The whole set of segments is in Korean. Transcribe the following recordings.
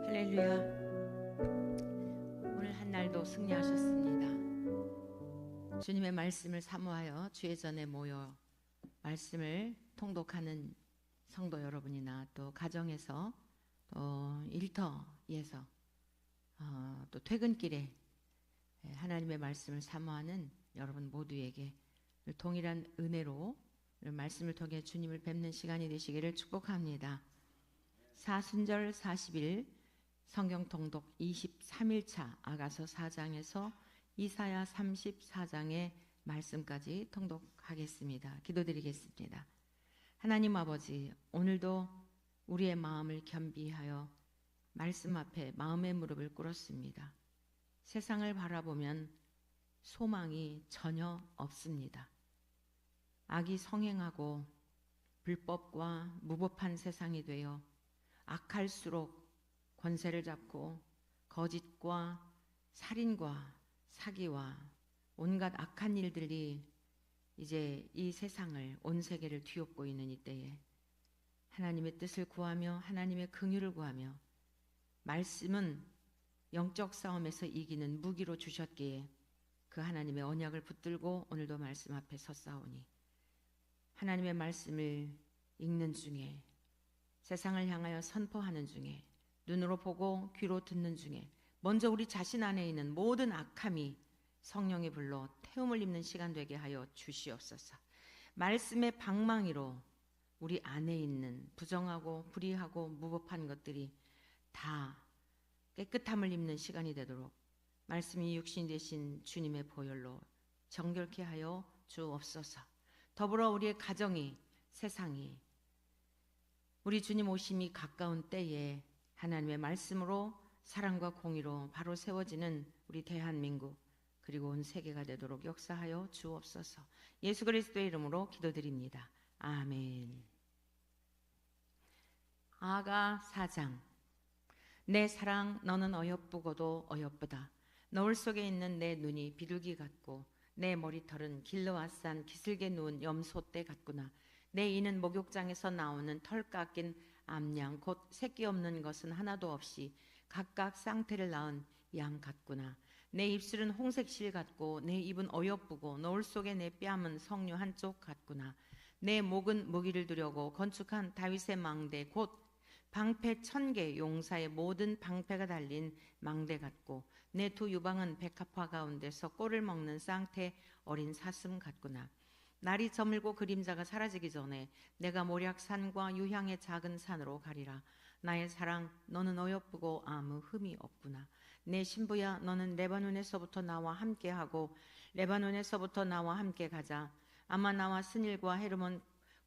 할렐루야. 오늘 한 날도 승리하셨습니다. 주님의 말씀을 사모하여 주의 전에 모여 말씀을 통독하는 성도 여러분이나 또 가정에서 또 일터에서 또 퇴근길에 하나님의 말씀을 사모하는 여러분 모두에게 동일한 은혜로 말씀을 통해 주님을 뵙는 시간이 되시기를 축복합니다. 사순절 40일 성경 통독 23일차 아가서 4장에서 이사야 34장의 말씀까지 통독하겠습니다. 기도드리겠습니다. 하나님 아버지, 오늘도 우리의 마음을 겸비하여 말씀 앞에 마음의 무릎을 꿇었습니다. 세상을 바라보면 소망이 전혀 없습니다. 악이 성행하고 불법과 무법한 세상이 되어 악할수록 권세를 잡고 거짓과 살인과 사기와 온갖 악한 일들이 이제 이 세상을, 온 세계를 뒤엎고 있는 이때에 하나님의 뜻을 구하며 하나님의 긍휼을 구하며 말씀은 영적 싸움에서 이기는 무기로 주셨기에 그 하나님의 언약을 붙들고 오늘도 말씀 앞에 섰사오니 하나님의 말씀을 읽는 중에, 세상을 향하여 선포하는 중에, 눈으로 보고 귀로 듣는 중에 먼저 우리 자신 안에 있는 모든 악함이 성령의 불로 태움을 입는 시간 되게 하여 주시옵소서. 말씀의 방망이로 우리 안에 있는 부정하고 불의하고 무법한 것들이 다 깨끗함을 입는 시간이 되도록 말씀이 육신 되신 주님의 보혈로 정결케 하여 주옵소서. 더불어 우리의 가정이, 세상이 우리 주님 오심이 가까운 때에 하나님의 말씀으로 사랑과 공의로 바로 세워지는 우리 대한민국 그리고 온 세계가 되도록 역사하여 주옵소서. 예수 그리스도의 이름으로 기도드립니다. 아멘. 아가 4장. 내 사랑 너는 어여쁘고도 어여쁘다. 너울 속에 있는 내 눈이 비둘기 같고 내 머리털은 길르앗산 기슭에 누운 염소떼 같구나. 내 이는 목욕장에서 나오는 털 깎인 암양 곧 새끼 없는 것은 하나도 없이 각각 쌍태를 낳은 양 같구나. 내 입술은 홍색 실 같고 내 입은 어여쁘고 너울 속에 내 뺨은 석류 한쪽 같구나. 내 목은 무기를 두려고 건축한 다윗의 망대 곧 방패 1000개 용사의 모든 방패가 달린 망대 같고 내 두 유방은 백합화 가운데서 꼴을 먹는 쌍태 어린 사슴 같구나. 날이 저물고 그림자가 사라지기 전에 내가 모략산과 유향의 작은 산으로 가리라. 나의 사랑 너는 어여쁘고 아무 흠이 없구나. 내 신부야 너는 레바논에서부터 나와 함께하고 레바논에서부터 나와 함께 가자. 아마 나와 스닐과 헤르몬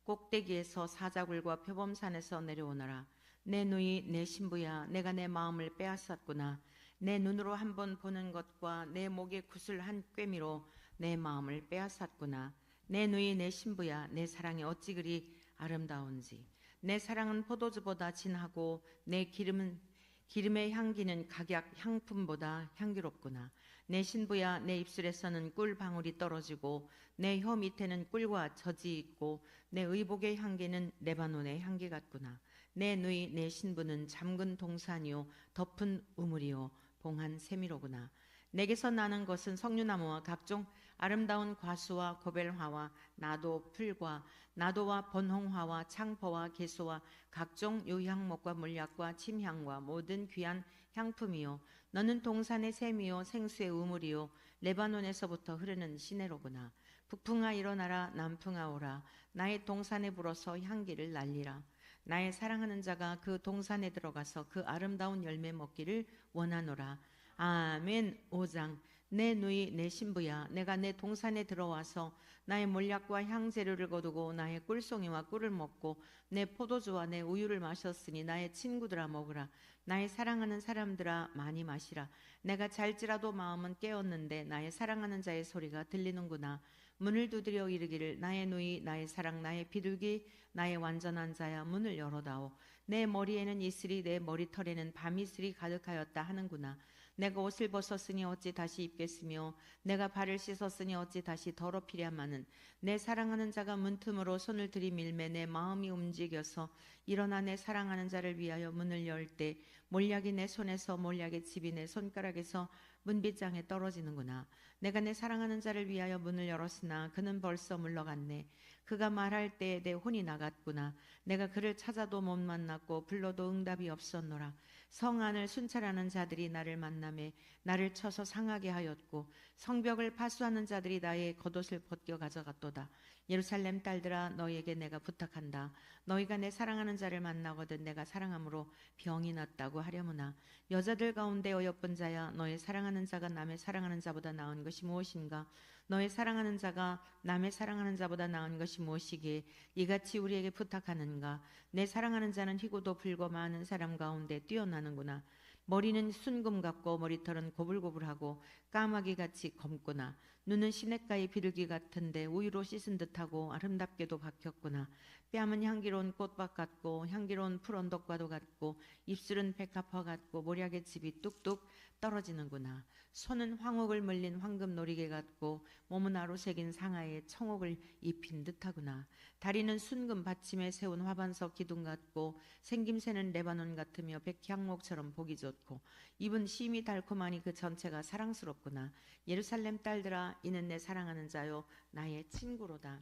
꼭대기에서 사자굴과 표범산에서 내려오너라. 내 누이 내 신부야 내가 내 마음을 빼앗았구나. 내 눈으로 한번 보는 것과 내 목의 구슬 한 꿰미로 내 마음을 빼앗았구나. 내 누이 내 신부야 내 사랑이 어찌 그리 아름다운지. 내 사랑은 포도주보다 진하고 내 기름의 향기는 각약 향품보다 향기롭구나. 내 신부야 내 입술에서는 꿀 방울이 떨어지고 내 혀 밑에는 꿀과 젖이 있고 내 의복의 향기는 레바논의 향기 같구나. 내 누이 내 신부는 잠근 동산이요 덮은 우물이요 봉한 세미로구나. 내게서 나는 것은 석류나무와 각종 아름다운 과수와 고벨화와 나도 풀과 나도와 번홍화와 창포와 개소와 각종 유향목과 물약과 침향과 모든 귀한 향품이요 너는 동산의 샘이요 생수의 우물이요 레바논에서부터 흐르는 시내로구나. 북풍아 일어나라 남풍아 오라. 나의 동산에 불어서 향기를 날리라. 나의 사랑하는 자가 그 동산에 들어가서 그 아름다운 열매 먹기를 원하노라. 아멘. 5장. 내 누이 내 신부야 내가 내 동산에 들어와서 나의 몰약과 향재료를 거두고 나의 꿀송이와 꿀을 먹고 내 포도주와 내 우유를 마셨으니 나의 친구들아 먹으라. 나의 사랑하는 사람들아 많이 마시라. 내가 잘지라도 마음은 깨었는데 나의 사랑하는 자의 소리가 들리는구나. 문을 두드려 이르기를 나의 누이 나의 사랑 나의 비둘기 나의 완전한 자야 문을 열어다오. 내 머리에는 이슬이 내 머리털에는 밤이슬이 가득하였다 하는구나. 내가 옷을 벗었으니 어찌 다시 입겠으며 내가 발을 씻었으니 어찌 다시 더럽히랴마는 내 사랑하는 자가 문틈으로 손을 들이밀매 내 마음이 움직여서 일어나 내 사랑하는 자를 위하여 문을 열 때 몰약이 내 손에서 몰약의 칩이 내 손가락에서 문빗장에 떨어지는구나. 내가 내 사랑하는 자를 위하여 문을 열었으나 그는 벌써 물러갔네. 그가 말할 때에 내 혼이 나갔구나. 내가 그를 찾아도 못 만났고 불러도 응답이 없었노라. 성 안을 순찰하는 자들이 나를 만나매 나를 쳐서 상하게 하였고 성벽을 파수하는 자들이 나의 겉옷을 벗겨 가져갔도다. 예루살렘 딸들아 너희에게 내가 부탁한다. 너희가 내 사랑하는 자를 만나거든 내가 사랑함으로 병이 났다고 하려무나. 여자들 가운데 어여쁜 자야 너의 사랑하는 자가 남의 사랑하는 자보다 나은 것이 무엇인가? 너의 사랑하는 자가 남의 사랑하는 자보다 나은 것이 무엇이기에 이같이 우리에게 부탁하는가? 내 사랑하는 자는 희고도 불고 많은 사람 가운데 뛰어나는구나. 머리는 순금 같고 머리털은 고불고불하고 까마귀같이 검구나. 눈은 시냇가의 비둘기 같은데 우유로 씻은 듯하고 아름답게도 박혔구나. 뺨은 향기로운 꽃밭 같고 향기로운 풀 언덕과도 같고 입술은 백합화 같고 모략의 즙이 뚝뚝 떨어지는구나. 손은 황옥을 물린 황금 놀이개 같고 몸은 아로새긴 상아에 청옥을 입힌 듯하구나. 다리는 순금 받침에 세운 화반석 기둥 같고 생김새는 레바논 같으며 백향목처럼 보기 좋고 입은 심이 달콤하니 그 전체가 사랑스럽구나. 예루살렘 딸들아 이는 내 사랑하는 자요 나의 친구로다.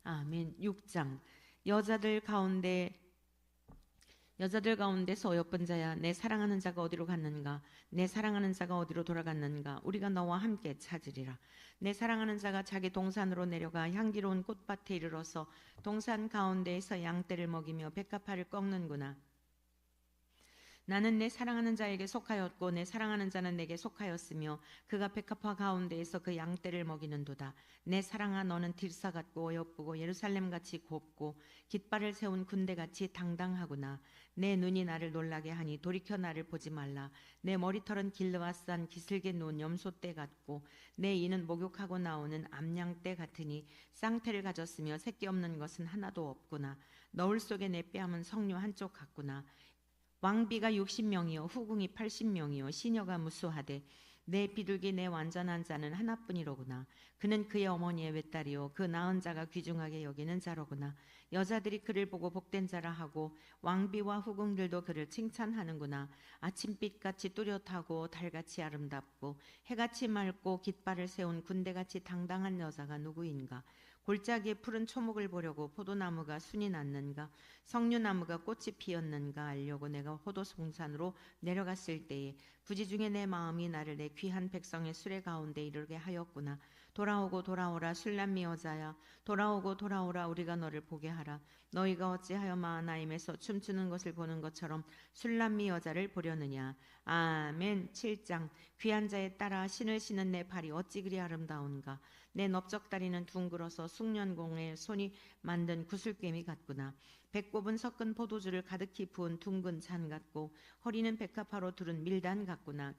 아멘. 6장 여자들 가운데서 어여쁜 자야 내 사랑하는 자가 어디로 갔는가? 내 사랑하는 자가 어디로 돌아갔는가? 우리가 너와 함께 찾으리라. 내 사랑하는 자가 자기 동산으로 내려가 향기로운 꽃밭에 이르러서 동산 가운데에서 양떼를 먹이며 백합화를 꺾는구나. 나는 내 사랑하는 자에게 속하였고 내 사랑하는 자는 내게 속하였으며 그가 백합화 가운데에서 그 양떼를 먹이는도다. 내 사랑아 너는 딜사 같고 어여쁘고 예루살렘같이 곱고 깃발을 세운 군대같이 당당하구나. 내 눈이 나를 놀라게 하니 돌이켜 나를 보지 말라. 내 머리털은 길르와 싼 기슬게 놓은 염소떼 같고 내 이는 목욕하고 나오는 암양떼 같으니 쌍태를 가졌으며 새끼 없는 것은 하나도 없구나. 너울 속에 내 뺨은 석류 한쪽 같구나. 왕비가 60명이요 후궁이 80명이요 시녀가 무수하되 내 비둘기 내 완전한 자는 하나뿐이로구나. 그는 그의 어머니의 외딸이요 그 낳은 자가 귀중하게 여기는 자로구나. 여자들이 그를 보고 복된 자라 하고 왕비와 후궁들도 그를 칭찬하는구나. 아침빛같이 뚜렷하고 달같이 아름답고 해같이 맑고 깃발을 세운 군대같이 당당한 여자가 누구인가? 골짜기에 푸른 초목을 보려고 포도나무가 순이 났는가? 석류나무가 꽃이 피었는가 알려고 내가 포도송산으로 내려갔을 때에 부지 중에 내 마음이 나를 내 귀한 백성의 수레 가운데 이르게 하였구나. 돌아오고 돌아오라 술람미 여자야. 돌아오고 돌아오라 우리가 너를 보게 하라. 너희가 어찌하여 마하나임에서 춤추는 것을 보는 것처럼 술람미 여자를 보려느냐. 아멘. 7장 귀한 자에 따라 신을 신은 내 발이 어찌 그리 아름다운가. 내 넓적다리는 둥글어서 숙련공의 손이 만든 구슬괭이 같구나. 배꼽은 섞은 포도주를 가득히 부은 둥근 잔 같고 허리는 백합화로 두른 밀단 같구나.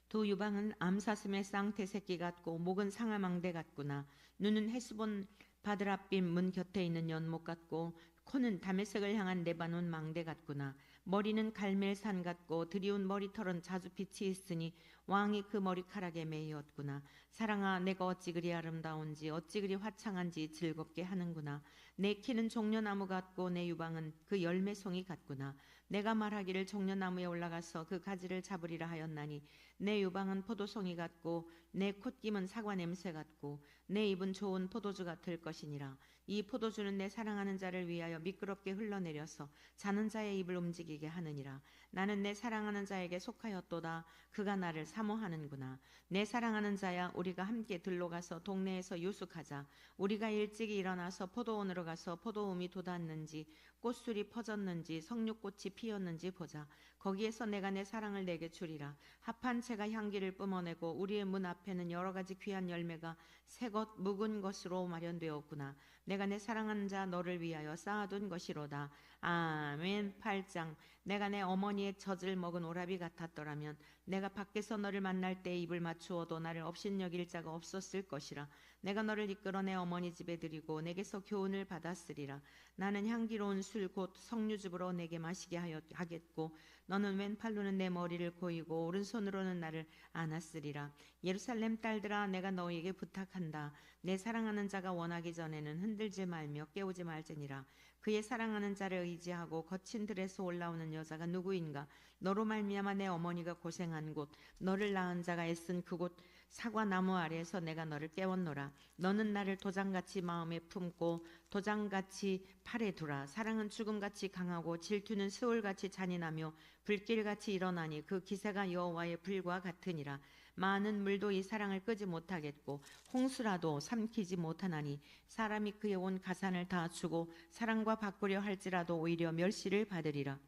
두 유방은 암사슴의 쌍태 새끼 같고 목은 상아망대 같구나. 눈은 헤스본 바드랍빔 문 곁에 있는 연못 같고 코는 다메섹을 향한 레바논 망대 같구나. 머리는 갈멜산 같고 드리운 머리털은 자주빛이 있으니 왕이 그 머리카락에 매이었구나. 사랑아 내가 어찌 그리 아름다운지 어찌 그리 화창한지 즐겁게 하는구나. 내 키는 종려나무 같고 내 유방은 그 열매송이 같구나. 내가 말하기를 종려나무에 올라가서 그 가지를 잡으리라 하였나니 내 유방은 포도송이 같고 내 콧김은 사과 냄새 같고 내 입은 좋은 포도주 같을 것이니라. 이 포도주는 내 사랑하는 자를 위하여 미끄럽게 흘러내려서 자는 자의 입을 움직이게 하느니라. 나는 내 사랑하는 자에게 속하였도다. 그가 나를 사모하는구나. 내 사랑하는 자야 우리가 함께 들로 가서 동네에서 유숙하자. 우리가 일찍이 일어나서 포도원으로 가서 포도음이 돋았는지 꽃술이 퍼졌는지 석류꽃이 피었는지 보자. 거기에서 내가 내 사랑을 내게 주리라. 합한 채가 향기를 뿜어내고 우리의 문 앞에는 여러 가지 귀한 열매가 새것 묵은 것으로 마련되었구나. 내가 내 사랑하는 자 너를 위하여 쌓아둔 것이로다. 아멘. 8장 내가 내 어머니의 젖을 먹은 오라비 같았더라면 내가 밖에서 너를 만날 때 입을 맞추어도 나를 업신여길 자가 없었을 것이라. 내가 너를 이끌어 내 어머니 집에 들이고 내게서 교훈을 받았으리라. 나는 향기로운 술 곧 석류즙으로 내게 마시게 하겠고 너는 왼팔로는 내 머리를 고이고 오른손으로는 나를 안았으리라. 예루살렘 딸들아, 내가 너희에게 부탁한다. 내 사랑하는 자가 원하기 전에는 흔들지 말며 깨우지 말지니라. 그의 사랑하는 자를 의지하고 거친 들에서 올라오는 여자가 누구인가? 너로 말미암아 내 어머니가 고생한 곳, 너를 낳은 자가 애쓴 그곳 사과나무 아래에서 내가 너를 깨웠노라. 너는 나를 도장같이 마음에 품고 도장같이 팔에 두라. 사랑은 죽음같이 강하고 질투는 스올같이 잔인하며 불길같이 일어나니 그 기세가 여호와의 불과 같으니라. 많은 물도 이 사랑을 끄지 못하겠고 홍수라도 삼키지 못하나니 사람이 그의 온 가산을 다 주고 사랑과 바꾸려 할지라도 오히려 멸시를 받으리라.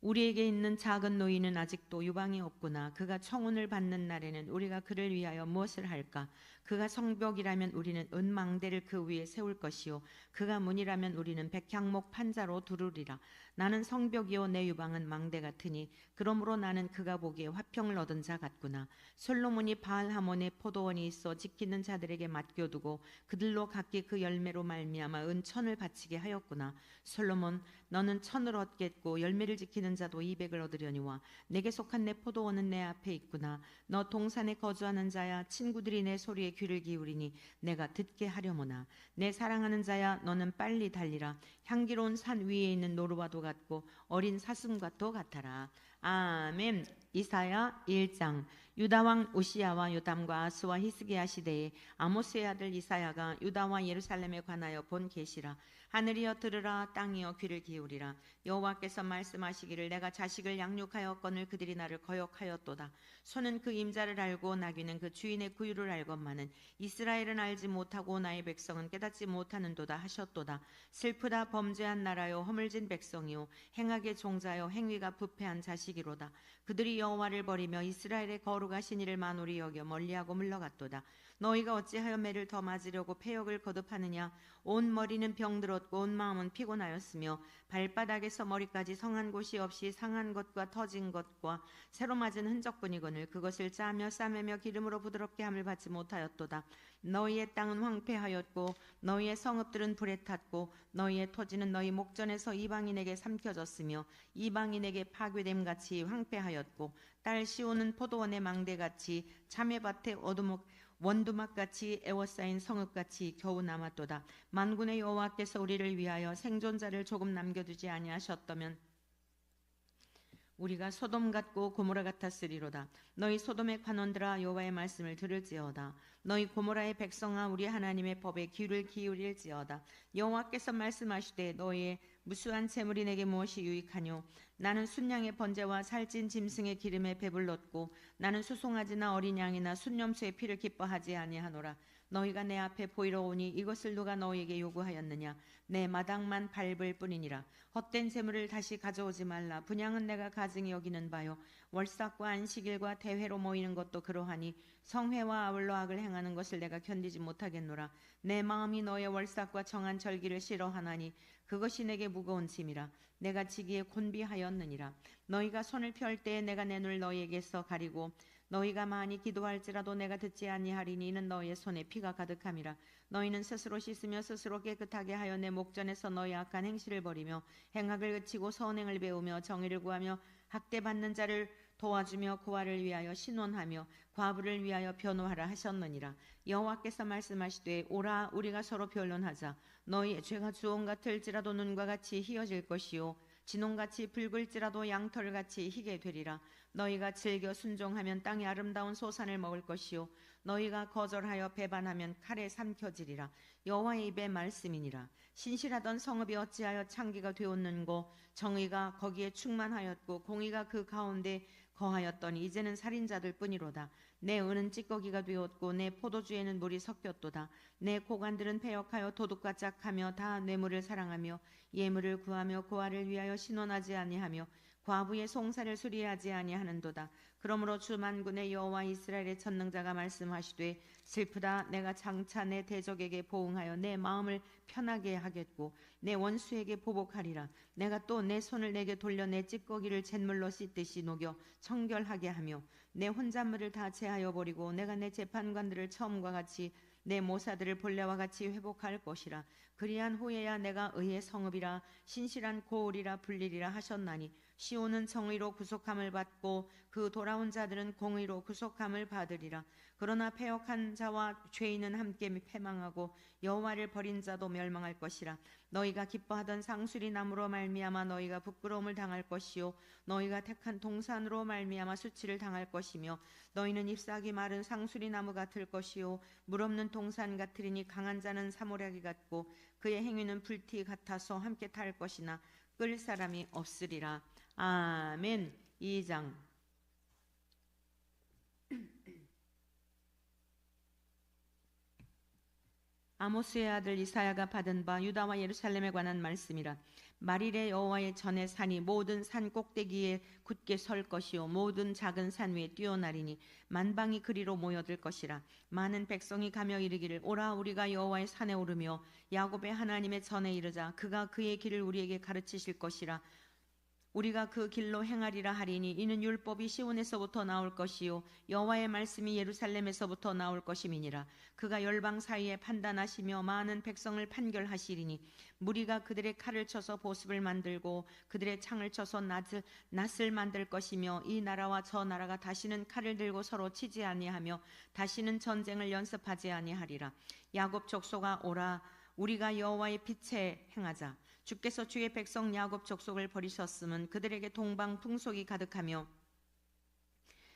우리에게 있는 작은 노인은 아직도 유방이 없구나. 그가 청혼을 받는 날에는 우리가 그를 위하여 무엇을 할까? 그가 성벽이라면 우리는 은망대를 그 위에 세울 것이요 그가 문이라면 우리는 백향목 판자로 두르리라. 나는 성벽이요 내 유방은 망대 같으니 그러므로 나는 그가 보기에 화평을 얻은 자 같구나. 솔로몬이 바알하몬의 포도원이 있어 지키는 자들에게 맡겨두고 그들로 각기 그 열매로 말미암아 은천을 바치게 하였구나. 솔로몬, 너는 천을 얻겠고 열매를 지키는 자도 200을 얻으려니와 내게 속한 내 포도원은 내 앞에 있구나. 너 동산에 거주하는 자야, 친구들이 내 소리에 귀를 기울이니 내가 듣게 하려무나. 내 사랑하는 자야, 너는 빨리 달리라. 향기로운 산 위에 있는 노루와도 같고 어린 사슴과도 같아라. 아멘. 이사야 1장. 유다왕 우시야와 요담과 아스와 히스기야 시대에 아모스의 아들 이사야가 유다와 예루살렘에 관하여 본 계시라. 하늘이여 들으라, 땅이여 귀를 기울이라. 여호와께서 말씀하시기를 내가 자식을 양육하였거늘 그들이 나를 거역하였도다. 소는 그 임자를 알고 나귀는 그 주인의 구유를 알건만은 이스라엘은 알지 못하고 나의 백성은 깨닫지 못하는도다 하셨도다. 슬프다, 범죄한 나라요 허물진 백성이요 행악의 종자요 행위가 부패한 자식이로다. 그들이 여호와를 버리며 이스라엘의 거룩하신 이를 만홀히 여겨 멀리하고 물러갔도다. 너희가 어찌하여 매를 더 맞으려고 패역을 거듭하느냐? 온 머리는 병들었고 온 마음은 피곤하였으며 발바닥에서 머리까지 성한 곳이 없이 상한 것과 터진 것과 새로 맞은 흔적뿐이거늘 그것을 짜며 싸매며 기름으로 부드럽게 함을 받지 못하였도다. 너희의 땅은 황폐하였고 너희의 성읍들은 불에 탔고 너희의 토지는 너희 목전에서 이방인에게 삼켜졌으며 이방인에게 파괴됨같이 황폐하였고 딸 시온은 포도원의 망대같이 참외밭의 원두막같이 에워싸인 성읍같이 겨우 남았도다. 만군의 여호와께서 우리를 위하여 생존자를 조금 남겨두지 아니하셨다면 우리가 소돔 같고 고모라 같았으리로다. 너희 소돔의 관원들아, 여호와의 말씀을 들을지어다. 너희 고모라의 백성아, 우리 하나님의 법에 귀를 기울일지어다. 여호와께서 말씀하시되 너희의 무수한 재물이 내게 무엇이 유익하뇨? 나는 순양의 번제와 살찐 짐승의 기름에 배불렀고 나는 수송아지나 어린 양이나 순념수의 피를 기뻐하지 아니하노라. 너희가 내 앞에 보이러 오니 이것을 누가 너희에게 요구하였느냐? 내 마당만 밟을 뿐이니라. 헛된 재물을 다시 가져오지 말라. 분양은 내가 가증히 여기는 바요 월삭과 안식일과 대회로 모이는 것도 그러하니 성회와 아울러 악을 행하는 것을 내가 견디지 못하겠노라. 내 마음이 너의 월삭과 정한 절기를 싫어하나니 그것이 내게 무거운 짐이라. 내가 지기에 곤비하였느니라. 너희가 손을 펼 때에 내가 내 눈을 너희에게서 가리고 너희가 많이 기도할지라도 내가 듣지 아니하리니 이는 너희의 손에 피가 가득함이라. 너희는 스스로 씻으며 스스로 깨끗하게 하여 내 목전에서 너희 악한 행실을 버리며 행악을 그치고 선행을 배우며 정의를 구하며 학대받는 자를 도와주며 고아를 위하여 신원하며 과부를 위하여 변호하라 하셨느니라. 여호와께서 말씀하시되 오라, 우리가 서로 변론하자. 너희의 죄가 주홍 같을지라도 눈과 같이 희어질 것이요 진홍같이 붉을지라도 양털같이 희게 되리라. 너희가 즐겨 순종하면 땅의 아름다운 소산을 먹을 것이요 너희가 거절하여 배반하면 칼에 삼켜지리라. 여호와의 입의 말씀이니라. 신실하던 성읍이 어찌하여 창기가 되었는고 정의가 거기에 충만하였고 공의가 그 가운데 거하였더니 이제는 살인자들 뿐이로다. 내 은은 찌꺼기가 되었고 내 포도주에는 물이 섞였도다. 내 고관들은 패역하여 도둑과 짝하며 다 뇌물을 사랑하며 예물을 구하며 고아를 위하여 신원하지 아니하며 과부의 송사를 수리하지 아니하는도다. 그러므로 주 만군의 여호와 이스라엘의 전능자가 말씀하시되 슬프다. 내가 장차 내 대적에게 보응하여 내 마음을 편하게 하겠고 내 원수에게 보복하리라. 내가 또 내 손을 내게 돌려 내 찌꺼기를 잿물로 씻듯이 녹여 청결하게 하며 내 혼잣물을 다 제하여 버리고 내가 내 재판관들을 처음과 같이 내 모사들을 본래와 같이 회복할 것이라. 그리한 후에야 내가 의의 성읍이라 신실한 고을이라 불리리라 하셨나니 시온은 정의로 구속함을 받고 그 돌아온 자들은 공의로 구속함을 받으리라. 그러나 패역한 자와 죄인은 함께 패망하고 여호와를 버린 자도 멸망할 것이라. 너희가 기뻐하던 상수리 나무로 말미암아 너희가 부끄러움을 당할 것이요 너희가 택한 동산으로 말미암아 수치를 당할 것이며 너희는 잎사귀 마른 상수리 나무 같을 것이요 물 없는 동산 같으리니 강한 자는 사모라기 같고 그의 행위는 불티 같아서 함께 탈 것이나 끌 사람이 없으리라. 아멘. 2장. 아모스의 아들 이사야가 받은 바 유다와 예루살렘에 관한 말씀이라. 말일에 여호와의 전에 산이 모든 산 꼭대기에 굳게 설 것이요 모든 작은 산 위에 뛰어나리니 만방이 그리로 모여들 것이라. 많은 백성이 가며 이르기를 오라 우리가 여호와의 산에 오르며 야곱의 하나님의 전에 이르자. 그가 그의 길을 우리에게 가르치실 것이라. 우리가 그 길로 행하리라 하리니 이는 율법이 시온에서부터 나올 것이요 여호와의 말씀이 예루살렘에서부터 나올 것임이니라. 그가 열방 사이에 판단하시며 많은 백성을 판결하시리니 무리가 그들의 칼을 쳐서 보습을 만들고 그들의 창을 쳐서 낫을 만들 것이며 이 나라와 저 나라가 다시는 칼을 들고 서로 치지 아니하며 다시는 전쟁을 연습하지 아니하리라. 야곱 족속아 오라 우리가 여호와의 빛에 행하자. 주께서 주의 백성 야곱 족속을 버리셨음은 그들에게 동방 풍속이 가득하며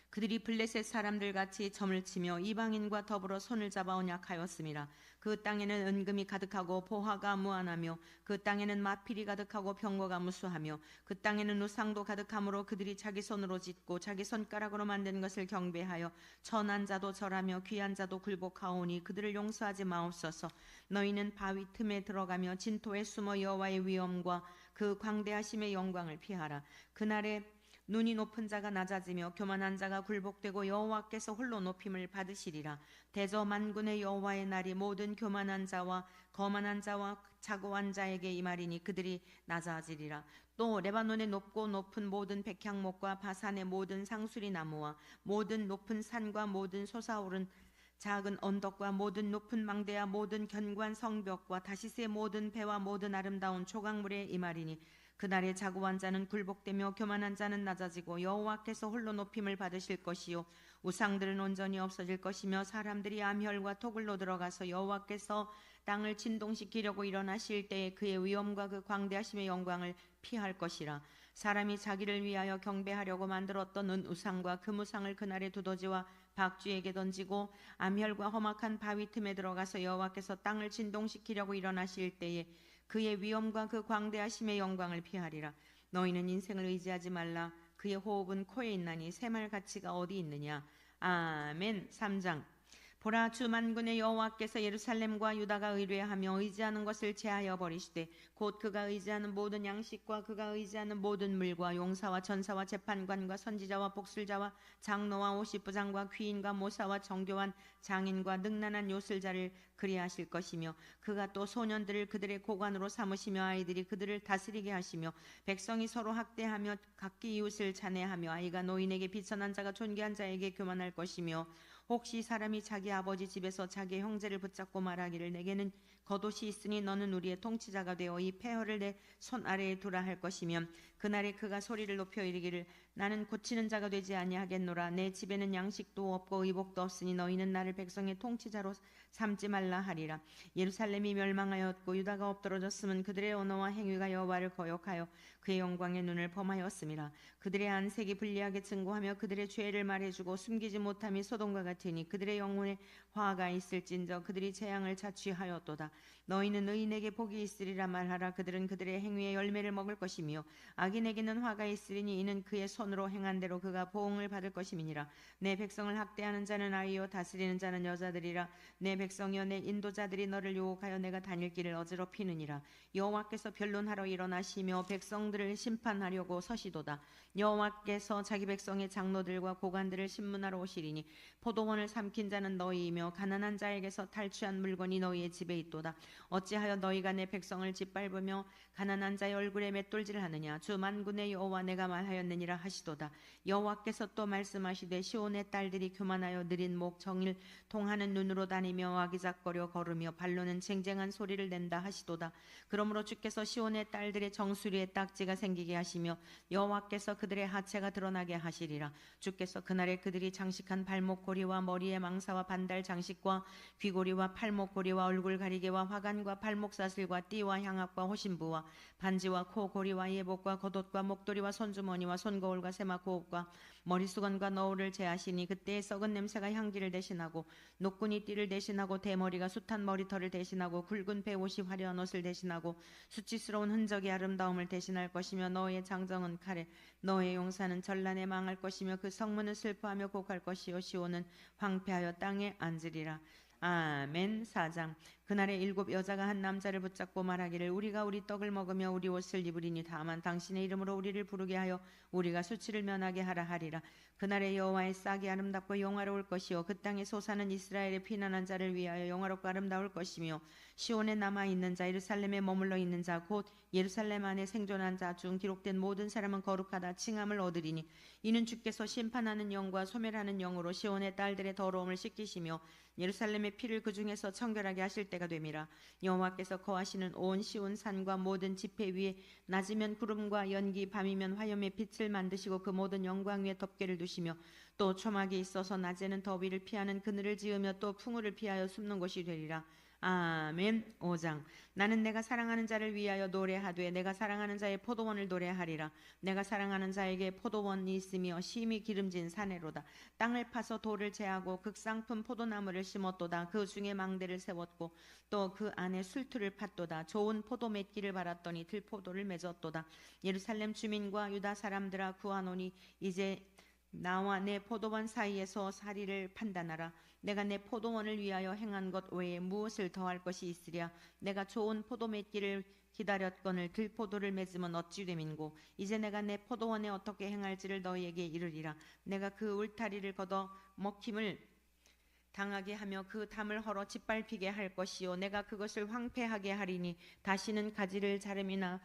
그들이 블레셋 사람들 같이 점을 치며 이방인과 더불어 손을 잡아 언약하였음이라. 그 땅에는 은금이 가득하고 보화가 무한하며 그 땅에는 마필이 가득하고 병거가 무수하며 그 땅에는 우상도 가득하므로 그들이 자기 손으로 짓고 자기 손가락으로 만든 것을 경배하여 천한 자도 절하며 귀한 자도 굴복하오니 그들을 용서하지 마옵소서. 너희는 바위 틈에 들어가며 진토에 숨어 여호와의 위엄과 그 광대하심의 영광을 피하라. 그날에 눈이 높은 자가 낮아지며 교만한 자가 굴복되고 여호와께서 홀로 높임을 받으시리라. 대저 만군의 여호와의 날이 모든 교만한 자와 거만한 자와 자고한 자에게 임하리니 그들이 낮아지리라. 또 레바논의 높고 높은 모든 백향목과 바산의 모든 상수리 나무와 모든 높은 산과 모든 솟아오른 작은 언덕과 모든 높은 망대와 모든 견고한 성벽과 다시스의 모든 배와 모든 아름다운 조각물에 임하리니 그날에 자고한 자는 굴복되며 교만한 자는 낮아지고 여호와께서 홀로 높임을 받으실 것이요 우상들은 온전히 없어질 것이며 사람들이 암혈과 토굴로 들어가서 여호와께서 땅을 진동시키려고 일어나실 때에 그의 위엄과 그 광대하심의 영광을 피할 것이라. 사람이 자기를 위하여 경배하려고 만들었던 우상과 금우상을 그날에 두더지와 박쥐에게 던지고 암혈과 험악한 바위 틈에 들어가서 여호와께서 땅을 진동시키려고 일어나실 때에 그의 위엄과 그 광대하심의 영광을 피하리라. 너희는 인생을 의지하지 말라. 그의 호흡은 코에 있나니 새말 가치가 어디 있느냐. 아멘. 3장. 보라 주 만군의 여호와께서 예루살렘과 유다가 의뢰하며 의지하는 것을 제하여 버리시되 곧 그가 의지하는 모든 양식과 그가 의지하는 모든 물과 용사와 전사와 재판관과 선지자와 복술자와 장로와 오십부장과 귀인과 모사와 정교한 장인과 능란한 요술자를 그리하실 것이며 그가 또 소년들을 그들의 고관으로 삼으시며 아이들이 그들을 다스리게 하시며 백성이 서로 학대하며 각기 이웃을 잔해하며 아이가 노인에게 비천한 자가 존귀한 자에게 교만할 것이며 혹시 사람이 자기 아버지 집에서 자기 형제를 붙잡고 말하기를 내게는 겉옷이 있으니 너는 우리의 통치자가 되어 이 폐허를 내 손 아래에 두라 할 것이면 그날에 그가 소리를 높여 이르기를 나는 고치는 자가 되지 아니하겠노라. 내 집에는 양식도 없고 의복도 없으니 너희는 나를 백성의 통치자로 삼지 말라 하리라. 예루살렘이 멸망하였고 유다가 엎드러졌으면 그들의 언어와 행위가 여호와를 거역하여 그의 영광의 눈을 범하였음이라. 그들의 안색이 불리하게 증거하며 그들의 죄를 말해주고 숨기지 못함이 소돔과 같으니 그들의 영혼에 화가 있을진저 그들이 재앙을 자취하였도다. 너희는 의인에게 복이 있으리라 말하라. 그들은 그들의 행위의 열매를 먹을 것이며 악인에게는 화가 있으리니 이는 그의 손으로 행한 대로 그가 보응을 받을 것임이니라. 내 백성을 학대하는 자는 아이요 다스리는 자는 여자들이라. 내 백성이여 내 인도자들이 너를 유혹하여 내가 다닐 길을 어지럽히느니라. 여호와께서 변론하러 일어나시며 백성들을 심판하려고 서시도다. 여호와께서 자기 백성의 장로들과 고관들을 심문하러 오시리니 포도원을 삼킨 자는 너희이며 가난한 자에게서 탈취한 물건이 너희의 집에 있도다. 어찌하여 너희가 내 백성을 짓밟으며 가난한 자의 얼굴에 맷돌질을 하느냐. 주 만군의 여호와 내가 말하였느니라 하시도다. 여호와께서 또 말씀하시되 시온의 딸들이 교만하여 느린 목 정일 통하는 눈으로 다니며 아기작거려 걸으며 발로는 쟁쟁한 소리를 낸다 하시도다. 그러므로 주께서 시온의 딸들의 정수리에 딱지가 생기게 하시며 여호와께서 그들의 하체가 드러나게 하시리라. 주께서 그날에 그들이 장식한 발목고리와 머리에 망사와 반달 장식과 귀고리와 팔목고리와 얼굴 가리개와 화관과 발목사슬과 띠와 향압과 호신부와 반지와 코고리와 예복과 겉옷과 목도리와 손주머니와 손거울과 세마코옷과 머리수건과 너울을 제하시니 그때의 썩은 냄새가 향기를 대신하고 노끈이 띠를 대신하고 대머리가 숱한 머리털을 대신하고 굵은 배옷이 화려한 옷을 대신하고 수치스러운 흔적이 아름다움을 대신할 것이며 너의 장정은 칼에 너의 용사는 전란에 망할 것이며 그 성문은 슬퍼하며 곡할 것이요 시온은 황폐하여 땅에 앉으리라. 아멘. 4장. 그날에 7 여자가 한 남자를 붙잡고 말하기를 우리가 우리 떡을 먹으며 우리 옷을 입으리니 다만 당신의 이름으로 우리를 부르게 하여 우리가 수치를 면하게 하라 하리라. 그날에 여호와의 싹이 아름답고 영화로울 것이요 그 땅에 솟아는 이스라엘의 피난한 자를 위하여 영화롭고 아름다울 것이며 시온에 남아있는 자 예루살렘에 머물러 있는 자 곧 예루살렘 안에 생존한 자 중 기록된 모든 사람은 거룩하다 칭함을 얻으리니 이는 주께서 심판하는 영과 소멸하는 영으로 시온의 딸들의 더러움을 씻기시며 예루살렘의 피를 그 중에서 청결하게 하실 때가 됨이라. 여호와께서 거하시는 온 시온 산과 모든 지폐 위에 낮이면 구름과 연기 밤이면 화염의 빛을 만드시고 그 모든 영광 위에 덮개를 두시며 또 초막이 있어서 낮에는 더위를 피하는 그늘을 지으며 또 풍우를 피하여 숨는 곳이 되리라. 아멘. 5장. 나는 내가 사랑하는 자를 위하여 노래하되 내가 사랑하는 자의 포도원을 노래하리라. 내가 사랑하는 자에게 포도원이 있으며 심히 기름진 사내로다. 땅을 파서 돌을 제하고 극상품 포도나무를 심었도다. 그 중에 망대를 세웠고 또 그 안에 술틀을 팠도다. 좋은 포도 맺기를 바랐더니 들포도를 맺었도다. 예루살렘 주민과 유다 사람들아 구하노니 이제 나와 내 포도원 사이에서 사리를 판단하라. 내가 내 포도원을 위하여 행한 것 외에 무엇을 더할 것이 있으랴. 내가 좋은 포도 맺기를 기다렸거늘 들포도를 맺으면 어찌 됨인고. 이제 내가 내 포도원에 어떻게 행할지를 너희에게 이르리라. 내가 그 울타리를 걷어 먹힘을 당하게 하며 그 담을 헐어 짓밟히게 할 것이요 내가 그것을 황폐하게 하리니 다시는 가지를 자름이나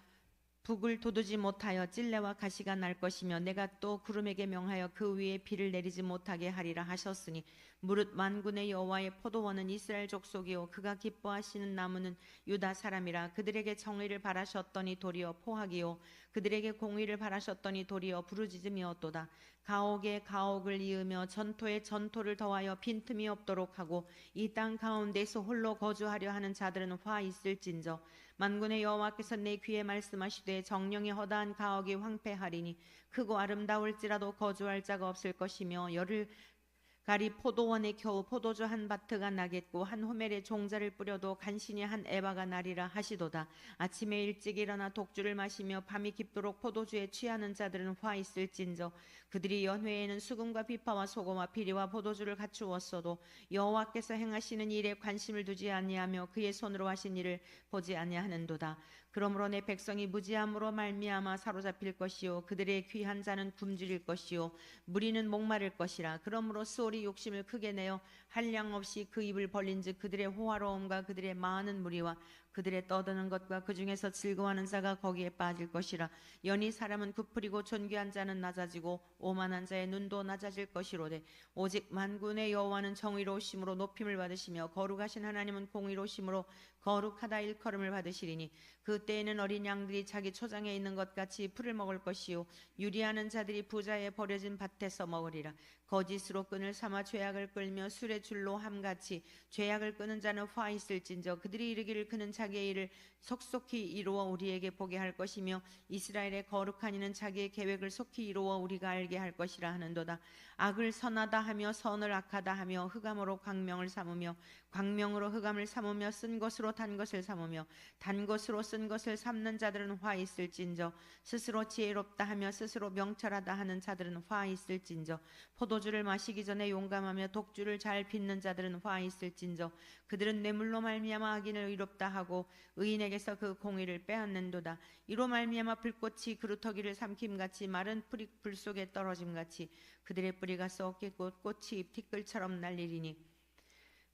북을 돋우지 못하여 찔레와 가시가 날 것이며 내가 또 구름에게 명하여 그 위에 비를 내리지 못하게 하리라 하셨으니 무릇 만군의 여호와의 포도원은 이스라엘 족속이요 그가 기뻐하시는 나무는 유다 사람이라. 그들에게 정의를 바라셨더니 도리어 포악이요 그들에게 공의를 바라셨더니 도리어 부르짖음이었도다. 가옥에 가옥을 이으며 전토에 전토를 더하여 빈틈이 없도록 하고 이 땅 가운데서 홀로 거주하려 하는 자들은 화 있을진저. 만군의 여호와께서 내 귀에 말씀하시되 정령이 허다한 가옥이 황폐하리니 크고 아름다울지라도 거주할 자가 없을 것이며 열을 가리 포도원에 겨우 포도주 한 바트가 나겠고 한 호멜에 종자를 뿌려도 간신히 한 에바가 나리라 하시도다. 아침에 일찍 일어나 독주를 마시며 밤이 깊도록 포도주에 취하는 자들은 화 있을진저. 그들이 연회에는 수금과 비파와 소금과 비리와 포도주를 갖추었어도 여호와께서 행하시는 일에 관심을 두지 아니하며 그의 손으로 하신 일을 보지 아니하는도다. 그러므로 내 백성이 무지함으로 말미암아 사로잡힐 것이요 그들의 귀한 자는 굶주릴 것이요 무리는 목마를 것이라. 그러므로 스올이 욕심을 크게 내어 한량 없이 그 입을 벌린즉 그들의 호화로움과 그들의 많은 무리와 그들의 떠드는 것과 그 중에서 즐거워하는 자가 거기에 빠질 것이라. 연히 사람은 부풀이고 존귀한 자는 낮아지고 오만한 자의 눈도 낮아질 것이로되 오직 만군의 여호와는 정의로우심으로 높임을 받으시며 거룩하신 하나님은 공의로우심으로 거룩하다 일컬음을 받으시리니 그때에는 어린 양들이 자기 초장에 있는 것 같이 풀을 먹을 것이요 유리하는 자들이 부자의 버려진 밭에서 먹으리라. 거짓으로 끈을 삼아 죄악을 끌며 술의 줄로 함같이 죄악을 끄는 자는 화 있을진저. 그들이 이르기를 그는 자기의 일을 속속히 이루어 우리에게 보게 할 것이며 이스라엘의 거룩한 이는 자기의 계획을 속히 이루어 우리가 알게 할 것이라 하는도다. 악을 선하다 하며 선을 악하다 하며 흑암으로 광명을 삼으며 광명으로 흑암을 삼으며 쓴 것으로 스스로 단 것을 삼으며 단 것으로 쓴 것을 삼는 자들은 화 있을진저 스스로 지혜롭다 하며 스스로 명철하다 하는 자들은 화 있을진저 포도주를 마시기 전에 용감하며 독주를 잘 빚는 자들은 화 있을진저 그들은 뇌물로 말미암아 악인을 의롭다 하고 의인에게서 그 공의를 빼앗는도다. 이로 말미암아 불꽃이 그루터기를 삼킴같이 마른 풀이 불 속에 떨어짐같이 그들의 뿌리가 썩겠고 꽃이 티끌처럼 날리리니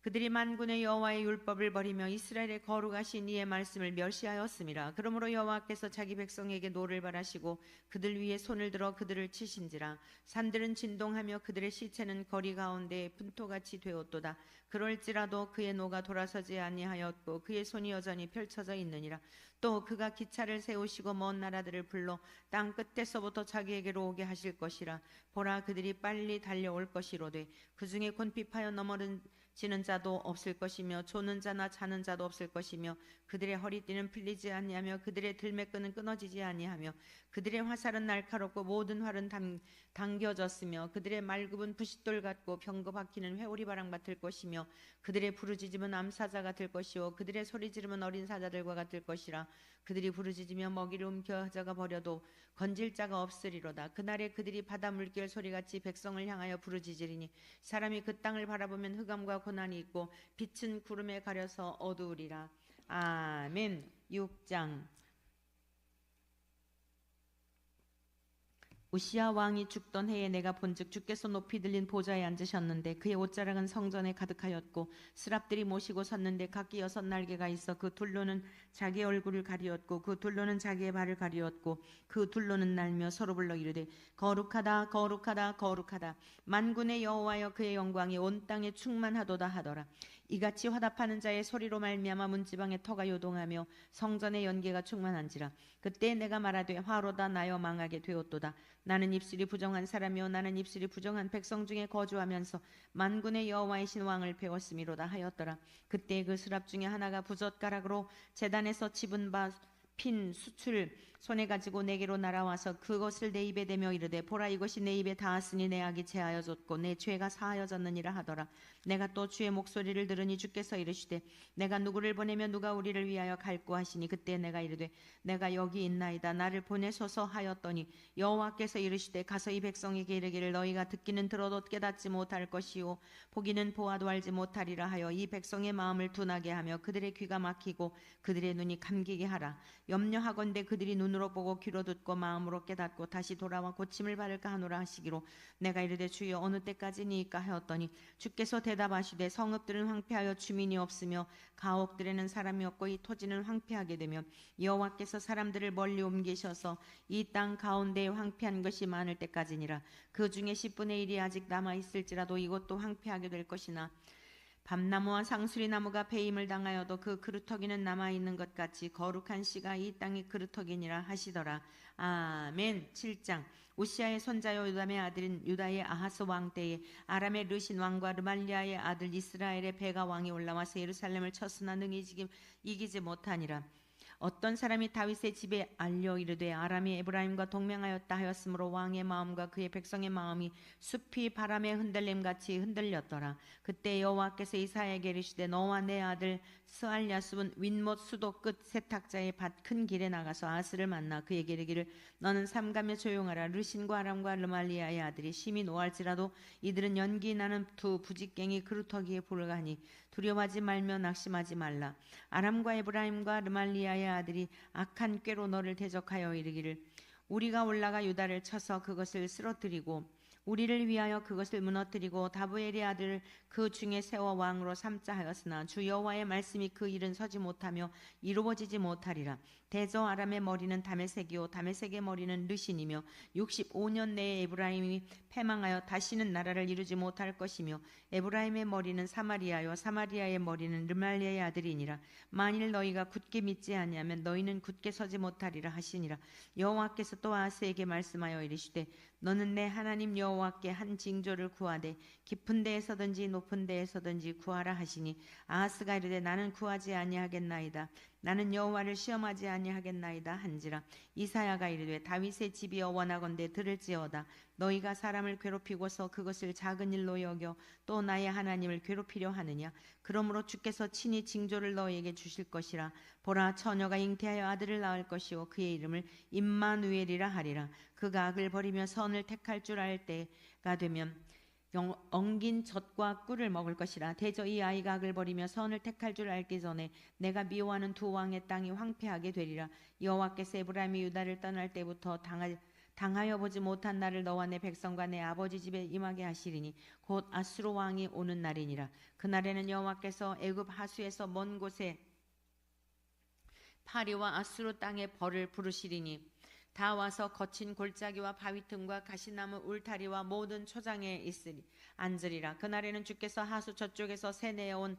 그들이 만군의 여호와의 율법을 버리며 이스라엘의 거룩하신 이의 말씀을 멸시하였음이라. 그러므로 여호와께서 자기 백성에게 노를 바라시고 그들 위에 손을 들어 그들을 치신지라. 산들은 진동하며 그들의 시체는 거리 가운데 분토같이 되었도다. 그럴지라도 그의 노가 돌아서지 아니하였고 그의 손이 여전히 펼쳐져 있느니라. 또 그가 기차를 세우시고 먼 나라들을 불러 땅 끝에서부터 자기에게로 오게 하실 것이라. 보라, 그들이 빨리 달려올 것이로되 그 중에 곤핍하여 넘어지는 자도 없을 것이며 조는 자나 자는 자도 없을 것이며 그들의 허리띠는 풀리지 아니하며 그들의 들매끈은 끊어지지 아니하며 그들의 화살은 날카롭고 모든 활은 당겨졌으며 그들의 말굽은 부싯돌 같고 병거 바퀴는 회오리바람 같을 것이며 그들의 부르짖음은 암사자 같을 것이요 그들의 소리지름은 어린 사자들과 같을 것이라. 그들이 부르짖으며 먹이를 움켜가져가 버려도 건질 자가 없으리로다. 그날에 그들이 바다 물결 소리같이 백성을 향하여 부르짖으리니 사람이 그 땅을 바라보면 흑암과 고난이 있고 빛은 구름에 가려서 어두우리라. 아멘. 6장. 우시야 왕이 죽던 해에 내가 본즉 주께서 높이 들린 보좌에 앉으셨는데 그의 옷자락은 성전에 가득하였고 스랍들이 모시고 섰는데 각기 6 날개가 있어 그 둘로는 자기의 얼굴을 가리었고 그 둘로는 자기의 발을 가리었고 그 둘로는 날며 서로 불러 이르되 거룩하다 거룩하다 거룩하다 만군의 여호와여 그의 영광이 온 땅에 충만하도다 하더라. 이같이 화답하는 자의 소리로 말미암아 문지방의 터가 요동하며 성전의 연계가 충만한지라. 그때 내가 말하되 화로다 나여 망하게 되었도다. 나는 입술이 부정한 사람이요 나는 입술이 부정한 백성 중에 거주하면서 만군의 여호와이신 왕을 배웠음이로다 하였더라. 그때 그 스랍 중에 하나가 부젓가락으로 제단에서 집은 바 핀 수출 손에 가지고 내게로 날아와서 그것을 내 입에 대며 이르되 보라 이것이 내 입에 닿았으니 내 악이 제하여졌고 내 죄가 사하여졌느니라 하더라. 내가 또 주의 목소리를 들으니 주께서 이르시되 내가 누구를 보내며 누가 우리를 위하여 갈고 하시니 그때 내가 이르되 내가 여기 있나이다 나를 보내소서 하였더니 여호와께서 이르시되 가서 이 백성에게 이르기를 너희가 듣기는 들어도 깨닫지 못할 것이요 보기는 보아도 알지 못하리라 하여 이 백성의 마음을 둔하게 하며 그들의 귀가 막히고 그들의 눈이 감기게 하라. 염려하건대 그들이 눈으로 보고 귀로 듣고 마음으로 깨닫고 다시 돌아와 고침을 받을까 하노라 하시기로 내가 이르되 주여 어느 때까지니이까 하였더니 주께서 대답하시되 성읍들은 황폐하여 주민이 없으며 가옥들에는 사람이 없고 이 토지는 황폐하게 되며 여호와께서 사람들을 멀리 옮기셔서 이 땅 가운데에 황폐한 것이 많을 때까지니라. 그 중에 10분의 1이 아직 남아 있을지라도 이것도 황폐하게 될 것이나 밤나무와 상수리나무가 배임을 당하여도 그 그루터기는 남아있는 것 같이 거룩한 씨가 이 땅의 그루터기니라 하시더라. 아멘. 7장. 우시아의 손자요 요담의 아들인 유다의 아하스 왕 때에 아람의 르신 왕과 르말리아의 아들 이스라엘의 베가 왕이 올라와서 예루살렘을 쳤으나 능히 이기지 못하니라. 어떤 사람이 다윗의 집에 알려 이르되 아람이 에브라임과 동맹하였다 하였으므로 왕의 마음과 그의 백성의 마음이 숲이 바람에 흔들림같이 흔들렸더라. 그때 여호와께서 이사야에게 이르시되 너와 내 아들 스알야습은 윗못 수도 끝 세탁자의 밭 큰 길에 나가서 아스를 만나 그에게 이르기를 너는 삼가며 조용하라. 르신과 아람과 르말리아의 아들이 심히 노할지라도 이들은 연기 나는 두 부직갱이 그루터기에 불과하니 두려워하지 말며 낙심하지 말라. 아람과 에브라임과 르말리아의 아들이 악한 꾀로 너를 대적하여 이르기를 우리가 올라가 유다를 쳐서 그것을 쓰러뜨리고 우리를 위하여 그것을 무너뜨리고 다부엘의 아들을 그 중에 세워 왕으로 삼자 하였으나 주 여호와의 말씀이 그 일은 서지 못하며 이루어지지 못하리라. 대저 아람의 머리는 다메섹이요 다메섹의 머리는 르신이며 65년 내에 에브라임이 패망하여 다시는 나라를 이루지 못할 것이며 에브라임의 머리는 사마리아요 사마리아의 머리는 르말리아의 아들이니라. 만일 너희가 굳게 믿지 아니하면 너희는 굳게 서지 못하리라 하시니라. 여호와께서 또 아스에게 말씀하여 이르시되 너는 내 하나님 여호와께 한 징조를 구하되 깊은 데에서든지 높은 데에서든지 구하라 하시니 아하스가 이르되 나는 구하지 아니하겠나이다. 나는 여호와를 시험하지 아니하겠나이다 한지라. 이사야가 이르되 다윗의 집이여 원하건대 들을지어다. 너희가 사람을 괴롭히고서 그것을 작은 일로 여겨 또 나의 하나님을 괴롭히려 하느냐. 그러므로 주께서 친히 징조를 너희에게 주실 것이라. 보라, 처녀가 잉태하여 아들을 낳을 것이요 그의 이름을 임마누엘이라 하리라. 그가 악을 버리며 선을 택할 줄 알 때가 되면 엉긴 젖과 꿀을 먹을 것이라. 대저 이 아이가 악을 버리며 선을 택할 줄 알기 전에 내가 미워하는 두 왕의 땅이 황폐하게 되리라. 여호와께서 에브라임이 유다를 떠날 때부터 당하여 보지 못한 날을 너와 내 백성과 내 아버지 집에 임하게 하시리니 곧 아수르 왕이 오는 날이니라. 그날에는 여호와께서 애굽 하수에서 먼 곳에 파리와 아수르 땅의 벌을 부르시리니 다 와서 거친 골짜기와 바위 틈과 가시나무 울타리와 모든 초장에 앉으리라. 그날에는 주께서 하수 저쪽에서 새내어온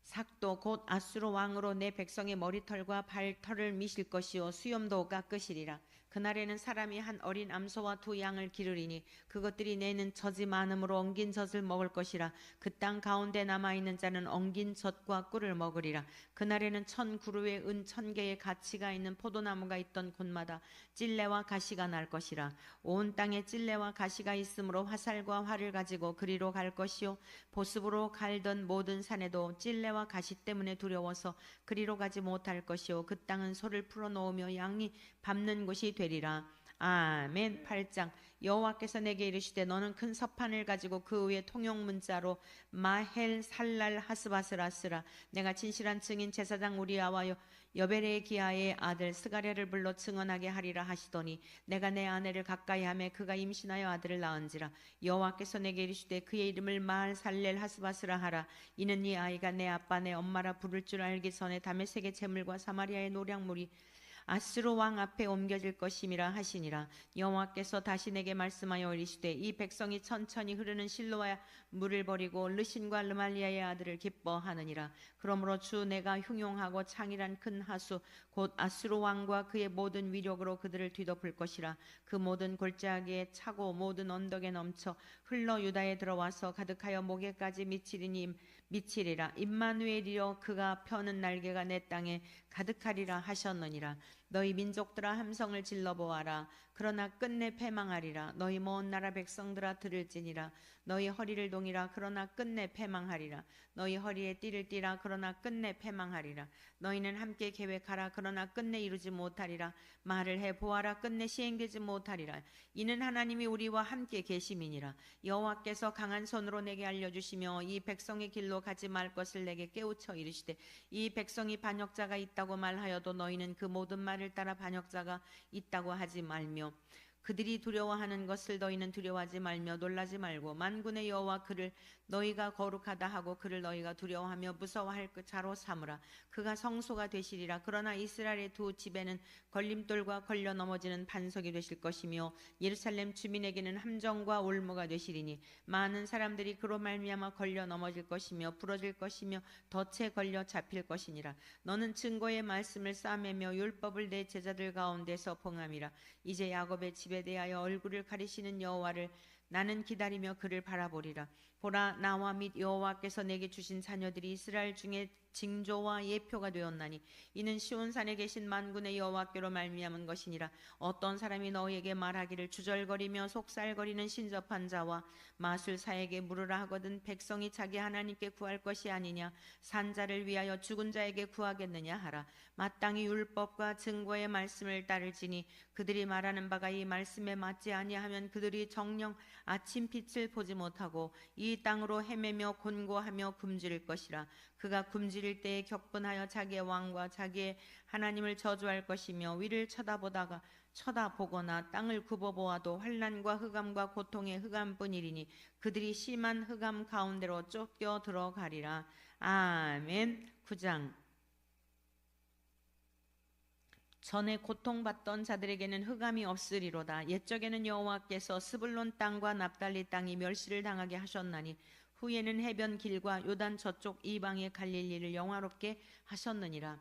삭도 곧 아수르 왕으로 내 백성의 머리털과 발털을 미실 것이요 수염도 깎으시리라. 그날에는 사람이 한 어린 암소와 두 양을 기르리니 그것들이 내는 젖이 많음으로 엉긴 젖을 먹을 것이라. 그 땅 가운데 남아있는 자는 엉긴 젖과 꿀을 먹으리라. 그날에는 1000그루의 은 1000개의 가치가 있는 포도나무가 있던 곳마다 찔레와 가시가 날 것이라. 온 땅에 찔레와 가시가 있으므로 화살과 활을 가지고 그리로 갈 것이요 보습으로 갈던 모든 산에도 찔레와 가시 때문에 두려워서 그리로 가지 못할 것이요 그 땅은 소를 풀어놓으며 양이 밟는 곳이 되리라. 아멘. 8장. 여호와께서 내게 이르시되 너는 큰 서판을 가지고 그 위에 통용 문자로 마헬 살랄 하스바스라 쓰라. 내가 진실한 증인 제사장 우리아와 여베레기야의 아들 스가랴를 불러 증언하게 하리라 하시더니 내가 내 아내를 가까이 하매 그가 임신하여 아들을 낳은지라. 여호와께서 내게 이르시되 그의 이름을 마할 살렐 하스바스라 하라. 이는 이 아이가 내 아빠 내 엄마라 부를 줄 알기 전에 다메섹의 재물과 사마리아의 노량물이 아수르 왕 앞에 옮겨질 것임이라 하시니라. 여호와께서 다시 내게 말씀하여 이르시되 이 백성이 천천히 흐르는 실로와 물을 버리고 르신과 르말리아의 아들을 기뻐하느니라. 그러므로 주 내가 흉용하고 창일한 큰 하수 곧 아수르 왕과 그의 모든 위력으로 그들을 뒤덮을 것이라. 그 모든 골짜기에 차고 모든 언덕에 넘쳐 흘러 유다에 들어와서 가득하여 목에까지 미치리라. 임마누엘이여 그가 펴는 날개가 내 땅에 가득하리라 하셨느니라. 너희 민족들아 함성을 질러보아라. 그러나 끝내 패망하리라. 너희 먼 나라 백성들아 들을지니라. 너희 허리를 동이라. 그러나 끝내 패망하리라. 너희 허리에 띠를 띠라. 그러나 끝내 패망하리라. 너희는 함께 계획하라. 그러나 끝내 이루지 못하리라. 말을 해보아라. 끝내 시행되지 못하리라. 이는 하나님이 우리와 함께 계심이니라. 여호와께서 강한 손으로 내게 알려주시며 이 백성의 길로 가지 말 것을 내게 깨우쳐 이르시되 이 백성이 반역자가 있다고 말하여도 너희는 그 모든 말을 따라 반역자가 있다고 하지 말며 그들이 두려워하는 것을 너희는 두려워하지 말며 놀라지 말고 만군의 여호와 그를 너희가 거룩하다 하고 그를 너희가 두려워하며 무서워할 그 자로 삼으라. 그가 성소가 되시리라. 그러나 이스라엘의 두 집에는 걸림돌과 걸려 넘어지는 반석이 되실 것이며 예루살렘 주민에게는 함정과 올무가 되시리니 많은 사람들이 그로 말미암아 걸려 넘어질 것이며 부러질 것이며 덫에 걸려 잡힐 것이니라. 너는 증거의 말씀을 싸매며 율법을 내 제자들 가운데서 봉함이라. 이제 야곱의 집에 대하여 얼굴을 가리시는 여호와를 나는 기다리며 그를 바라보리라. 보라, 나와 및 여호와께서 내게 주신 자녀들이 이스라엘 중에 징조와 예표가 되었나니 이는 시온산에 계신 만군의 여호와께로 말미암은 것이니라. 어떤 사람이 너희에게 말하기를 주절거리며 속살거리는 신접한 자와 마술사에게 물으라 하거든 백성이 자기 하나님께 구할 것이 아니냐 산자를 위하여 죽은 자에게 구하겠느냐 하라. 마땅히 율법과 증거의 말씀을 따를지니 그들이 말하는 바가 이 말씀에 맞지 아니하면 그들이 정녕 아침 빛을 보지 못하고 이 땅으로 헤매며 곤고하며 굶주릴 것이라. 그가 굶주릴 때에 격분하여 자기의 왕과 자기의 하나님을 저주할 것이며 위를 쳐다보거나 땅을 굽어보아도 환난과 흑암과 고통의 흑암뿐이리니 그들이 심한 흑암 가운데로 쫓겨 들어가리라. 아멘. 9장. 전에 고통받던 자들에게는 흑암이 없으리로다. 옛적에는 여호와께서 스불론 땅과 납달리 땅이 멸시를 당하게 하셨나니 후에는 해변 길과 요단 저쪽 이방의 갈릴리를 영화롭게 하셨느니라.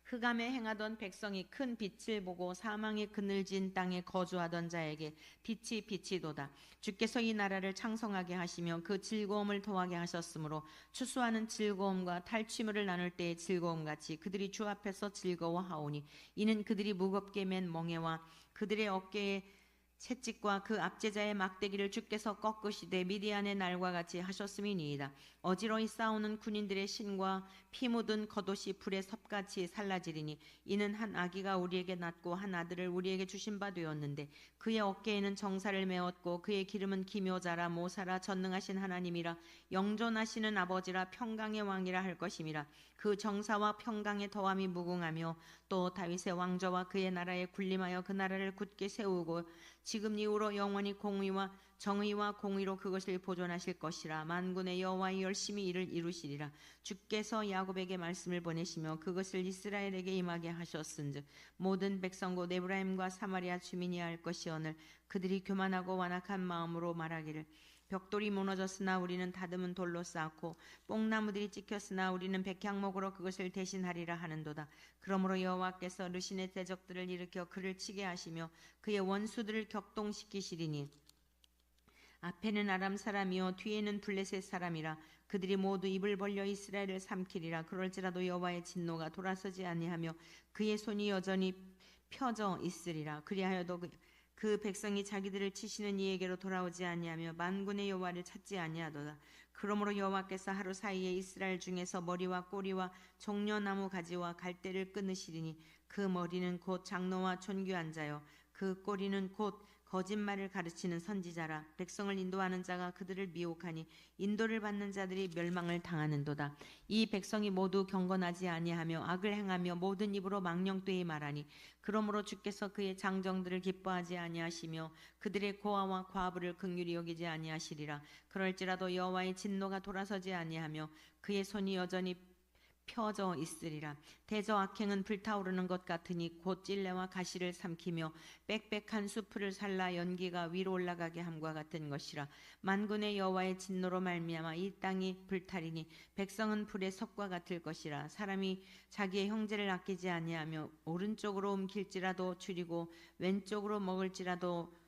흑암에 행하던 백성이 큰 빛을 보고 사망의 그늘진 땅에 거주하던 자에게 빛이 비치도다. 주께서 이 나라를 창성하게 하시며 그 즐거움을 더하게 하셨으므로 추수하는 즐거움과 탈취물을 나눌 때의 즐거움같이 그들이 주 앞에서 즐거워하오니 이는 그들이 무겁게 맨 멍에와 그들의 어깨에 채찍과 그 압제자의 막대기를 주께서 꺾으시되 미디안의 날과 같이 하셨음이니이다. 어지러이 싸우는 군인들의 신과 피 묻은 겉옷이 불의 섭같이 살라지리니 이는 한 아기가 우리에게 낳고 한 아들을 우리에게 주신 바 되었는데 그의 어깨에는 정사를 메었고 그의 기름은 기묘자라 모사라 전능하신 하나님이라 영존하시는 아버지라 평강의 왕이라 할 것임이라. 그 정사와 평강의 더함이 무궁하며 또 다윗의 왕좌와 그의 나라에 군림하여 그 나라를 굳게 세우고 지금 이후로 영원히 공의와 정의와 공의로 그것을 보존하실 것이라. 만군의 여호와의 열심히 이를 이루시리라. 주께서 야곱에게 말씀을 보내시며 그것을 이스라엘에게 임하게 하셨은즉 모든 백성 곧 에브라임과 사마리아 주민이 알 것이오늘 그들이 교만하고 완악한 마음으로 말하기를 벽돌이 무너졌으나 우리는 다듬은 돌로 쌓고 뽕나무들이 찍혔으나 우리는 백향목으로 그것을 대신하리라 하는도다. 그러므로 여호와께서 르신의 대적들을 일으켜 그를 치게 하시며 그의 원수들을 격동시키시리니 앞에는 아람 사람이요 뒤에는 블레셋 사람이라. 그들이 모두 입을 벌려 이스라엘을 삼키리라. 그럴지라도 여호와의 진노가 돌아서지 아니하며 그의 손이 여전히 펴져 있으리라. 그리하여도 그 백성이 자기들을 치시는 이에게로 돌아오지 아니하며 만군의 여호와를 찾지 아니하도다. 그러므로 여호와께서 하루 사이에 이스라엘 중에서 머리와 꼬리와 종려나무 가지와 갈대를 끊으시리니 그 머리는 곧 장로와 존귀한 자요 그 꼬리는 곧 거짓말을 가르치는 선지자라. 백성을 인도하는 자가 그들을 미혹하니 인도를 받는 자들이 멸망을 당하는도다. 이 백성이 모두 경건하지 아니하며 악을 행하며 모든 입으로 망령되이 말하니 그러므로 주께서 그의 장정들을 기뻐하지 아니하시며 그들의 고아와 과부를 긍휼히 여기지 아니하시리라. 그럴지라도 여호와의 진노가 돌아서지 아니하며 그의 손이 여전히 펴져 있으리라. 대저 악행은 불타오르는 것 같으니 곧 찔레와 가시를 삼키며 빽빽한 수풀을 살라 연기가 위로 올라가게 함과 같은 것이라. 만군의 여호와의 진노로 말미암아 이 땅이 불타리니 백성은 불의 섭과 같을 것이라. 사람이 자기의 형제를 아끼지 아니하며 오른쪽으로 옮길지라도 줄이고 왼쪽으로 먹을지라도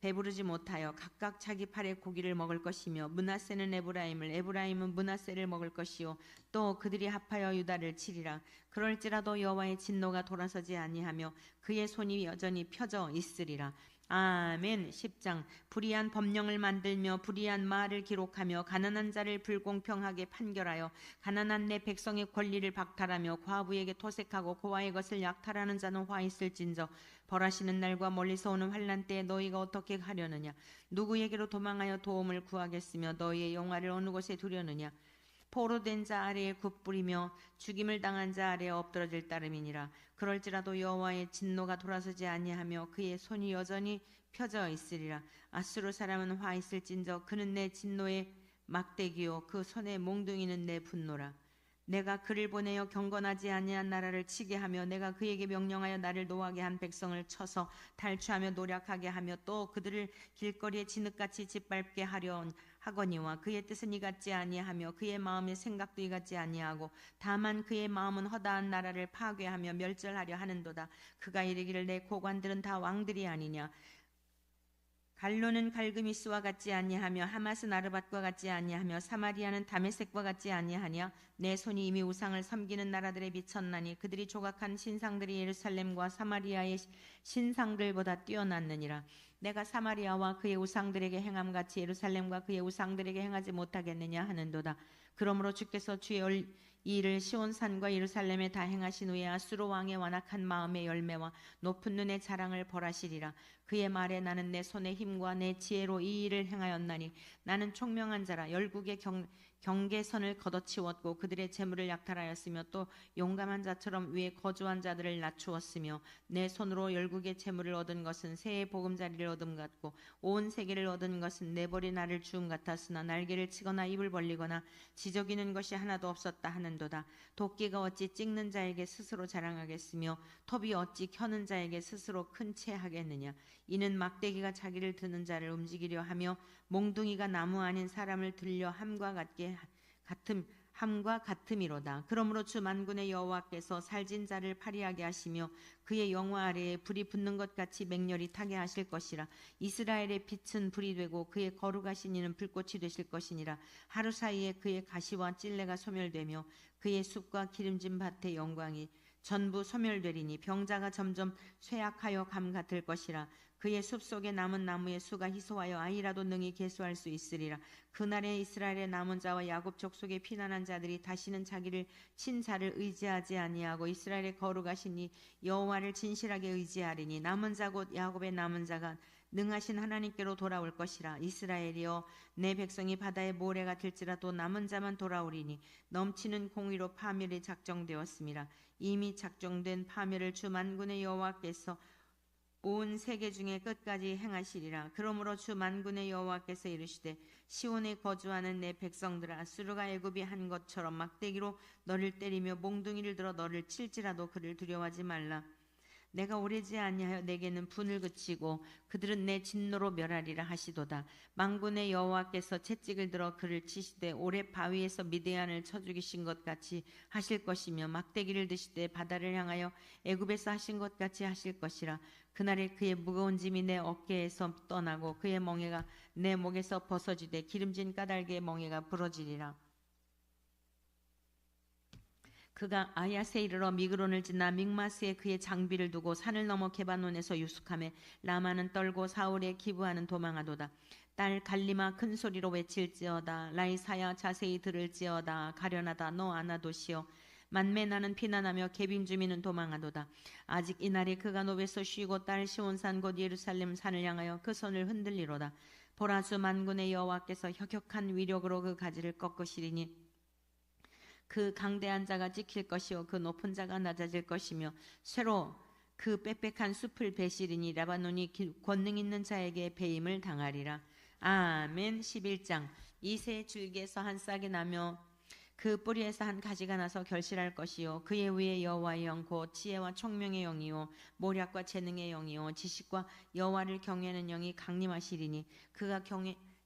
배부르지 못하여 각각 자기 팔의 고기를 먹을 것이며 므낫세는 에브라임을 에브라임은 므낫세를 먹을 것이요 또 그들이 합하여 유다를 치리라. 그럴지라도 여호와의 진노가 돌아서지 아니하며 그의 손이 여전히 펴져 있으리라. 아멘. 10장. 불의한 법령을 만들며 불의한 말을 기록하며 가난한 자를 불공평하게 판결하여 가난한 내 백성의 권리를 박탈하며 과부에게 토색하고 고아의 것을 약탈하는 자는 화 있을진저 벌하시는 날과 멀리서 오는 환난 때에 너희가 어떻게 하려느냐. 누구에게로 도망하여 도움을 구하겠으며 너희의 영화를 어느 곳에 두려느냐. 포로된 자 아래에 굽부리며 죽임을 당한 자 아래에 엎드러질 따름이니라. 그럴지라도 여호와의 진노가 돌아서지 아니하며 그의 손이 여전히 펴져 있으리라. 아수르 사람은 화 있을진저 그는 내 진노의 막대기요 그 손의 몽둥이는 내 분노라. 내가 그를 보내어 경건하지 아니한 나라를 치게 하며 내가 그에게 명령하여 나를 노하게 한 백성을 쳐서 탈취하며 노력하게 하며 또 그들을 길거리에 진흙같이 짓밟게 하거니와 그의 뜻은 이같지 아니하며 그의 마음의 생각도 이같지 아니하고 다만 그의 마음은 허다한 나라를 파괴하며 멸절하려 하는도다. 그가 이르기를 내 고관들은 다 왕들이 아니냐. 갈로는 갈그미스와 같지 아니하며 하맛은 아르밧과 같지 아니하며 사마리아는 다메섹과 같지 아니하냐. 내 손이 이미 우상을 섬기는 나라들에 비쳤나니 그들이 조각한 신상들이 예루살렘과 사마리아의 신상들보다 뛰어났느니라. 내가 사마리아와 그의 우상들에게 행함같이 예루살렘과 그의 우상들에게 행하지 못하겠느냐 하는도다. 그러므로 주께서 주의 이 일을 시온산과 예루살렘에 다 행하신 후에 아수르 왕의 완악한 마음의 열매와 높은 눈의 자랑을 벌하시리라. 그의 말에 나는 내 손의 힘과 내 지혜로 이 일을 행하였나니 나는 총명한 자라. 열국의 경계선을 걷어치웠고 그들의 재물을 약탈하였으며 또 용감한 자처럼 위에 거주한 자들을 낮추었으며 내 손으로 열국의 재물을 얻은 것은 새의 보금자리를 얻음 같고 온 세계를 얻은 것은 내버린 알을 주음 같았으나 날개를 치거나 입을 벌리거나 지저귀는 것이 하나도 없었다 하는도다. 도끼가 어찌 찍는 자에게 스스로 자랑하겠으며 톱이 어찌 켜는 자에게 스스로 큰 채 하겠느냐. 이는 막대기가 자기를 드는 자를 움직이려 하며 몽둥이가 나무 아닌 사람을 들려 함과 같게 함과 같음이로다. 그러므로 주 만군의 여호와께서 살진 자를 파리하게 하시며 그의 영화 아래에 불이 붙는 것 같이 맹렬히 타게 하실 것이라. 이스라엘의 빛은 불이 되고 그의 거룩하신 이는 불꽃이 되실 것이니라. 하루 사이에 그의 가시와 찔레가 소멸되며 그의 숲과 기름진 밭의 영광이 전부 소멸되리니 병자가 점점 쇠약하여 감 같을 것이라. 그의 숲속에 남은 나무의 수가 희소하여 아이라도 능히 계수할 수 있으리라. 그날에 이스라엘의 남은 자와 야곱 족속의 피난한 자들이 다시는 자기를 친 자를 의지하지 아니하고 이스라엘의 거룩하신 이 여호와를 진실하게 의지하리니 남은 자 곧 야곱의 남은 자가 능하신 하나님께로 돌아올 것이라. 이스라엘이여 내 백성이 바다의 모래 같을지라도 남은 자만 돌아오리니 넘치는 공의로 파멸이 작정되었습니다. 이미 작정된 파멸을 주 만군의 여호와께서 온 세계 중에 끝까지 행하시리라. 그러므로 주 만군의 여호와께서 이르시되 시온에 거주하는 내 백성들아, 아수르가 애굽이 한 것처럼 막대기로 너를 때리며 몽둥이를 들어 너를 칠지라도 그를 두려워하지 말라. 내가 오래지 아니하여 내게는 분을 그치고 그들은 내 진노로 멸하리라 하시도다. 만군의 여호와께서 채찍을 들어 그를 치시되 오래 바위에서 미디안을 쳐 죽이신 것 같이 하실 것이며 막대기를 드시되 바다를 향하여 애굽에서 하신 것 같이 하실 것이라. 그날에 그의 무거운 짐이 내 어깨에서 떠나고 그의 멍에가 내 목에서 벗어지되 기름진 까닭의 멍에가 부러지리라. 그가 아야세 이르러 미그론을 지나 믹마스에 그의 장비를 두고 산을 넘어 게바논에서 유숙하며 라마는 떨고 사울에 기부하는 도망하도다. 딸 갈리마 큰 소리로 외칠지어다. 라이사야 자세히 들을지어다. 가련하다 너 아나도시여. 만매 나는 피난하며 개빈 주민은 도망하도다. 아직 이날에 그가 노베서 쉬고 딸 시온산 곧 예루살렘 산을 향하여 그 손을 흔들리로다. 보라 주 만군의 여호와께서 혁혁한 위력으로 그 가지를 꺾으시리니 그 강대한 자가 찍힐 것이요 그 높은 자가 낮아질 것이며 쇠로 그 빽빽한 숲을 베시리니 라바논이 권능 있는 자에게 배임을 당하리라. 아멘. 11장. 이새 줄기에서 한 싹이 나며 그 뿌리에서 한 가지가 나서 결실할 것이요 그의 위에 여호와의 영 곧 지혜와 총명의 영이요 모략과 재능의 영이요 지식과 여호와를 경외하는 영이 강림하시리니 그가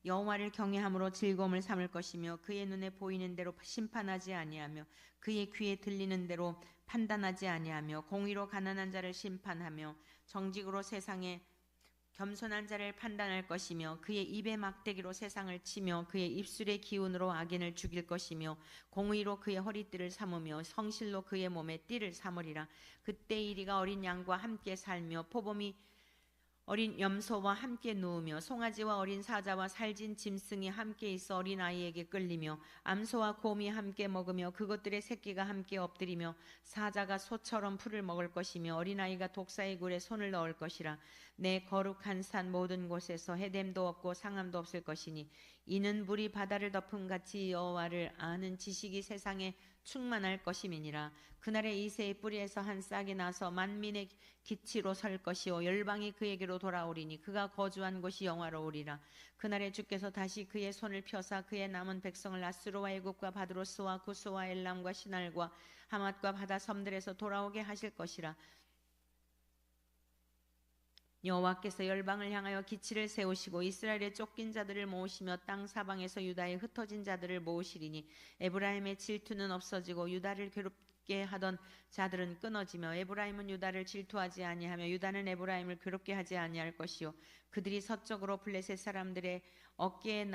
여호와를 경외함으로 즐거움을 삼을 것이며 그의 눈에 보이는 대로 심판하지 아니하며 그의 귀에 들리는 대로 판단하지 아니하며 공의로 가난한 자를 심판하며 정직으로 세상에 겸손한 자를 판단할 것이며 그의 입의 막대기로 세상을 치며 그의 입술의 기운으로 악인을 죽일 것이며 공의로 그의 허리띠를 삼으며 성실로 그의 몸에 띠를 삼으리라. 그때 이리가 어린 양과 함께 살며 포범이 어린 염소와 함께 누우며 송아지와 어린 사자와 살진 짐승이 함께 있어 어린 아이에게 끌리며 암소와 곰이 함께 먹으며 그것들의 새끼가 함께 엎드리며 사자가 소처럼 풀을 먹을 것이며 어린아이가 독사의 굴에 손을 넣을 것이라. 내 거룩한 산 모든 곳에서 해됨도 없고 상함도 없을 것이니 이는 물이 바다를 덮음 같이 여호와를 아는 지식이 세상에 충만할 것임이니라. 그날에 이새의 뿌리에서 한 싹이 나서 만민의 기치로 설 것이요 열방이 그에게로 돌아오리니 그가 거주한 곳이 영화로우리라. 그날에 주께서 다시 그의 손을 펴사 그의 남은 백성을 아수르와 애굽과 바드로스와 구스와 엘람과 시날과 하맛과 바다 섬들에서 돌아오게 하실 것이라. 여호와께서 열방을 향하여 기치를 세우시고 이스라엘의 쫓긴 자들을 모으시며 땅 사방에서 유다의 흩어진 자들을 모으시리니 에브라임의 질투는 없어지고 유다를 괴롭게 하던 자들은 끊어지며 에브라임은 유다를 질투하지 아니하며 유다는 에브라임을 괴롭게 하지 아니할 것이요 그들이 서쪽으로 블레셋 사람들의 어깨에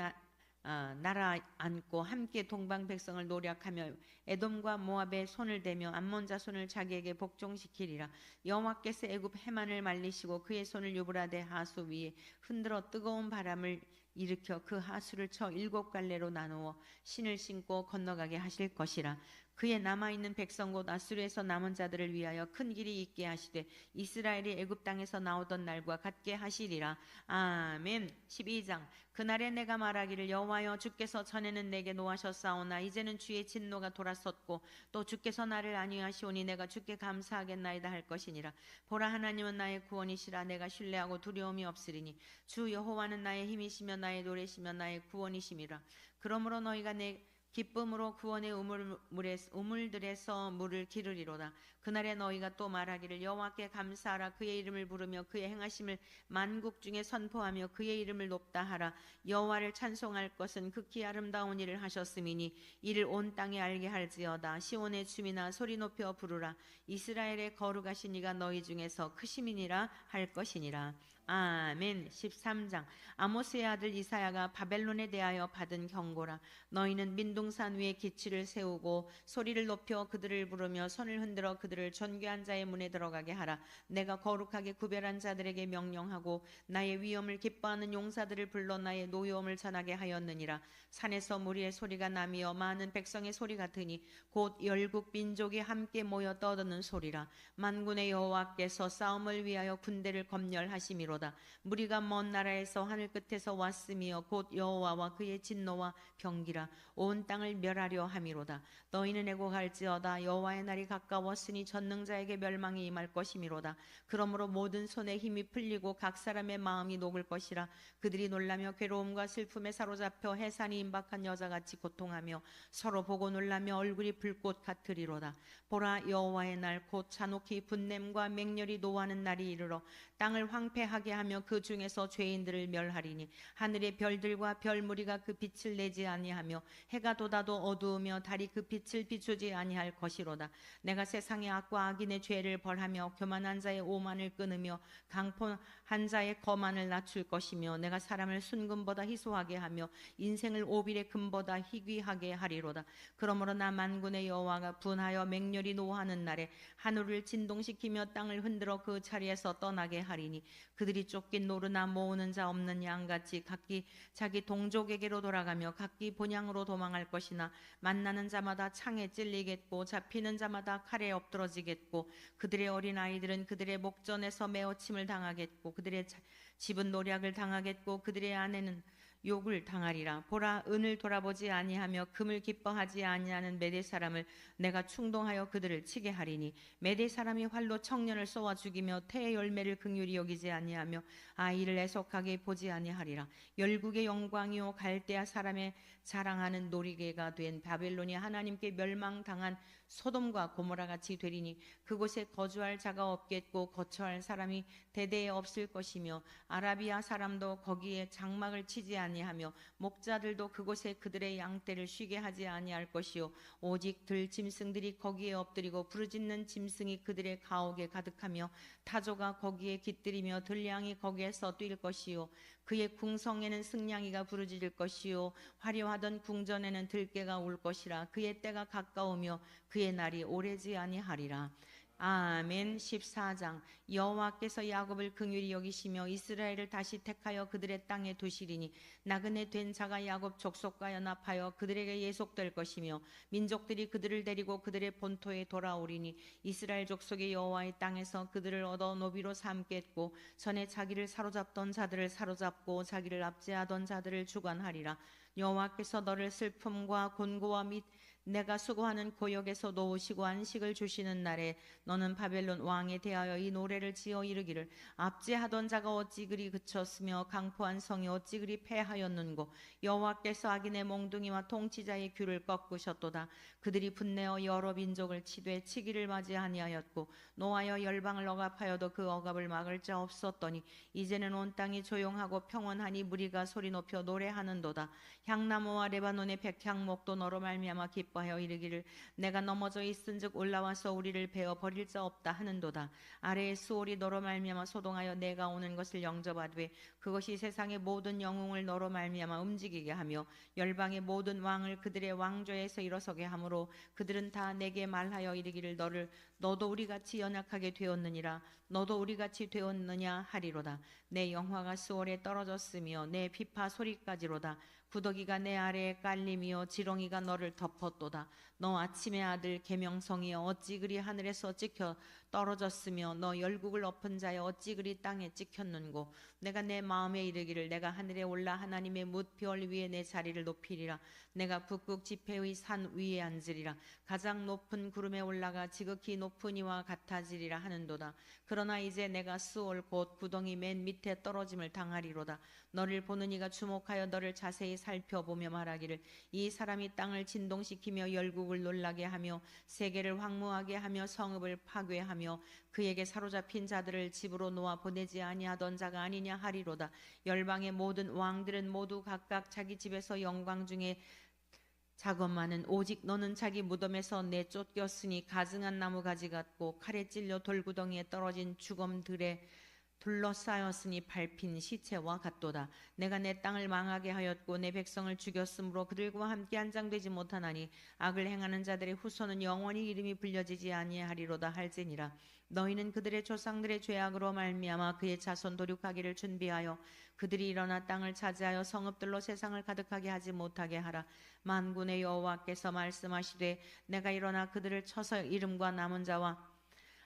날아앉고 함께 동방 백성을 노략하며 에돔과 모압의 손을 대며 암몬 자손을 자기에게 복종시키리라. 여호와께서 애굽 해만을 말리시고 그의 손을 유브라데 하수 위에 흔들어 뜨거운 바람을 일으켜 그 하수를 쳐 7갈래로 나누어 신을 신고 건너가게 하실 것이라. 그의 남아있는 백성 곧 아수르에서 남은 자들을 위하여 큰 길이 있게 하시되 이스라엘이 애굽 땅에서 나오던 날과 같게 하시리라. 아멘. 12장. 그날에 내가 말하기를 여호와여 주께서 전에는 내게 노하셨사오나 이제는 주의 진노가 돌아섰고 또 주께서 나를 안위하시오니 내가 주께 감사하겠나이다 할 것이니라. 보라 하나님은 나의 구원이시라. 내가 신뢰하고 두려움이 없으리니 주 여호와는 나의 힘이시며 나의 노래시며 나의 구원이심이라. 그러므로 너희가 내 기쁨으로 구원의 우물들에서 물을 기르리로다. 그날에 너희가 또 말하기를 여호와께 감사하라. 그의 이름을 부르며 그의 행하심을 만국 중에 선포하며 그의 이름을 높다 하라. 여호와를 찬송할 것은 극히 아름다운 일을 하셨음이니 이를 온 땅에 알게 할지어다. 시온의 춤이나 소리 높여 부르라. 이스라엘의 거룩하신 이가 너희 중에서 크심이니라 할 것이니라. 아멘. 13장. 아모스의 아들 이사야가 바벨론에 대하여 받은 경고라. 너희는 민둥산 위에 기치를 세우고 소리를 높여 그들을 부르며 손을 흔들어 그들을 존귀한 자의 문에 들어가게 하라. 내가 거룩하게 구별한 자들에게 명령하고 나의 위엄을 기뻐하는 용사들을 불러 나의 노여움을 전하게 하였느니라. 산에서 무리의 소리가 나며 많은 백성의 소리 같으니 곧 열국 민족이 함께 모여 떠드는 소리라. 만군의 여호와께서 싸움을 위하여 군대를 검열하심이로다. 무리가 먼 나라에서 하늘 끝에서 왔으며 곧 여호와와 그의 진노와 병기라. 온 땅을 멸하려 함이로다. 너희는 애곡할지어다. 여호와의 날이 가까웠으니 전능자에게 멸망이 임할 것이미로다. 그러므로 모든 손에 힘이 풀리고 각 사람의 마음이 녹을 것이라. 그들이 놀라며 괴로움과 슬픔에 사로잡혀 해산이 임박한 여자같이 고통하며 서로 보고 놀라며 얼굴이 불꽃 같으리로다. 보라, 여호와의 날 곧 잔혹히 분냄과 맹렬히 노하는 날이 이르러 땅을 황폐하게 하며 그 중에서 죄인들을 멸하리니 하늘의 별들과 별무리가 그 빛을 내지 아니하며 해가 돋아도 어두우며 달이 그 빛을 비추지 아니할 것이로다. 내가 세상의 악과 악인의 죄를 벌하며 교만한 자의 오만을 끊으며 강포한 자의 거만을 낮출 것이며 내가 사람을 순금보다 희소하게 하며 인생을 오빌의 금보다 희귀하게 하리로다. 그러므로 나 만군의 여호와가 분하여 맹렬히 노하는 날에 하늘을 진동시키며 땅을 흔들어 그 자리에서 떠나게 하리니 그들이 쫓긴 노르나 모으는 자 없는 양같이 각기 자기 동족에게로 돌아가며 각기 본향으로 도망할 것이나 만나는 자마다 창에 찔리겠고 잡히는 자마다 칼에 엎드러지겠고 그들의 어린 아이들은 그들의 목전에서 메어침을 당하겠고 그들의 집은 노략을 당하겠고 그들의 아내는 욕을 당하리라. 보라, 은을 돌아보지 아니하며 금을 기뻐하지 아니하는 메대 사람을 내가 충동하여 그들을 치게 하리니 메대 사람이 활로 청년을 쏘아 죽이며 태의 열매를 긍휼히 여기지 아니하며 아이를 애석하게 보지 아니하리라. 열국의 영광이요 갈대아 사람의 자랑하는 놀이개가 된 바벨론이 하나님께 멸망당한 소돔과 고모라 같이 되리니 그곳에 거주할 자가 없겠고 거처할 사람이 대대에 없을 것이며 아라비아 사람도 거기에 장막을 치지 아니하며 목자들도 그곳에 그들의 양떼를 쉬게 하지 아니할 것이요 오직 들짐승들이 거기에 엎드리고 부르짖는 짐승이 그들의 가옥에 가득하며 타조가 거기에 깃들이며 들량이 거기에서 뛸 것이요 그의 궁성에는 승냥이가 부르짖을 것이요 화려하던 궁전에는 들깨가 울 것이라. 그의 때가 가까우며 그의 날이 오래지 아니하리라. 아멘. 14장. 여호와께서 야곱을 긍휼히 여기시며 이스라엘을 다시 택하여 그들의 땅에 두시리니 나그네 된 자가 야곱 족속과 연합하여 그들에게 예속될 것이며 민족들이 그들을 데리고 그들의 본토에 돌아오리니 이스라엘 족속의 여호와의 땅에서 그들을 얻어 노비로 삼겠고 전에 자기를 사로잡던 자들을 사로잡고 자기를 압제하던 자들을 주관하리라. 여호와께서 너를 슬픔과 곤고와 및 내가 수고하는 고역에서 놓으시고 안식을 주시는 날에 너는 바벨론 왕에 대하여 이 노래를 지어 이르기를 압제하던 자가 어찌 그리 그쳤으며 강포한 성이 어찌 그리 패하였는고 여호와께서 악인의 몽둥이와 통치자의 귀를 꺾으셨도다. 그들이 분내어 여러 민족을 치되 치기를 맞이 아니하였고 노하여 열방을 억압하여도 그 억압을 막을 자 없었더니 이제는 온 땅이 조용하고 평온하니 무리가 소리 높여 노래하는도다. 향나무와 레바논의 백향목도 너로 말미암아 기뻐하여 이르기를 내가 넘어져 있은즉 올라와서 우리를 베어 버릴 자 없다 하는도다. 아래의 수월이 너로 말미암아 소동하여 내가 오는 것을 영접하되 그것이 세상의 모든 영웅을 너로 말미암아 움직이게 하며 열방의 모든 왕을 그들의 왕좌에서 일어서게 하므로 그들은 다 내게 말하여 이르기를 너도 우리같이 연약하게 되었느니라. 너도 우리같이 되었느냐 하리로다. 내 영화가 수월에 떨어졌으며 내 비파 소리까지로다. 구더기가 내 아래에 깔리며 지렁이가 너를 덮었도다. 너 아침의 아들 계명성이여 어찌 그리 하늘에서 찍혀 떨어졌으며 너 열국을 엎은 자여 어찌 그리 땅에 찍혔는고 내가 내 마음에 이르기를 내가 하늘에 올라 하나님의 뭇별 위에 내 자리를 높이리라 내가 북극 지폐의 산 위에 앉으리라 가장 높은 구름에 올라가 지극히 높은 이와 같아지리라 하는도다. 그러나 이제 내가 스올 곧 구덩이 맨 밑에 떨어짐을 당하리로다. 너를 보는 이가 주목하여 너를 자세히 살펴보며 말하기를 이 사람이 땅을 진동시키며 열국을 놀라게 하며 세계를 황무하게 하며 성읍을 파괴하며 그에게 사로잡힌 자들을 집으로 놓아 보내지 아니하던 자가 아니냐 하리로다. 열방의 모든 왕들은 모두 각각 자기 집에서 영광 중에 자것만은 오직 너는 자기 무덤에서 내쫓겼으니 가증한 나무가지 같고 칼에 찔려 돌구덩이에 떨어진 죽음들에 둘러싸였으니 밟힌 시체와 같도다. 내가 내 땅을 망하게 하였고 내 백성을 죽였으므로 그들과 함께 한장되지 못하나니 악을 행하는 자들의 후손은 영원히 이름이 불려지지 아니하리로다 할지니라. 너희는 그들의 조상들의 죄악으로 말미암아 그의 자손 도륙하기를 준비하여 그들이 일어나 땅을 차지하여 성읍들로 세상을 가득하게 하지 못하게 하라. 만군의 여호와께서 말씀하시되 내가 일어나 그들을 쳐서 이름과 남은 자와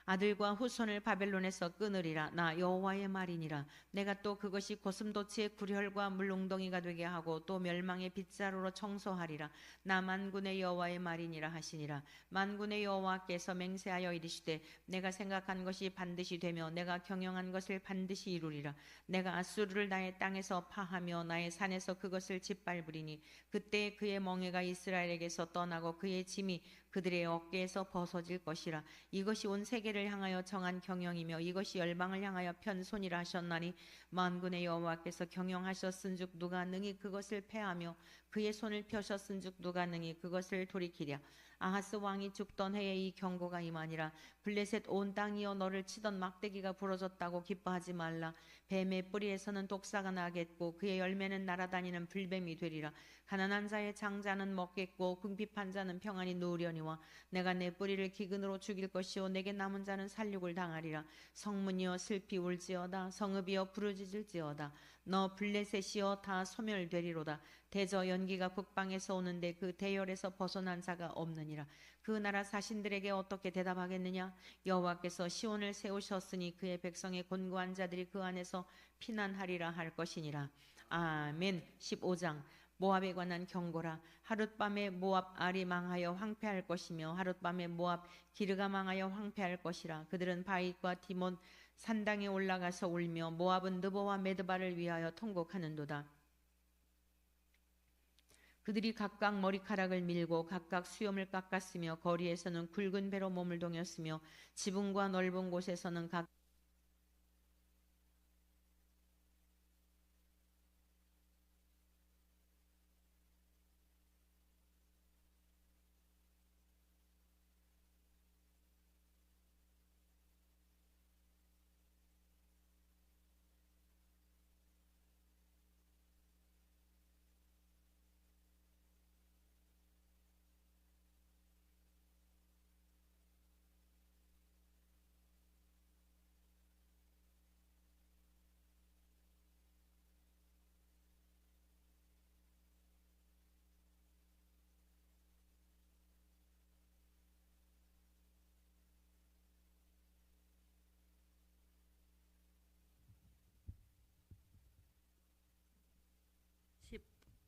아들과 후손을 바벨론에서 끊으리라. 나 여호와의 말이니라. 내가 또 그것이 고슴도치의 구혈과 물웅덩이가 되게 하고 또 멸망의 빗자루로 청소하리라. 나 만군의 여호와의 말이니라 하시니라. 만군의 여호와께서 맹세하여 이르시되 내가 생각한 것이 반드시 되며 내가 경영한 것을 반드시 이루리라. 내가 아수르를 나의 땅에서 파하며 나의 산에서 그것을 짓밟으리니 그때 그의 멍에가 이스라엘에게서 떠나고 그의 짐이 그들의 어깨에서 벗어질 것이라. 이것이 온 세계를 향하여 정한 경영이며 이것이 열방을 향하여 편손이라 하셨나니 만군의 여호와께서 경영하셨은즉 누가 능히 그것을 패하며 그의 손을 펴셨은즉 누가 능히 그것을 돌이키랴. 아하스 왕이 죽던 해에 이 경고가 임하니라. 블레셋 온 땅이여 너를 치던 막대기가 부러졌다고 기뻐하지 말라. 뱀의 뿌리에서는 독사가 나겠고 그의 열매는 날아다니는 불뱀이 되리라. 가난한 자의 장자는 먹겠고 궁핍한 자는 평안히 누우려니와 내가 내 뿌리를 기근으로 죽일 것이요 내게 남은 자는 살육을 당하리라. 성문이여 슬피 울지어다. 성읍이여 부르짖을지어다. 너 블레셋이여 다 소멸되리로다. 대저 연기가 북방에서 오는데 그 대열에서 벗어난 자가 없느니라. 그 나라 사신들에게 어떻게 대답하겠느냐. 여호와께서 시온을 세우셨으니 그의 백성의 곤고한 자들이 그 안에서 피난하리라 할 것이니라. 아멘. 15장 모압에 관한 경고라. 하룻밤에 모압 알이 망하여 황폐할 것이며 하룻밤에 모압 기르가 망하여 황폐할 것이라. 그들은 바윗과 디몬 산당에 올라가서 울며 모압은 느보와 메드바를 위하여 통곡하는도다. 그들이 각각 머리카락을 밀고 각각 수염을 깎았으며 거리에서는 굵은 배로 몸을 동였으며 지붕과 넓은 곳에서는 각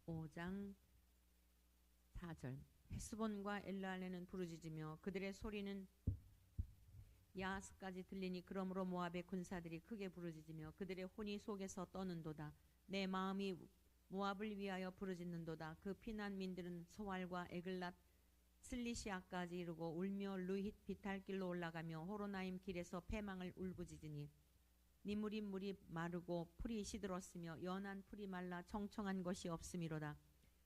15장 4절 헤스본과 엘랄레는 부르짖으며 그들의 소리는 야하스까지 들리니 그러므로 모압의 군사들이 크게 부르짖으며 그들의 혼이 속에서 떠는도다. 내 마음이 모압을 위하여 부르짖는도다. 그 피난민들은 소알과 에글랏 슬리시아까지 이르고 울며 루힛 비탈길로 올라가며 호로나임 길에서 패망을 울부짖으니 니무린 물이 마르고 풀이 시들었으며 연한 풀이 말라 청청한 것이 없음이로다.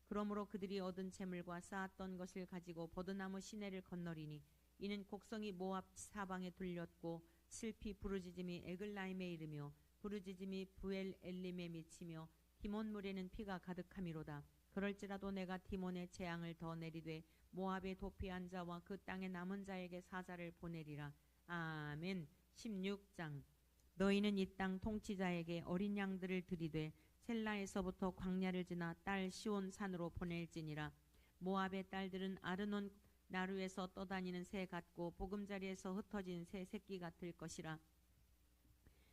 그러므로 그들이 얻은 재물과 쌓았던 것을 가지고 버드나무 시내를 건너리니 이는 곡성이 모압 사방에 둘렸고 슬피 부르짖음이 에글라임에 이르며 부르짖음이 부엘 엘림에 미치며 디몬 물에는 피가 가득함이로다. 그럴지라도 내가 디몬의 재앙을 더 내리되 모압의 도피한 자와 그 땅의 남은 자에게 사자를 보내리라. 아멘. 16장 너희는 이 땅 통치자에게 어린 양들을 들이되 셀라에서부터 광야를 지나 딸 시온 산으로 보낼지니라. 모압의 딸들은 아르논 나루에서 떠다니는 새 같고 보금자리에서 흩어진 새 새끼 같을 것이라.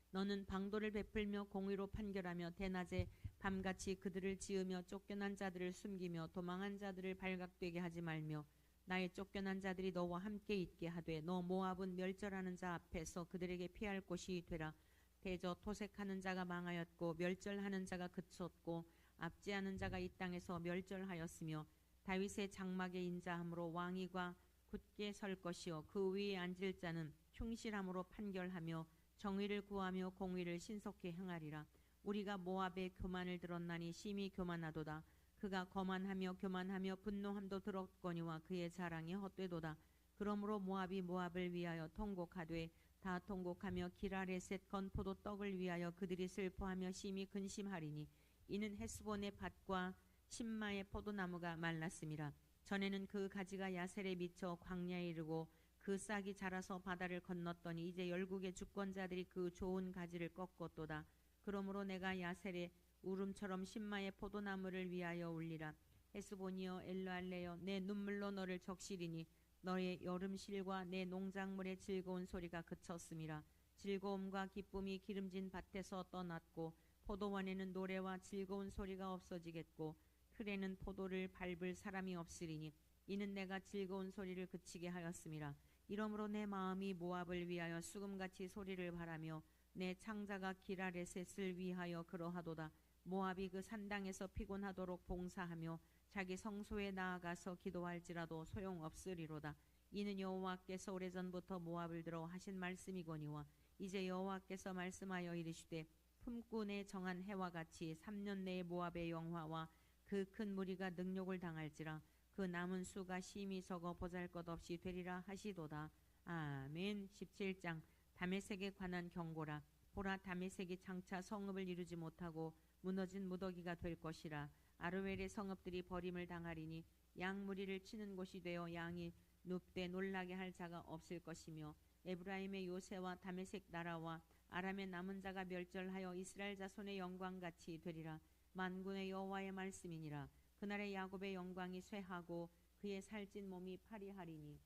너는 방도를 베풀며 공의로 판결하며 대낮에 밤같이 그들을 지으며 쫓겨난 자들을 숨기며 도망한 자들을 발각되게 하지 말며 나의 쫓겨난 자들이 너와 함께 있게 하되 너 모압은 멸절하는 자 앞에서 그들에게 피할 곳이 되라. 대저 토색하는 자가 망하였고 멸절하는 자가 그쳤고 압제하는 자가 이 땅에서 멸절하였으며 다윗의 장막의 인자함으로 왕위가 굳게 설 것이요 그 위에 앉을 자는 충실함으로 판결하며 정의를 구하며 공의를 신속히 행하리라. 우리가 모압의 교만을 들었나니 심히 교만하도다. 그가 거만하며 교만하며 분노함도 들었거니와 그의 자랑이 헛되도다. 그러므로 모압이 모압을 위하여 통곡하되 다 통곡하며 기라레셋 건포도 떡을 위하여 그들이 슬퍼하며 심히 근심하리니 이는 헤스본의 밭과 신마의 포도나무가 말랐음이라. 전에는 그 가지가 야셀에 미쳐 광야에 이르고 그 싹이 자라서 바다를 건넜더니 이제 열국의 주권자들이 그 좋은 가지를 꺾었도다. 그러므로 내가 야셀의 울음처럼 신마의 포도나무를 위하여 울리라. 헤스본이여 엘르알레여 내 눈물로 너를 적시리니 너의 여름실과 내 농작물의 즐거운 소리가 그쳤음이라. 즐거움과 기쁨이 기름진 밭에서 떠났고 포도원에는 노래와 즐거운 소리가 없어지겠고 틀에는 포도를 밟을 사람이 없으리니 이는 내가 즐거운 소리를 그치게 하였음이라. 이러므로 내 마음이 모압을 위하여 수금같이 소리를 바라며 내 창자가 기라레셋을 위하여 그러하도다. 모압이 그 산당에서 피곤하도록 봉사하며 자기 성소에 나아가서 기도할지라도 소용없으리로다. 이는 여호와께서 오래전부터 모압을 들어 하신 말씀이거니와 이제 여호와께서 말씀하여 이르시되 품꾼에 정한 해와 같이 3년 내에 모압의 영화와 그 큰 무리가 능욕을 당할지라. 그 남은 수가 심히 적어 보잘것없이 되리라 하시도다. 아멘. 17장 다메섹에 관한 경고라. 보라 다메섹이 장차 성읍을 이루지 못하고 무너진 무더기가 될 것이라. 아르웰의 성읍들이 버림을 당하리니 양 무리를 치는 곳이 되어 양이 눕되 놀라게 할 자가 없을 것이며 에브라임의 요새와 다메섹 나라와 아람의 남은 자가 멸절하여 이스라엘 자손의 영광같이 되리라. 만군의 여호와의 말씀이니라. 그날에 야곱의 영광이 쇠하고 그의 살찐 몸이 파리하리니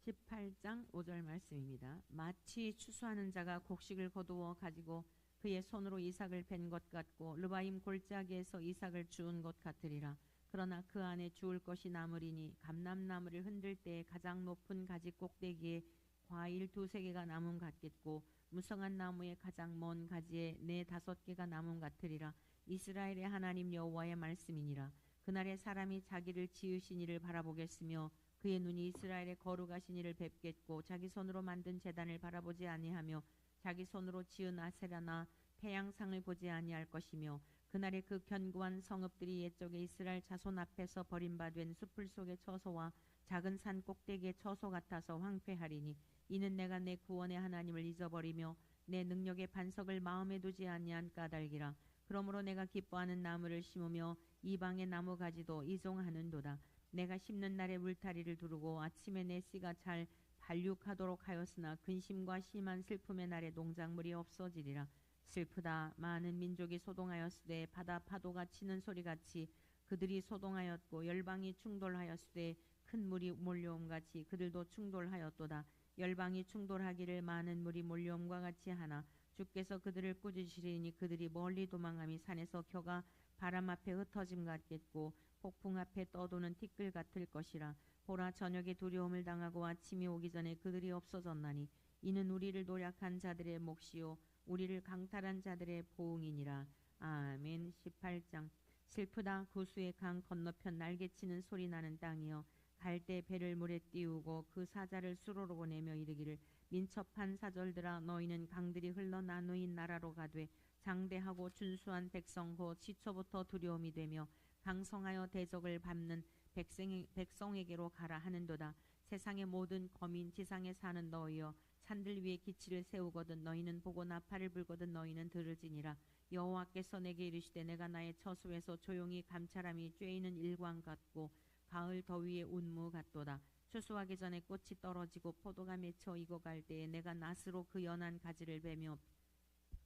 18장 5절 말씀입니다. 마치 추수하는 자가 곡식을 거두어 가지고 그의 손으로 이삭을 벤 것 같고 르바임 골짜기에서 이삭을 주운 것 같으리라. 그러나 그 안에 주울 것이 남으리니 감람나무를 흔들 때에 가장 높은 가지 꼭대기에 과일 2-3개가 남음 같겠고 무성한 나무의 가장 먼 가지에 4-5개가 남음 같으리라. 이스라엘의 하나님 여호와의 말씀이니라. 그날에 사람이 자기를 지으신 이를 바라보겠으며 그의 눈이 이스라엘의 거룩하신 이를 뵙겠고 자기 손으로 만든 제단을 바라보지 아니하며 자기 손으로 지은 아세라나 태양상을 보지 아니할 것이며 그날에 그 견고한 성읍들이 옛적에 이스라엘 자손 앞에서 버림받은 숲을 속의 처소와 작은 산 꼭대기의 처소 같아서 황폐하리니 이는 내가 내 구원의 하나님을 잊어버리며 내 능력의 반석을 마음에 두지 아니한 까닭이라. 그러므로 내가 기뻐하는 나무를 심으며 이방의 나무 가지도 이종하는도다. 내가 심는 날에 울타리를 두르고 아침에 내 씨가 잘 발육하도록 하였으나 근심과 심한 슬픔의 날에 농작물이 없어지리라. 슬프다. 많은 민족이 소동하였으되 바다 파도가 치는 소리같이 그들이 소동하였고 열방이 충돌하였으되 큰 물이 몰려옴같이 그들도 충돌하였도다. 열방이 충돌하기를 많은 물이 몰려옴과 같이 하나 주께서 그들을 꾸짖으시리니 그들이 멀리 도망함이 산에서 겨가 바람 앞에 흩어짐 같겠고 폭풍 앞에 떠도는 티끌 같을 것이라. 보라 저녁에 두려움을 당하고 아침이 오기 전에 그들이 없어졌나니 이는 우리를 노략한 자들의 몫이요 우리를 강탈한 자들의 보응이니라. 아멘. 18장 슬프다. 구수의 강 건너편 날개치는 소리 나는 땅이여 갈대 배를 물에 띄우고 그 사자를 수로로 보내며 이르기를 민첩한 사절들아 너희는 강들이 흘러 나누인 나라로 가되 장대하고 준수한 백성 곧 시초부터 두려움이 되며 강성하여 대적을 밟는 백성에게로 가라 하는도다. 세상의 모든 거민 지상에 사는 너희여 산들 위에 기치를 세우거든 너희는 보고 나팔을 불거든 너희는 들으지니라. 여호와께서 내게 이르시되 내가 나의 처소에서 조용히 감찰함이 쬐이는 일광 같고 가을 더위의 운무 같도다. 추수하기 전에 꽃이 떨어지고 포도가 맺혀 익어갈 때에 내가 낫으로 그 연한 가지를 베며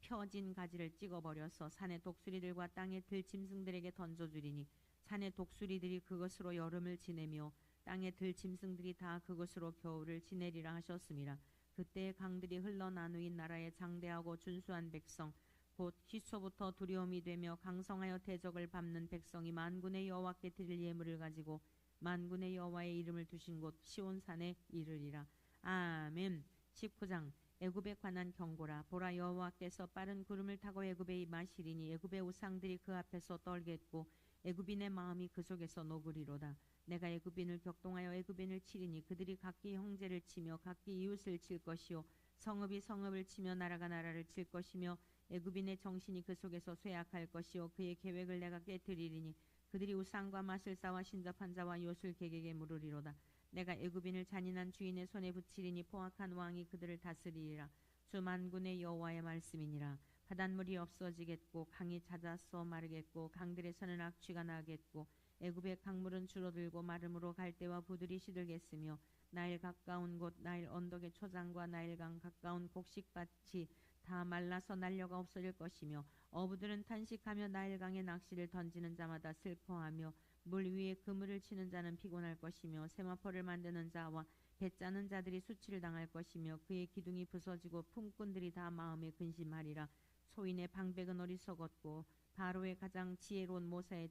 펴진 가지를 찍어버려서 산의 독수리들과 땅의 들짐승들에게 던져주리니 산의 독수리들이 그것으로 여름을 지내며 땅의 들짐승들이 다 그것으로 겨울을 지내리라 하셨습니다. 그때의 강들이 흘러나누인 나라의 장대하고 준수한 백성 곧 희초부터 두려움이 되며 강성하여 대적을 밟는 백성이 만군의 여호와께 드릴 예물을 가지고 만군의 여호와의 이름을 두신 곳 시온산에 이르리라. 아멘. 19장 애굽에 관한 경고라. 보라, 여호와께서 빠른 구름을 타고 애굽에 임하시리니 애굽의 우상들이 그 앞에서 떨겠고 애굽인의 마음이 그 속에서 녹으리로다. 내가 애굽인을 격동하여 애굽인을 치리니 그들이 각기 형제를 치며 각기 이웃을 칠 것이요 성읍이 성읍을 치며 나라가 나라를 칠 것이며 애굽인의 정신이 그 속에서 쇠약할 것이요 그의 계획을 내가 깨뜨리리니 그들이 우상과 마술사와 신접한 자와 요술객에게 물으리로다. 내가 애굽인을 잔인한 주인의 손에 붙이리니 포악한 왕이 그들을 다스리리라. 주 만군의 여호와의 말씀이니라. 바닷물이 없어지겠고 강이 잦아서 마르겠고 강들에서는 악취가 나겠고 애굽의 강물은 줄어들고 마름으로 갈대와 부들이 시들겠으며 나일 가까운 곳 나일 언덕의 초장과 나일강 가까운 곡식밭이 다 말라서 날려가 없어질 것이며 어부들은 탄식하며 나일강에 낚시를 던지는 자마다 슬퍼하며 물 위에 그물을 치는 자는 피곤할 것이며 세마포를 만드는 자와 배 짜는 자들이 수치를 당할 것이며 그의 기둥이 부서지고 품꾼들이 다 마음에 근심하리라. 소인의 방백은 어리석었고 바로의 가장 지혜로운 모사의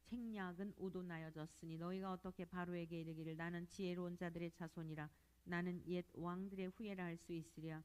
책략은 우둔하여졌으니 너희가 어떻게 바로에게 이르기를 나는 지혜로운 자들의 자손이라 나는 옛 왕들의 후예라 할 수 있으랴.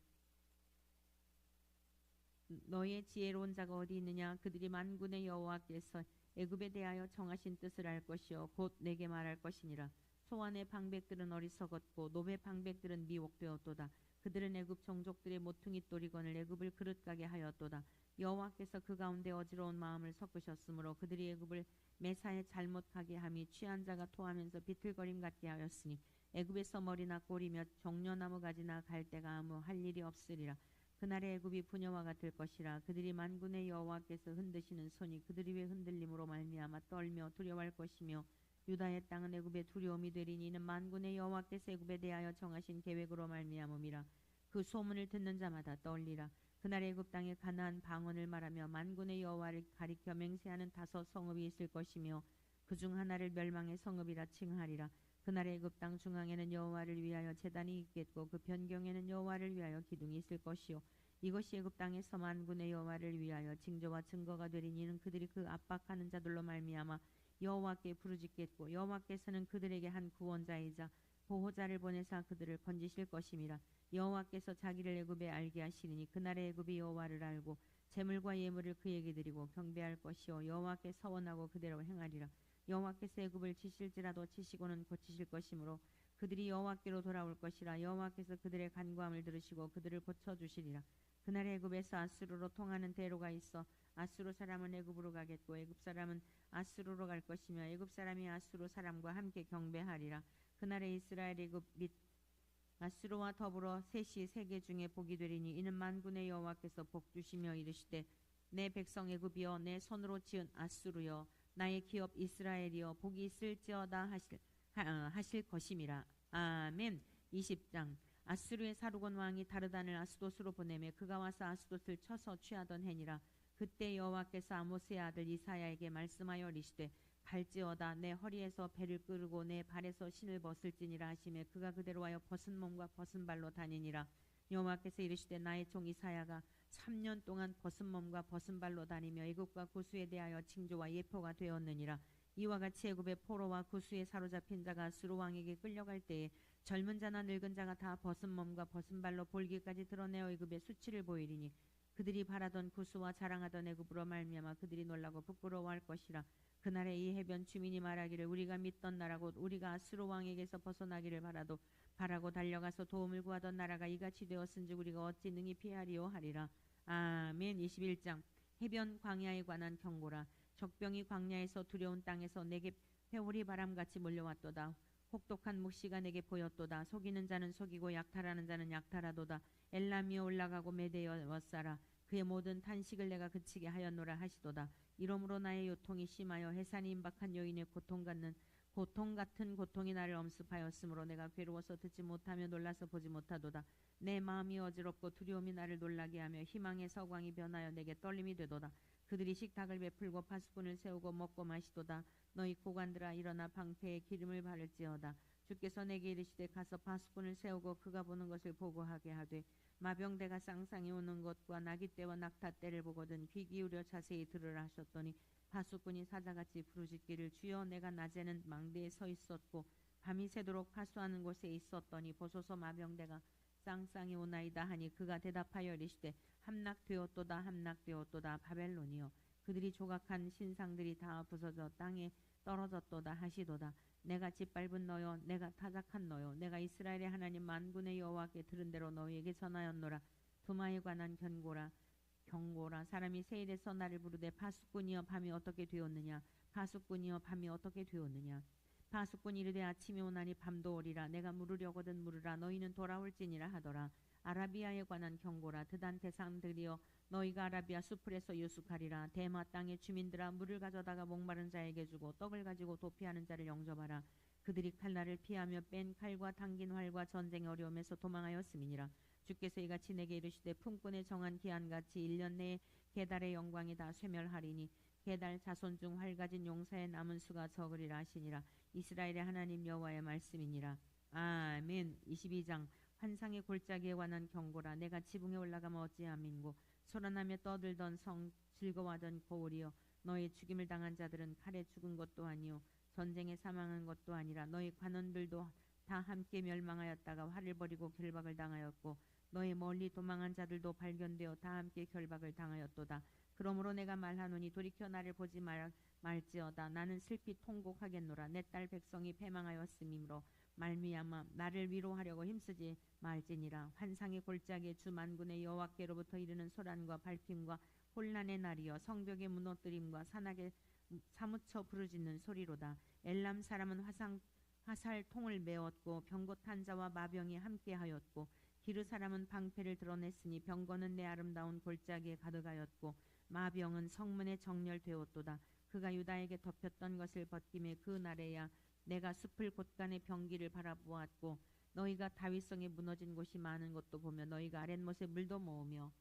너희의 지혜로운 자가 어디 있느냐? 그들이 만군의 여호와께서 애굽에 대하여 정하신 뜻을 알 것이요 곧 내게 말할 것이니라. 소환의 방백들은 어리석었고 노베 방백들은 미혹되었도다. 그들은 애굽 종족들의 모퉁이 또리건을 애굽을 그릇가게 하였도다. 여호와께서 그 가운데 어지러운 마음을 섞으셨으므로 그들이 애굽을 매사에 잘못 가게 함이 취한 자가 토하면서 비틀거림 같게 하였으니 애굽에서 머리나 꼬리며 종려나무 가지나 갈대가 아무 할 일이 없으리라. 그날의 애굽이 부녀와 같을 것이라. 그들이 만군의 여호와께서 흔드시는 손이 그들이 왜 흔들림으로 말미암아 떨며 두려워할 것이며 유다의 땅은 애굽의 두려움이 되리니 이는 만군의 여호와께서 애굽에 대하여 정하신 계획으로 말미암음이라. 그 소문을 듣는 자마다 떨리라. 그날의 애굽 땅에 가나안 방언을 말하며 만군의 여호와를 가리켜 맹세하는 5 성읍이 있을 것이며 그 중 하나를 멸망의 성읍이라 칭하리라. 그날의 애굽 땅 중앙에는 여호와를 위하여 제단이 있겠고 그 변경에는 여호와를 위하여 기둥이 있을 것이요 이것이 애굽 땅에서 만군의 여호와를 위하여 징조와 증거가 되리니 이는 그들이 그 압박하는 자들로 말미암아 여호와께 부르짖겠고 여호와께서는 그들에게 한 구원자이자 보호자를 보내사 그들을 건지실 것임이라. 여호와께서 자기를 애굽에 알게 하시리니 그날의 애굽이 여호와를 알고 제물과 예물을 그에게 드리고 경배할 것이요 여호와께 서원하고 그대로 행하리라. 여호와께서 애굽을 치실지라도 치시고는 고치실 것이므로 그들이 여호와께로 돌아올 것이라. 여호와께서 그들의 간구함을 들으시고 그들을 고쳐주시리라. 그날의 애굽에서 아수르로 통하는 대로가 있어 아수르 사람은 애굽으로 가겠고 애굽 사람은 아수르로 갈 것이며 애굽 사람이 아수르 사람과 함께 경배하리라. 그날의 이스라엘 애굽 및 아수르와 더불어 셋이 세계 중에 복이 되리니 이는 만군의 여호와께서 복 주시며 이르시되 내 백성 애굽이여 내 손으로 지은 아수르여 나의 기업 이스라엘이여 복이 있을지어다 하실 것임이라. 아멘. 20장 아수르의 사루곤 왕이 다르단을 아스돗으로 보내매 그가 와서 아스돗을 쳐서 취하던 해니라. 그때 여호와께서 아모스의 아들 이사야에게 말씀하여 이르시되 갈지어다 내 허리에서 배를 끄르고 내 발에서 신을 벗을지니라 하시매 그가 그대로 하여 벗은 몸과 벗은 발로 다니니라. 여호와께서 이르시되 나의 종 이사야가 3년 동안 벗은 몸과 벗은 발로 다니며 애굽과 구스에 대하여 징조와 예표가 되었느니라. 이와 같이 애굽의 포로와 구스에 사로잡힌 자가 아수르 왕에게 끌려갈 때에 젊은 자나 늙은 자가 다 벗은 몸과 벗은 발로 볼기까지 드러내어 애굽의 수치를 보이리니 그들이 바라던 구스와 자랑하던 애굽으로 말미암아 그들이 놀라고 부끄러워할 것이라. 그날에 이 해변 주민이 말하기를 우리가 믿던 나라 곧 우리가 아수르 왕에게서 벗어나기를 바라고 달려가서 도움을 구하던 나라가 이같이 되었은즉 우리가 어찌 능히 피하리요 하리라. 아멘. 21장 해변 광야에 관한 경고라. 적병이 광야에서 두려운 땅에서 내게 회오리 바람같이 몰려왔도다. 혹독한 묵시가 내게 보였도다. 속이는 자는 속이고 약탈하는 자는 약탈하도다. 엘람이여 올라가고 메대여 워싸라. 그의 모든 탄식을 내가 그치게 하였노라 하시도다. 이러므로 나의 요통이 심하여 해산이 임박한 여인의 고통 같은 고통이 나를 엄습하였으므로 내가 괴로워서 듣지 못하며 놀라서 보지 못하도다. 내 마음이 어지럽고 두려움이 나를 놀라게 하며 희망의 서광이 변하여 내게 떨림이 되도다. 그들이 식탁을 베풀고 파수꾼을 세우고 먹고 마시도다. 너희 고관들아 일어나 방패에 기름을 바를지어다. 주께서 내게 이르시되 가서 파수꾼을 세우고 그가 보는 것을 보고하게 하되 마병대가 쌍쌍이 오는 것과 나귀 떼와 낙타 떼를 보거든 귀 기울여 자세히 들으라 하셨더니 파수꾼이 사자같이 부르짖기를 주여 내가 낮에는 망대에 서 있었고 밤이 새도록 파수하는 곳에 있었더니 보소서 마병대가 쌍쌍이 오나이다 하니 그가 대답하여 이르시되 함락되었도다 바벨론이여 그들이 조각한 신상들이 다 부서져 땅에 떨어졌도다 하시도다. 내가 짓밟은 너여 내가 타작한 너여 내가 이스라엘의 하나님 만군의 여호와께 들은 대로 너희에게 전하였노라. 두마에 관한 경고라 사람이 세일에서 나를 부르되 파수꾼이여 밤이 어떻게 되었느냐 파수꾼이여 밤이 어떻게 되었느냐 파수꾼이 이르되 아침이 오나니 밤도 오리라. 내가 물으려거든 물으라. 너희는 돌아올지니라 하더라. 아라비아에 관한 경고라. 드단 대상들이여 너희가 아라비아 수풀에서 유숙하리라. 대마 땅의 주민들아 물을 가져다가 목마른 자에게 주고 떡을 가지고 도피하는 자를 영접하라. 그들이 칼날을 피하며 뺀 칼과 당긴 활과 전쟁의 어려움에서 도망하였음이니라. 주께서 이같이 내게 이르시되 품꾼의 정한 기한같이 1년 내에 게달의 영광이 다 쇠멸하리니 게달 자손 중 활 가진 용사의 남은 수가 적으리라 하시니라. 이스라엘의 하나님 여호와의 말씀이니라. 아멘. 22장 환상의 골짜기에 관한 경고라. 내가 지붕에 올라가면 어찌함인고 소란하며 떠들던 성 즐거워하던 고울이여 너희 죽임을 당한 자들은 칼에 죽은 것도 아니요 전쟁에 사망한 것도 아니라 너희 관원들도 다 함께 멸망하였다가 활을 버리고 결박을 당하였고 너희 멀리 도망한 자들도 발견되어 다 함께 결박을 당하였도다. 그러므로 내가 말하노니 돌이켜 나를 보지 말지어다. 나는 슬피 통곡하겠노라. 내 딸 백성이 패망하였음이므로 말미암아 나를 위로하려고 힘쓰지 말지니라. 환상의 골짜기에 주 만군의 여호와께로부터 이르는 소란과 밝힘과 혼란의 날이여 성벽의 무너뜨림과 산악에 사무쳐 부르짖는 소리로다. 엘람 사람은 화살 통을 메었고 병고탄 자와 마병이 함께하였고 기르 사람은 방패를 드러냈으니 병거는 내 아름다운 골짜기에 가득하였고 마병은 성문에 정렬되었도다. 그가 유다에게 덮였던 것을 벗김에 그 날에야 내가 숲을 곳간의 병기를 바라보았고 너희가 다윗성에 무너진 곳이 많은 것도 보며 너희가 아랫못에 물도 모으며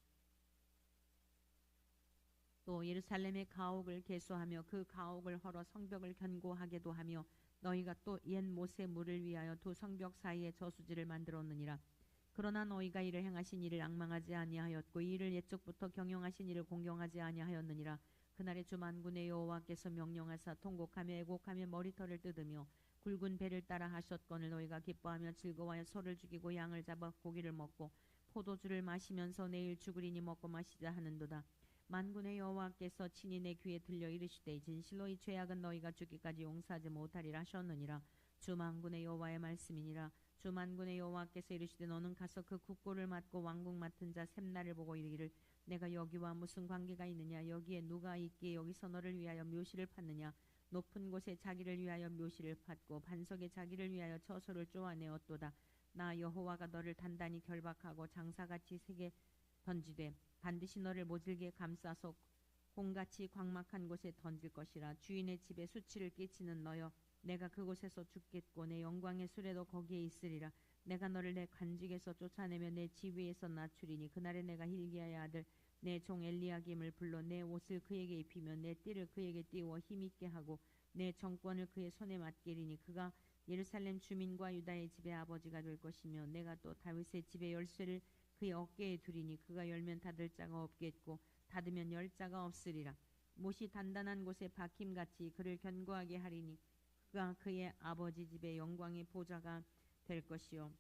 또 예루살렘의 가옥을 개수하며 그 가옥을 헐어 성벽을 견고하게도 하며 너희가 또 옛 못의 물을 위하여 두 성벽 사이에 저수지를 만들었느니라. 그러나 너희가 이를 행하신 이를 앙망하지 아니하였고 이 일을 옛적부터 경영하신 이를 공경하지 아니하였느니라. 그날에 주 만군의 여호와께서 명령하사 통곡하며 애곡하며 머리털을 뜯으며 굵은 배를 따라 하셨거늘 너희가 기뻐하며 즐거워하여 소를 죽이고 양을 잡아 고기를 먹고 포도주를 마시면서 내일 죽으리니 먹고 마시자 하는도다. 만군의 여호와께서 친히 내 귀에 들려 이르시되 진실로 이 죄악은 너희가 죽기까지 용서하지 못하리라 하셨느니라. 주 만군의 여호와의 말씀이니라. 주 만군의 여호와께서 이르시되 너는 가서 그 국고를 맡고 왕궁 맡은 자 셈나를 보고 이르기를 내가 여기와 무슨 관계가 있느냐 여기에 누가 있기에 여기서 너를 위하여 묘시를 팠느냐 높은 곳에 자기를 위하여 묘시를 팠고 반석에 자기를 위하여 처소를 쪼아내었도다. 나 여호와가 너를 단단히 결박하고 장사같이 세게 던지되 반드시 너를 모질게 감싸서 공같이 광막한 곳에 던질 것이라. 주인의 집에 수치를 끼치는 너여 내가 그곳에서 죽겠고 내 영광의 수레도 거기에 있으리라. 내가 너를 내 관직에서 쫓아내며 내 지위에서 낮추리니 그날에 내가 hil기야의 아들 내 종 엘리야김을 불러 내 옷을 그에게 입히며 내 띠를 그에게 띄워 힘있게 하고 내 정권을 그의 손에 맡기리니 그가 예루살렘 주민과 유다의 집의 아버지가 될 것이며 내가 또 다윗의 집의 열쇠를 그의 어깨에 두리니 그가 열면 닫을 자가 없겠고 닫으면 열 자가 없으리라. 못이 단단한 곳에 박힘같이 그를 견고하게 하리니 그가 그의 아버지 집의 영광의 보좌가 될 것이요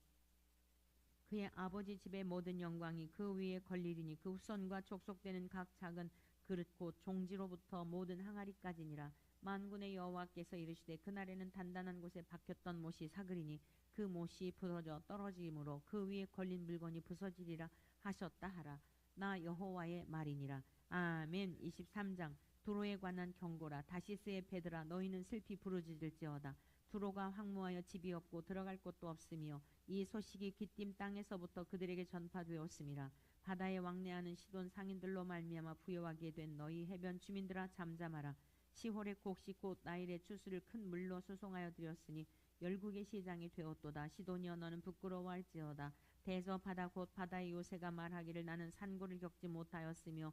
그의 아버지 집의 모든 영광이 그 위에 걸리리니 그 후손과 족속되는 각 작은 그릇 곧 종지로부터 모든 항아리까지니라. 만군의 여호와께서 이르시되 그날에는 단단한 곳에 박혔던 못이 사그리니 그 못이 부서져 떨어짐으로 그 위에 걸린 물건이 부서지리라 하셨다 하라. 나 여호와의 말이니라. 아멘. 23장 도로에 관한 경고라. 다시스의 배들아 너희는 슬피 부르짖을지어다. 두로가 황무하여 집이 없고 들어갈 곳도 없으며 이 소식이 기띔 땅에서부터 그들에게 전파되었음이라. 바다에 왕래하는 시돈 상인들로 말미암아 부여하게 된 너희 해변 주민들아 잠잠하라. 시홀의 곡식 곧 나일의 추수를 큰 물로 수송하여 드렸으니 열국의 시장이 되었도다. 시돈이여 너는 부끄러워할지어다. 대저 바다 곧 바다의 요새가 말하기를 나는 산고를 겪지 못하였으며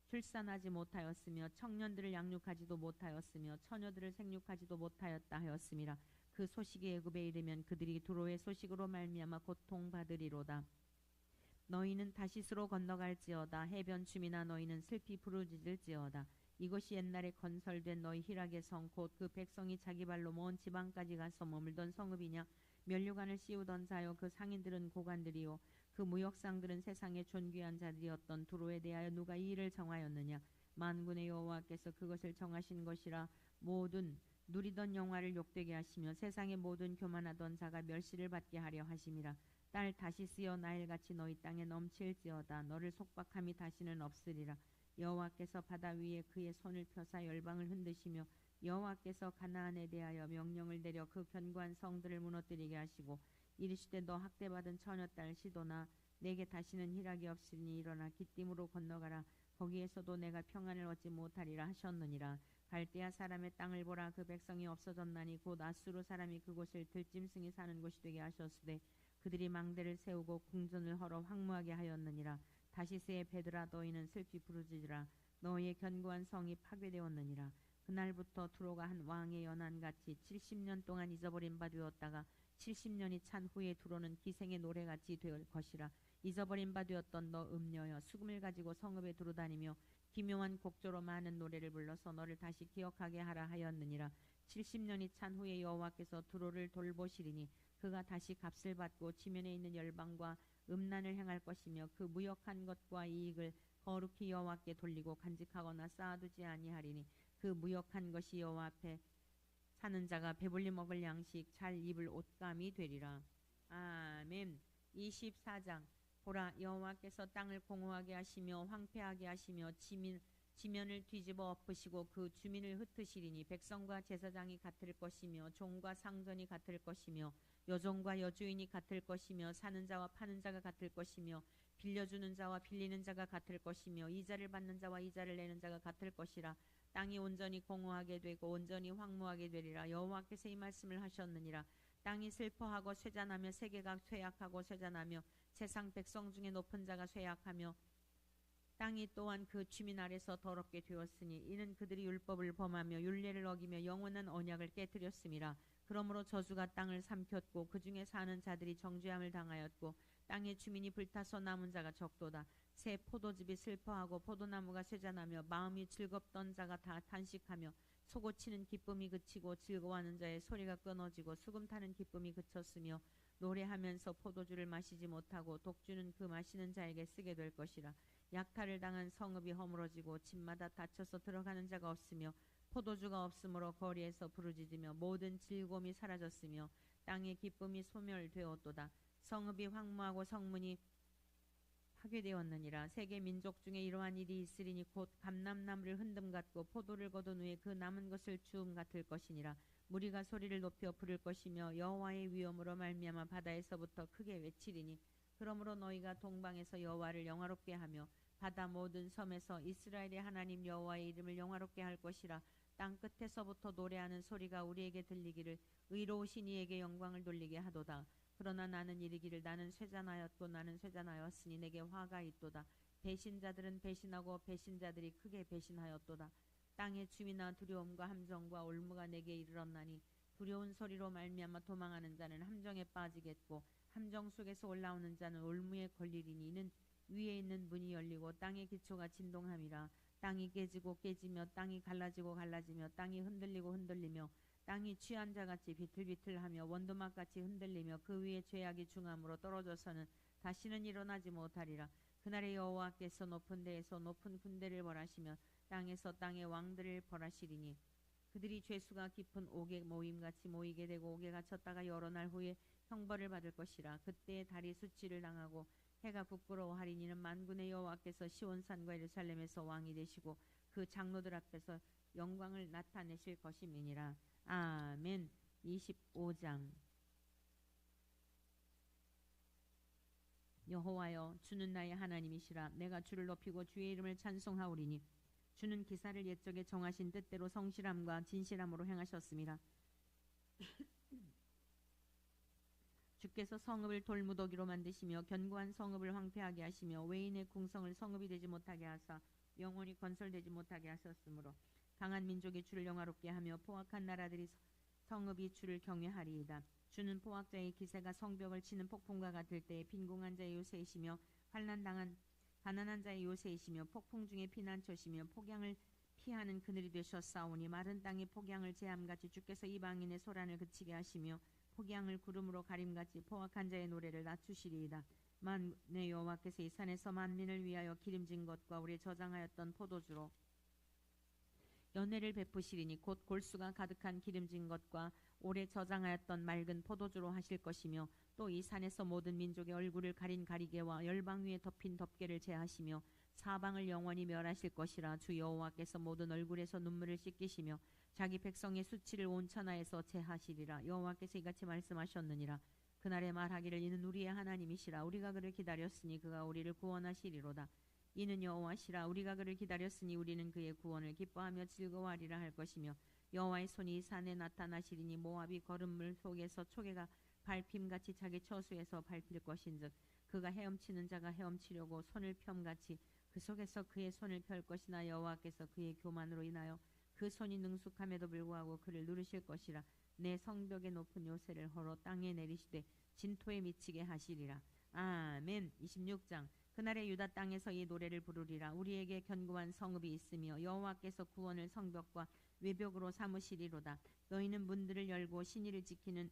출산하지 못하였으며 청년들을 양육하지도 못하였으며 처녀들을 생육하지도 못하였다 하였음이라. 그 소식이 애굽에 이르면 그들이 두로의 소식으로 말미암아 고통받으리로다. 너희는 다시스로 건너갈지어다. 해변 주민아 너희는 슬피 부르짖을지어다. 이것이 옛날에 건설된 너희 희락의 성 곧 그 백성이 자기 발로 먼 지방까지 가서 머물던 성읍이냐. 면류관을 씌우던 자여 그 상인들은 고관들이요 그 무역상들은 세상의 존귀한 자들이었던 두로에 대하여 누가 이 일을 정하였느냐. 만군의 여호와께서 그것을 정하신 것이라. 모든 누리던 영화를 욕되게 하시며 세상의 모든 교만하던 자가 멸시를 받게 하려 하심이라. 딸 다시스여 나일같이 너희 땅에 넘칠지어다. 너를 속박함이 다시는 없으리라. 여호와께서 바다 위에 그의 손을 펴사 열방을 흔드시며 여호와께서 가나안에 대하여 명령을 내려 그 견고한 성들을 무너뜨리게 하시고 이르시되 너 학대받은 처녀딸 시도나 내게 다시는 희락이 없으니 일어나 기띔으로 건너가라. 거기에서도 내가 평안을 얻지 못하리라 하셨느니라. 갈대아 사람의 땅을 보라. 그 백성이 없어졌나니 곧 아수르 사람이 그곳을 들짐승이 사는 곳이 되게 하셨으되 그들이 망대를 세우고 궁전을 헐어 황무하게 하였느니라. 다시스의 배들아 너희는 슬피 부르짖으라. 너희의 견고한 성이 파괴되었느니라. 그날부터 두로가 한 왕의 연한같이 70년 동안 잊어버린 바 되었다가 70년이 찬 후에 두로는 기생의 노래같이 될 것이라. 잊어버린 바 되었던 너 음녀여 수금을 가지고 성읍에 두루다니며 기묘한 곡조로 많은 노래를 불러서 너를 다시 기억하게 하라 하였느니라. 70년이 찬 후에 여호와께서 두로를 돌보시리니 그가 다시 값을 받고 지면에 있는 열방과 음란을 행할 것이며 그 무역한 것과 이익을 거룩히 여호와께 돌리고 간직하거나 쌓아두지 아니하리니 그 무역한 것이 여호와 앞에 사는 자가 배불리 먹을 양식 잘 입을 옷감이 되리라. 아멘. 24장. 보라 여호와께서 땅을 공허하게 하시며 황폐하게 하시며 지면을 뒤집어 엎으시고 그 주민을 흩으시리니 백성과 제사장이 같을 것이며 종과 상전이 같을 것이며 여종과 여주인이 같을 것이며 사는 자와 파는 자가 같을 것이며 빌려주는 자와 빌리는 자가 같을 것이며 이자를 받는 자와 이자를 내는 자가 같을 것이라. 땅이 온전히 공허하게 되고 온전히 황무하게 되리라. 여호와께서 이 말씀을 하셨느니라. 땅이 슬퍼하고 쇠잔하며 세계가 쇠약하고 쇠잔하며 세상 백성 중에 높은 자가 쇠약하며 땅이 또한 그 주민 아래서 더럽게 되었으니 이는 그들이 율법을 범하며 율례를 어기며 영원한 언약을 깨뜨렸음이라. 그러므로 저주가 땅을 삼켰고 그 중에 사는 자들이 정죄함을 당하였고 땅의 주민이 불타서 남은 자가 적도다. 새 포도즙이 슬퍼하고 포도나무가 쇠잔하며 마음이 즐겁던 자가 다 탄식하며 소고치는 기쁨이 그치고 즐거워하는 자의 소리가 끊어지고 수금 타는 기쁨이 그쳤으며 노래하면서 포도주를 마시지 못하고 독주는 그 마시는 자에게 쓰게 될 것이라. 약탈을 당한 성읍이 허물어지고 집마다 닫혀서 들어가는 자가 없으며 포도주가 없으므로 거리에서 부르짖으며 모든 즐거움이 사라졌으며 땅의 기쁨이 소멸되었도다. 성읍이 황무하고 성문이 파괴되었느니라. 세계 민족 중에 이러한 일이 있으리니 곧 감람나무를 흔듦 같고 포도를 거둔 후에 그 남은 것을 주움 같을 것이니라. 무리가 소리를 높여 부를 것이며 여호와의 위엄으로 말미암아 바다에서부터 크게 외치리니 그러므로 너희가 동방에서 여호와를 영화롭게 하며 바다 모든 섬에서 이스라엘의 하나님 여호와의 이름을 영화롭게 할 것이라. 땅 끝에서부터 노래하는 소리가 우리에게 들리기를 의로우신 이에게 영광을 돌리게 하도다. 그러나 나는 이르기를 나는 쇠잔하였고 나는 쇠잔하였으니 내게 화가 있도다. 배신자들은 배신하고 배신자들이 크게 배신하였도다. 땅의 주민아 두려움과 함정과 올무가 내게 이르렀나니 두려운 소리로 말미암아 도망하는 자는 함정에 빠지겠고 함정 속에서 올라오는 자는 올무에 걸리리니 이는 위에 있는 문이 열리고 땅의 기초가 진동함이라. 땅이 깨지고 깨지며 땅이 갈라지고 갈라지며 땅이 흔들리고 흔들리며 땅이 취한 자같이 비틀비틀하며 원두막같이 흔들리며 그 위에 죄악이 중함으로 떨어져서는 다시는 일어나지 못하리라. 그날에 여호와께서 높은 데에서 높은 군대를 벌하시며 땅에서 땅의 왕들을 벌하시리니 그들이 죄수가 깊은 옥에 모임같이 모이게 되고 옥에 갇혔다가 여러 날 후에 형벌을 받을 것이라. 그때에 달이 수치를 당하고 해가 부끄러워하리니 이는 만군의 여호와께서 시온산과 예루살렘에서 왕이 되시고 그 장로들 앞에서 영광을 나타내실 것임이니라. 아멘. 25장. 여호와여, 주는 나의 하나님이시라. 내가 주를 높이고 주의 이름을 찬송하오리니 주는 기사를 옛적에 정하신 뜻대로 성실함과 진실함으로 행하셨습니다. 주께서 성읍을 돌무더기로 만드시며 견고한 성읍을 황폐하게 하시며 외인의 궁성을 성읍이 되지 못하게 하사 영원히 건설되지 못하게 하셨으므로 강한 민족이 주를 영화롭게 하며 포악한 나라들이 성읍이 주를 경외하리이다. 주는 포악자의 기세가 성벽을 치는 폭풍과 같을 때에 빈궁한 자의 요새이시며 환난당한 가난한 자의 요새이시며 폭풍 중에 피난처시며 폭양을 피하는 그늘이 되셨사오니 마른 땅의 폭양을 제함같이 주께서 이방인의 소란을 그치게 하시며 폭양을 구름으로 가림같이 포악한 자의 노래를 낮추시리이다. 만군의 여호와께서 이 산에서 만민을 위하여 기름진 것과 우리 저장하였던 포도주로 연회를 베푸시리니 곧 골수가 가득한 기름진 것과 오래 저장하였던 맑은 포도주로 하실 것이며 또 이 산에서 모든 민족의 얼굴을 가린 가리개와 열방 위에 덮인 덮개를 제하시며 사방을 영원히 멸하실 것이라. 주 여호와께서 모든 얼굴에서 눈물을 씻기시며 자기 백성의 수치를 온 천하에서 제하시리라. 여호와께서 이같이 말씀하셨느니라. 그날에 말하기를 이는 우리의 하나님이시라. 우리가 그를 기다렸으니 그가 우리를 구원하시리로다. 이는 여호와시라. 우리가 그를 기다렸으니 우리는 그의 구원을 기뻐하며 즐거워하리라 할 것이며 여호와의 손이 이 산에 나타나시리니 모압이 거름물 속에서 초계가 밟힘같이 자기 처수에서 밟힐 것인즉 그가 헤엄치는 자가 헤엄치려고 손을 펴같이 그 속에서 그의 손을 펼 것이나 여호와께서 그의 교만으로 인하여 그 손이 능숙함에도 불구하고 그를 누르실 것이라. 내 성벽의 높은 요새를 헐어 땅에 내리시되 진토에 미치게 하시리라. 아멘. 26장. 그날에 유다 땅에서 이 노래를 부르리라. 우리에게 견고한 성읍이 있으며 여호와께서 구원을 성벽과 외벽으로 삼으시리로다. 너희는 문들을 열고 신의를 지키는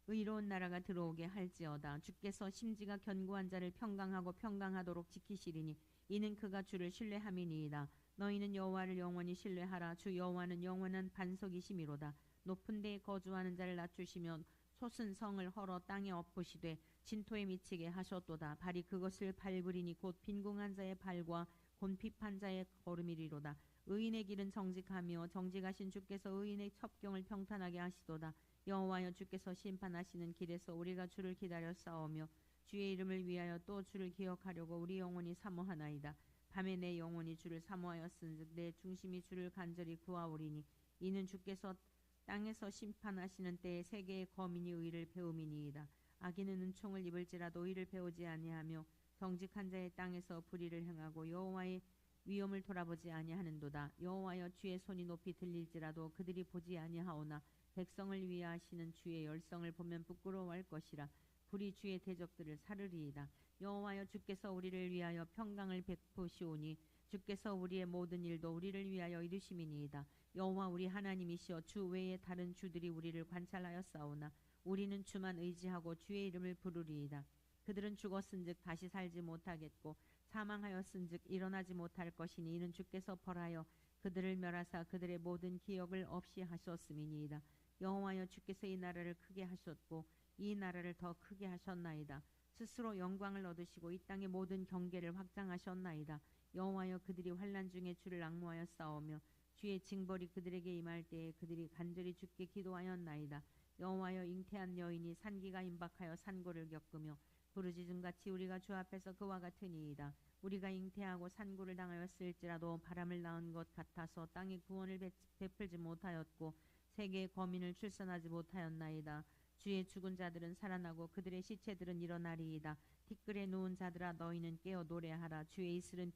의로운 나라가 들어오게 할지어다. 주께서 심지가 견고한 자를 평강하고 평강하도록 지키시리니 이는 그가 주를 신뢰함이니이다. 너희는 여호와를 영원히 신뢰하라. 주 여호와는 영원한 반석이시미로다. 높은 데에 거주하는 자를 낮추시며 솟은 성을 헐어 땅에 엎으시되 진토에 미치게 하셨도다. 발이 그것을 밟으리니 곧 빈궁한 자의 발과 곤핍한 자의 걸음이리로다. 의인의 길은 정직하며 정직하신 주께서 의인의 첩경을 평탄하게 하시도다. 여호와여, 주께서 심판하시는 길에서 우리가 주를 기다려 싸우며 주의 이름을 위하여 또 주를 기억하려고 우리 영혼이 사모하나이다. 밤에 내 영혼이 주를 사모하였은즉 내 중심이 주를 간절히 구하오리니 이는 주께서 땅에서 심판하시는 때에 세계의 거민이 의를 배움이니이다. 악인은 은총을 입을지라도 의를 배우지 아니하며 정직한 자의 땅에서 불의를 행하고 여호와의 위엄을 돌아보지 아니하는도다. 여호와여, 주의 손이 높이 들릴지라도 그들이 보지 아니하오나 백성을 위하시는 주의 열성을 보면 부끄러워할 것이라. 불이 주의 대적들을 사르리이다. 여호와여, 주께서 우리를 위하여 평강을 베푸시오니 주께서 우리의 모든 일도 우리를 위하여 이루심이니이다. 여호와 우리 하나님이시여, 주 외에 다른 주들이 우리를 관찰하여 싸우나 우리는 주만 의지하고 주의 이름을 부르리이다. 그들은 죽었은즉 다시 살지 못하겠고 사망하였은즉 일어나지 못할 것이니 이는 주께서 벌하여 그들을 멸하사 그들의 모든 기억을 없이 하셨음이니이다. 여호와여, 주께서 이 나라를 크게 하셨고 이 나라를 더 크게 하셨나이다. 스스로 영광을 얻으시고 이 땅의 모든 경계를 확장하셨나이다. 여호와여, 그들이 환난 중에 주를 앙모하여 싸우며 주의 징벌이 그들에게 임할 때에 그들이 간절히 주께 기도하였나이다. 여호와여, 잉태한 여인이 산기가 임박하여 산고를 겪으며 부르짖음같이 우리가 주 앞에서 그와 같으니이다. 우리가 잉태하고 산고를 당하였을지라도 바람을 낳은 것 같아서 땅에 구원을 베풀지 못하였고 세계의 거민을 출산하지 못하였나이다. 주의 죽은 자들은 살아나고 그들의 시체들은 일어나리이다. 티끌에 누운 자들아, 너희는 깨어 노래하라. 주의 이슬은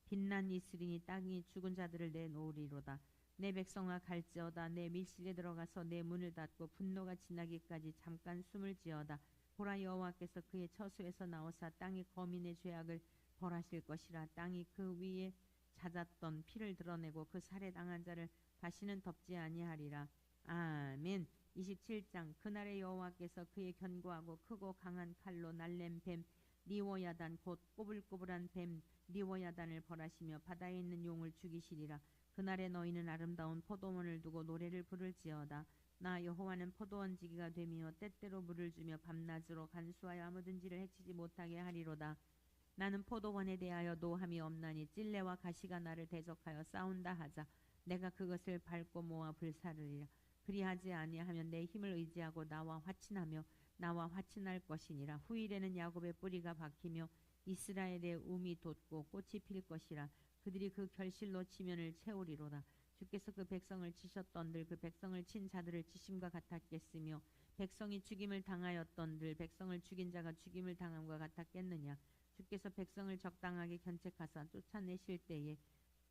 빛난 이슬이니 땅이 죽은 자들을 내놓으리로다. 내 백성아, 갈지어다. 내 밀실에 들어가서 내 문을 닫고 분노가 지나기까지 잠깐 숨을 지어다. 보라, 여호와께서 그의 처소에서 나오사 땅의 거민의 죄악을 벌하실 것이라. 땅이 그 위에 잦았던 피를 드러내고 그 살해당한 자를 다시는 덮지 아니하리라. 아멘. 27장. 그날에 여호와께서 그의 견고하고 크고 강한 칼로 날랜 뱀 리워야단 곧 꼬불꼬불한 뱀 리워야단을 벌하시며 바다에 있는 용을 죽이시리라. 그날에 너희는 아름다운 포도원을 두고 노래를 부를지어다. 나 여호와는 포도원 지기가 되며 때때로 물을 주며 밤낮으로 간수하여 아무든지를 해치지 못하게 하리로다. 나는 포도원에 대하여 노함이 없나니 찔레와 가시가 나를 대적하여 싸운다 하자. 내가 그것을 밟고 모아 불사르리라. 그리하지 아니하면 내 힘을 의지하고 나와 화친하며 나와 화친할 것이니라. 후일에는 야곱의 뿌리가 박히며 이스라엘의 움이 돋고 꽃이 필 것이라. 그들이 그 결실로 지면을 채우리로다. 주께서 그 백성을 치셨던들 그 백성을 친 자들을 치심과 같았겠으며 백성이 죽임을 당하였던들 백성을 죽인 자가 죽임을 당함과 같았겠느냐. 주께서 백성을 적당하게 견책하사 쫓아내실 때에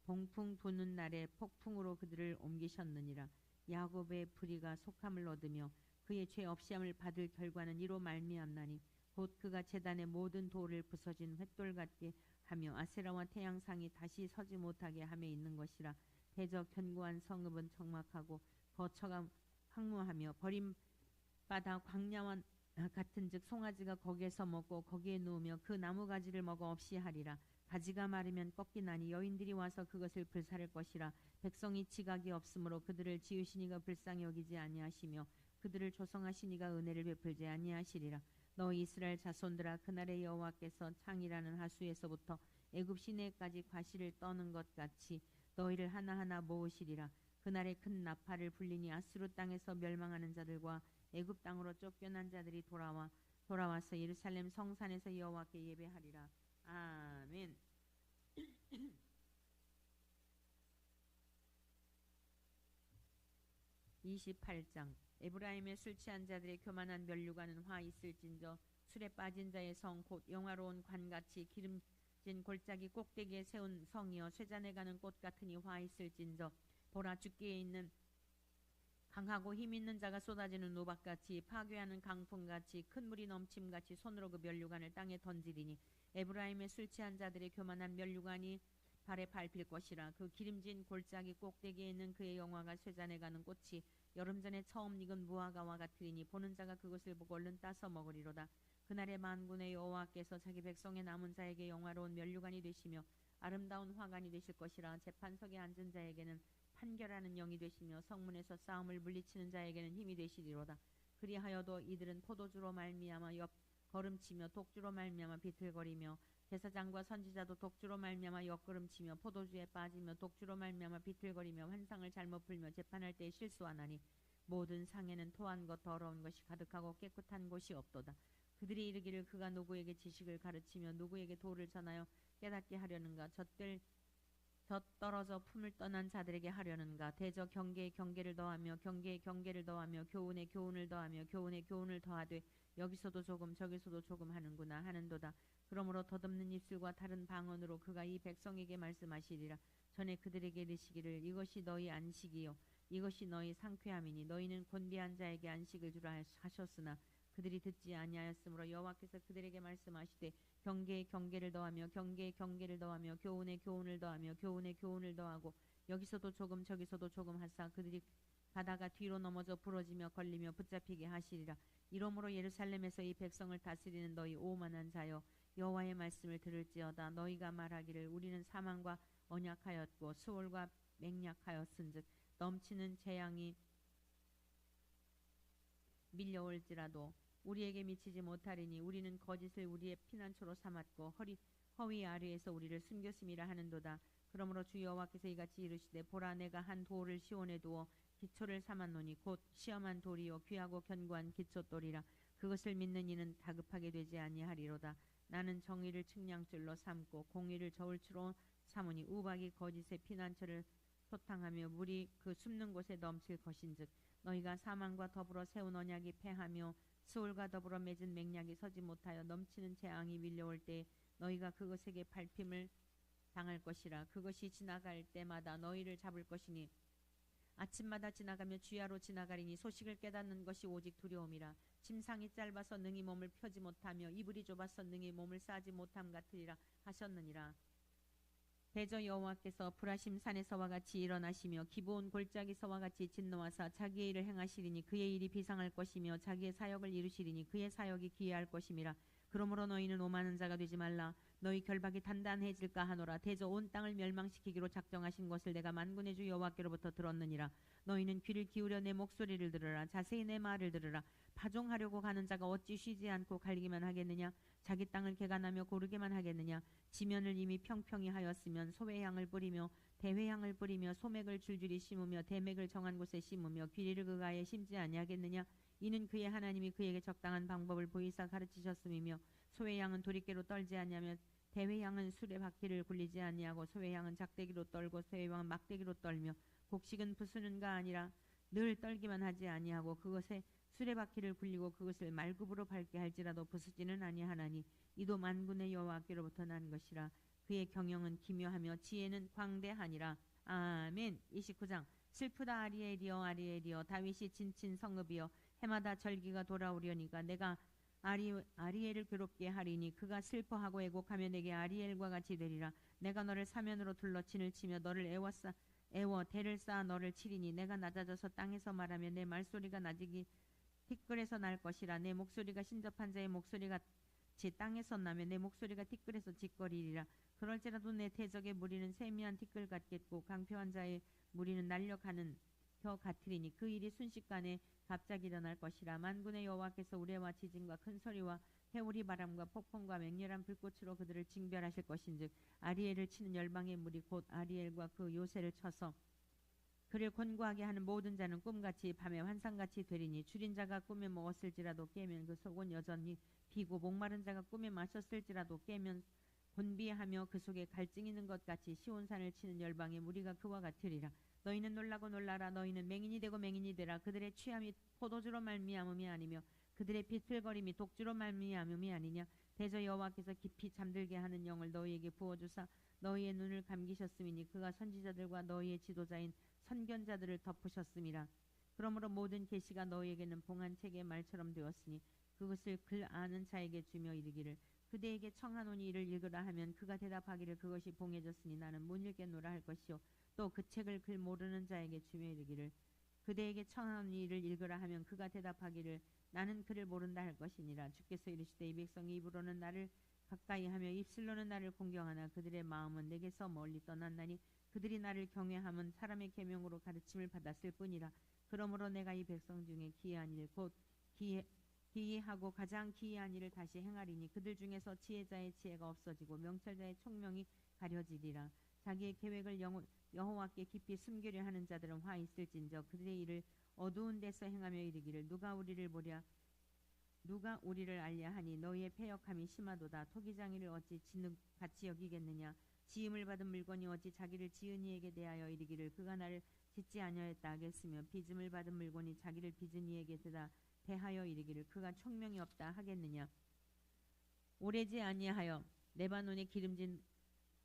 동풍 부는 날에 폭풍으로 그들을 옮기셨느니라. 야곱의 불의가 속함을 얻으며 그의 죄 없이함을 받을 결과는 이로 말미암나니 곧 그가 제단의 모든 돌을 부서진 횃돌 같게 하며 아세라와 태양상이 다시 서지 못하게 함에 있는 것이라. 대적 견고한 성읍은 적막하고 거처가 황무하며 버림받아 광야와 같은즉 송아지가 거기에서 먹고 거기에 누우며 그 나무 가지를 먹어 없이 하리라. 가지가 마르면 꺾이나니 여인들이 와서 그것을 불사를 것이라. 백성이 지각이 없으므로 그들을 지으시니가 불쌍히 여기지 아니하시며 그들을 조성하시니가 은혜를 베풀지 아니하시리라. 너 이스라엘 자손들아 그날의 여호와께서 창이라는 하수에서부터 애굽 시내까지 과실을 떠는 것 같이 너희를 하나하나 모으시리라. 그날에 큰 나팔을 불리니 아수르 땅에서 멸망하는 자들과 애굽 땅으로 쫓겨난 자들이 돌아와서 예루살렘 성산에서 여호와께 예배하리라. 아멘. 28장 에브라임의 술 취한 자들의 교만한 면류관은 화 있을진저 술에 빠진 자의 성 곧 영화로운 관같이 기름진 골짜기 꼭대기에 세운 성이여 쇠잔에 가는 꽃 같으니 화 있을진저 보라 죽기에 있는 강하고 힘 있는 자가 쏟아지는 우박같이 파괴하는 강풍같이 큰 물이 넘침같이 손으로 그 면류관을 땅에 던지리니 에브라임의 술 취한 자들의 교만한 면류관이 발에 밟힐 것이라. 그 기름진 골짜기 꼭대기에 있는 그의 영화가 쇠잔에 가는 꽃이 여름전에 처음 익은 무화과와 같으리니 보는 자가 그것을 보고 얼른 따서 먹으리로다. 그날에 만군의 여호와께서 자기 백성의 남은 자에게 영화로운 면류관이 되시며 아름다운 화관이 되실 것이라. 재판석에 앉은 자에게는 판결하는 영이 되시며 성문에서 싸움을 물리치는 자에게는 힘이 되시리로다. 그리하여도 이들은 포도주로 말미암아 걸음치며 독주로 말미암아 비틀거리며 제사장과 선지자도 독주로 말미암아 옆걸음치며 포도주에 빠지며 독주로 말미암아 비틀거리며 환상을 잘못 풀며 재판할 때에 실수하나니 모든 상에는 토한 것 더러운 것이 가득하고 깨끗한 곳이 없도다. 그들이 이르기를 그가 누구에게 지식을 가르치며 누구에게 도를 전하여 깨닫게 하려는가. 젖떨어져 품을 떠난 자들에게 하려는가. 대저 경계에 경계를 더하며 경계에 경계를 더하며 교훈에 교훈을 더하며 교훈에 교훈을 더하되 여기서도 조금 저기서도 조금 하는구나 하는도다. 그러므로 덧없는 입술과 다른 방언으로 그가 이 백성에게 말씀하시리라. 전에 그들에게 이르시기를 이것이 너희 안식이요 이것이 너희 상쾌함이니 너희는 곤비한 자에게 안식을 주라 하셨으나 그들이 듣지 아니하였으므로 여호와께서 그들에게 말씀하시되 경계에 경계를 더하며 경계에 경계를 더하며 교훈에 교훈을 더하며 교훈에 교훈을 더하고 여기서도 조금 저기서도 조금 하사 그들이 가다가 뒤로 넘어져 부러지며 걸리며 붙잡히게 하시리라. 이러므로 예루살렘에서 이 백성을 다스리는 너희 오만한 자여 여호와의 말씀을 들을지어다. 너희가 말하기를 우리는 사망과 언약하였고 수월과 맹약하였은즉 넘치는 재앙이 밀려올지라도 우리에게 미치지 못하리니 우리는 거짓을 우리의 피난처로 삼았고 허위 아래에서 우리를 숨겼음이라 하는도다. 그러므로 주 여호와께서 이같이 이르시되 보라 내가 한 돌을 시온에 두어 기초를 삼았노니 곧 시험한 돌이요 귀하고 견고한 기초돌이라. 그것을 믿는 이는 다급하게 되지 아니하리로다. 나는 정의를 측량줄로 삼고 공의를 저울추로 삼으니 우박이 거짓의 피난처를 소탕하며 물이 그 숨는 곳에 넘칠 것인즉 너희가 사망과 더불어 세운 언약이 패하며 스올과 더불어 맺은 맹약이 서지 못하여 넘치는 재앙이 밀려올 때 너희가 그것에게 밟힘을 당할 것이라. 그것이 지나갈 때마다 너희를 잡을 것이니 아침마다 지나가며 주야로 지나가리니 소식을 깨닫는 것이 오직 두려움이라. 침상이 짧아서 능히 몸을 펴지 못하며 이불이 좁아서 능히 몸을 싸지 못함 같으리라 하셨느니라. 대저 여호와께서 브라심 산에서와 같이 일어나시며 기브온 골짜기서와 같이 진노하사 자기의 일을 행하시리니 그의 일이 비상할 것이며 자기의 사역을 이루시리니 그의 사역이 기이할 것임이라. 그러므로 너희는 오만한 자가 되지 말라. 너희 결박이 단단해질까 하노라. 대저 온 땅을 멸망시키기로 작정하신 것을 내가 만군의 주 여호와께로부터 들었느니라. 너희는 귀를 기울여 내 목소리를 들으라. 자세히 내 말을 들으라. 파종하려고 가는 자가 어찌 쉬지 않고 갈기만 하겠느냐? 자기 땅을 개간하며 고르게만 하겠느냐? 지면을 이미 평평히 하였으면 소외향을 뿌리며 대회향을 뿌리며 소맥을 줄줄이 심으며 대맥을 정한 곳에 심으며 귀리를 그 가에 심지 아니하겠느냐? 이는 그의 하나님이 그에게 적당한 방법을 보이사 가르치셨음이며 소외향은 도리깨로 떨지 아니하며 대회향은 수레 바퀴를 굴리지 아니하고 소외향은 작대기로 떨고 소외향은 막대기로 떨며 곡식은 부수는가 아니라 늘 떨기만 하지 아니하고 그것에 수레바퀴를 굴리고 그것을 말굽으로 밟게 할지라도 부수지는 아니하나니 이도 만군의 여호와께로부터 난 것이라. 그의 경영은 기묘하며 지혜는 광대하니라. 아멘. 29장. 슬프다 아리엘이여 아리엘이여 다윗이 진친 성읍이여 해마다 절기가 돌아오려니가 내가 아리엘을 괴롭게 하리니 그가 슬퍼하고 애곡하며 내게 아리엘과 같이 되리라. 내가 너를 사면으로 둘러 진을 치며 너를 애워 대를 쌓아 너를 치리니 내가 낮아져서 땅에서 말하며 내 말소리가 낮이기 티끌에서 날 것이라. 내 목소리가 신접한 자의 목소리 같이 땅에서 나며 내 목소리가 티끌에서 짓거리리라. 그럴지라도 내 대적의 무리는 세미한 티끌 같겠고 강표한 자의 무리는 날려가는 벼 같으리니 그 일이 순식간에 갑자기 일어날 것이라. 만군의 여호와께서 우레와 지진과 큰 소리와 해오리 바람과 폭풍과 맹렬한 불꽃으로 그들을 징별하실 것인즉 아리엘을 치는 열방의 무리 곧 아리엘과 그 요새를 쳐서 그를 곤고하게 하는 모든 자는 꿈같이 밤에 환상같이 되리니 줄인 자가 꿈에 먹었을지라도 깨면 그 속은 여전히 비고 목마른 자가 꿈에 마셨을지라도 깨면 곤비하며 그 속에 갈증 있는 것 같이 시온산을 치는 열방의 무리가 그와 같으리라. 너희는 놀라고 놀라라. 너희는 맹인이 되고 맹인이 되라. 그들의 취함이 포도주로 말미암음이 아니며 그들의 비틀거림이 독주로 말미암음이 아니냐. 대저 여호와께서 깊이 잠들게 하는 영을 너희에게 부어주사 너희의 눈을 감기셨음이니 그가 선지자들과 너희의 지도자인 선견자들을 덮으셨음이라. 그러므로 모든 계시가 너희에게는 봉한 책의 말처럼 되었으니 그것을 글 아는 자에게 주며 이르기를 그대에게 청하노니 이를 읽으라 하면 그가 대답하기를 그것이 봉해졌으니 나는 못 읽겠노라 할 것이요 또 그 책을 글 모르는 자에게 주며 이르기를 그대에게 청하노니 이를 읽으라 하면 그가 대답하기를 나는 그를 모른다 할 것이니라. 주께서 이르시되 이 백성이 입으로는 나를 가까이 하며 입술로는 나를 공경하나 그들의 마음은 내게서 멀리 떠났나니 그들이 나를 경외함은 사람의 계명으로 가르침을 받았을 뿐이라. 그러므로 내가 이 백성 중에 기이한 일 곧 기이하고 가장 기이한 일을 다시 행하리니 그들 중에서 지혜자의 지혜가 없어지고 명철자의 총명이 가려지리라. 자기의 계획을 여호와께 깊이 숨기려 하는 자들은 화 있을진저 그들의 일을 어두운 데서 행하며 이르기를 누가 우리를 알려 하니 너희의 패역함이 심하도다. 토기장이를 어찌 진흙같이 여기겠느냐. 지음을 받은 물건이 어찌 자기를 지은 이에게 대하여 이르기를 그가 나를 짓지 아니하였다 하겠으며 빚음을 받은 물건이 자기를 빚은 이에게 대하여 이르기를 그가 총명이 없다 하겠느냐. 오래지 아니하여 레바논의 기름진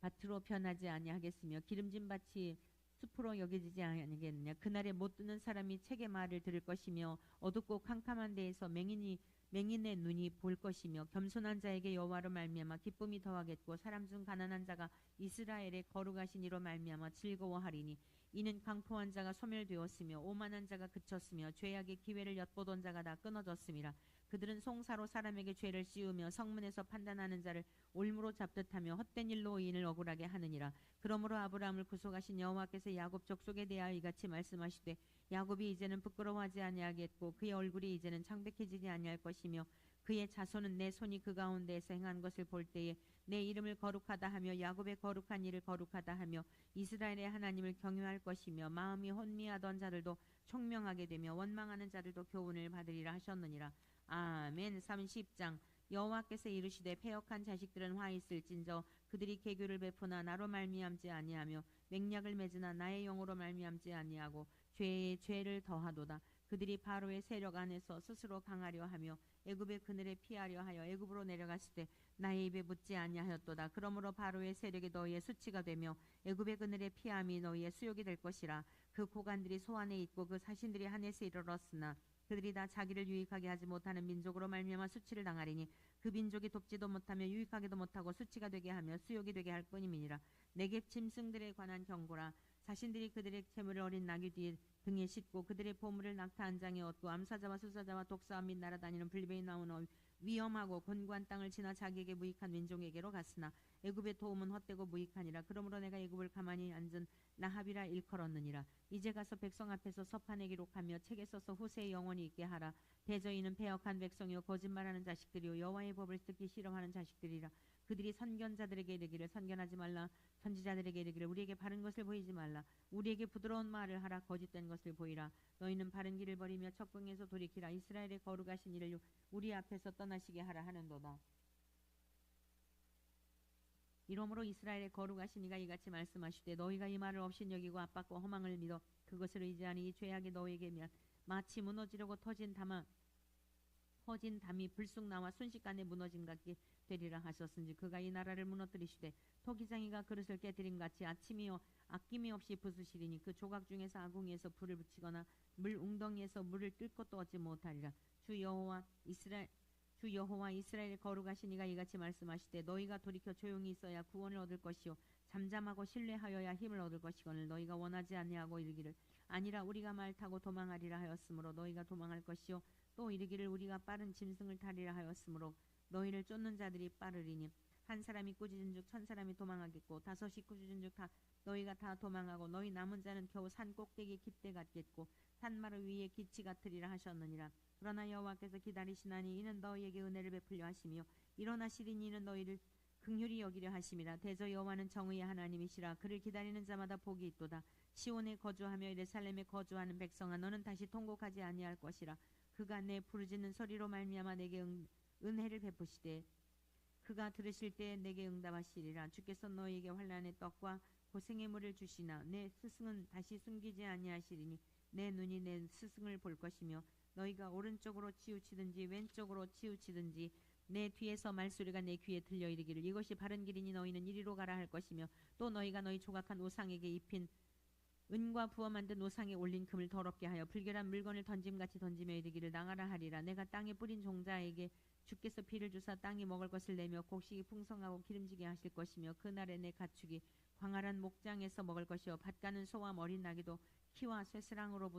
밭으로 변하지 아니하겠으며 기름진 밭이 숲으로 여겨지지 아니하겠느냐. 그날에 못 듣는 사람이 책의 말을 들을 것이며 어둡고 캄캄한 데에서 맹인의 눈이 볼 것이며 겸손한 자에게 여호와로 말미암아 기쁨이 더하겠고 사람 중 가난한 자가 이스라엘의 거룩하신 이로 말미암아 즐거워하리니 이는 강포한 자가 소멸되었으며 오만한 자가 그쳤으며 죄악의 기회를 엿보던 자가 다 끊어졌음이라. 그들은 송사로 사람에게 죄를 씌우며 성문에서 판단하는 자를 올무로 잡듯하며 헛된 일로 의인을 억울하게 하느니라. 그러므로 아브라함을 구속하신 여호와께서 야곱 족속에 대하여 이같이 말씀하시되 야곱이 이제는 부끄러워하지 아니하겠고 그의 얼굴이 이제는 창백해지지 아니할 것이며 그의 자손은 내 손이 그 가운데에서 행한 것을 볼 때에 내 이름을 거룩하다 하며 야곱의 거룩한 일을 거룩하다 하며 이스라엘의 하나님을 경외할 것이며 마음이 혼미하던 자들도 총명하게 되며 원망하는 자들도 교훈을 받으리라 하셨느니라. 아멘. 30장. 여호와께서 이르시되 패역한 자식들은 화 있을진저 그들이 계교를 베푸나 나로 말미암지 아니하며 맹약을 맺으나 나의 영으로 말미암지 아니하고 죄에 죄를 더하도다. 그들이 바로의 세력 안에서 스스로 강하려 하며 애굽의 그늘에 피하려 하여 애굽으로 내려갔을 때 나의 입에 묻지 아니하였도다. 그러므로 바로의 세력이 너희의 수치가 되며 애굽의 그늘에 피함이 너희의 수욕이 될 것이라. 그 고관들이 소안에 있고 그 사신들이 하늘에 이르렀으나 그들이 다 자기를 유익하게 하지 못하는 민족으로 말미암아 수치를 당하리니 그 민족이 돕지도 못하며 유익하게도 못하고 수치가 되게 하며 수욕이 되게 할 뿐임이니라. 내게 짐승들에 관한 경고라. 자신들이 그들의 재물을 어린 나귀 뒤에 등에 싣고 그들의 보물을 낙타 한 장에 얻고 암사자와 수사자와 독사와 및 날아다니는 불뱀이 나오는 위험하고 곤고한 땅을 지나 자기에게 무익한 민족에게로 갔으나 애굽의 도움은 헛되고 무익하니라. 그러므로 내가 애굽을 가만히 앉은 라합이라 일컬었느니라. 이제 가서 백성 앞에서 서판에 기록하며 책에 써서 후세에 영원히 있게 하라. 대저인은 패역한 백성이요 거짓말하는 자식들이요 여호와의 법을 듣기 싫어하는 자식들이라. 그들이 선견자들에게 이르기를 선견하지 말라. 선지자들에게 이르기를 우리에게 바른 것을 보이지 말라. 우리에게 부드러운 말을 하라. 거짓된 것을 보이라. 너희는 바른 길을 버리며 적궁에서 돌이키라. 이스라엘의 거룩하신 이를 우리 앞에서 떠나시게 하라 하는도다. 이러므로 이스라엘의 거룩하신 이가 이같이 말씀하시되 너희가 이 말을 없인 여기고 압박과 허망을 믿어 그것을 의지하니 이 죄악이 너희에게 마치 무너지려고 터진 담이 불쑥 나와 순식간에 무너짐 같게 되리라 하셨은지 그가 이 나라를 무너뜨리시되 토기장이가 그릇을 깨뜨림 같이 아낌이 없이 부수시리니 그 조각 중에서 아궁이에서 불을 붙이거나 물 웅덩이에서 물을 뜰 것도 얻지 못하리라. 주 여호와 이스라엘의 거룩하신 이가 이같이 말씀하시되 너희가 돌이켜 조용히 있어야 구원을 얻을 것이요 잠잠하고 신뢰하여야 힘을 얻을 것이거늘 너희가 원하지 아니하고 이르기를 아니라 우리가 말 타고 도망하리라 하였으므로 너희가 도망할 것이요 또 이르기를 우리가 빠른 짐승을 타리라 하였으므로 너희를 쫓는 자들이 빠르리니 한 사람이 꾸짖은즉 천 사람이 도망하겠고 다섯이 꾸짖은즉 너희가 다 도망하고 너희 남은 자는 겨우 산 꼭대기 깃대 같겠고 산마루 위에 기치 같으리라 하셨느니라. 그러나 여호와께서 기다리시나니 이는 너희에게 은혜를 베풀려 하시며 일어나시리니 이는 너희를 긍휼히 여기려 하심이라. 대저 여호와는 정의의 하나님이시라. 그를 기다리는 자마다 복이 있도다. 시온에 거주하며 예루살렘에 거주하는 백성아 너는 다시 통곡하지 아니할 것이라. 그가 내 부르짖는 소리로 말미암아 내게 은혜를 베푸시되 그가 들으실 때 내게 응답하시리라. 주께서 너희에게 환난의 떡과 고생의 물을 주시나 내 스승은 다시 숨기지 아니하시리니 내 눈이 내 스승을 볼 것이며 너희가 오른쪽으로 치우치든지 왼쪽으로 치우치든지 내 뒤에서 말소리가 내 귀에 들려 이르기를 이것이 바른 길이니 너희는 이리로 가라 할 것이며 또 너희가 너희 조각한 우상에게 입힌 은과 부어 만든 우상에 올린 금을 더럽게 하여 불결한 물건을 던짐같이 던지며 이르기를 나가라 하리라. 내가 땅에 뿌린 종자에게 주께서 비를 주사 땅이 먹을 것을 내며 곡식이 풍성하고 기름지게 하실 것이며 그날에 내 가축이 광활한 목장에서 먹을 것이요 밭가는 소와 어린 나귀도 키와 쇠스랑으로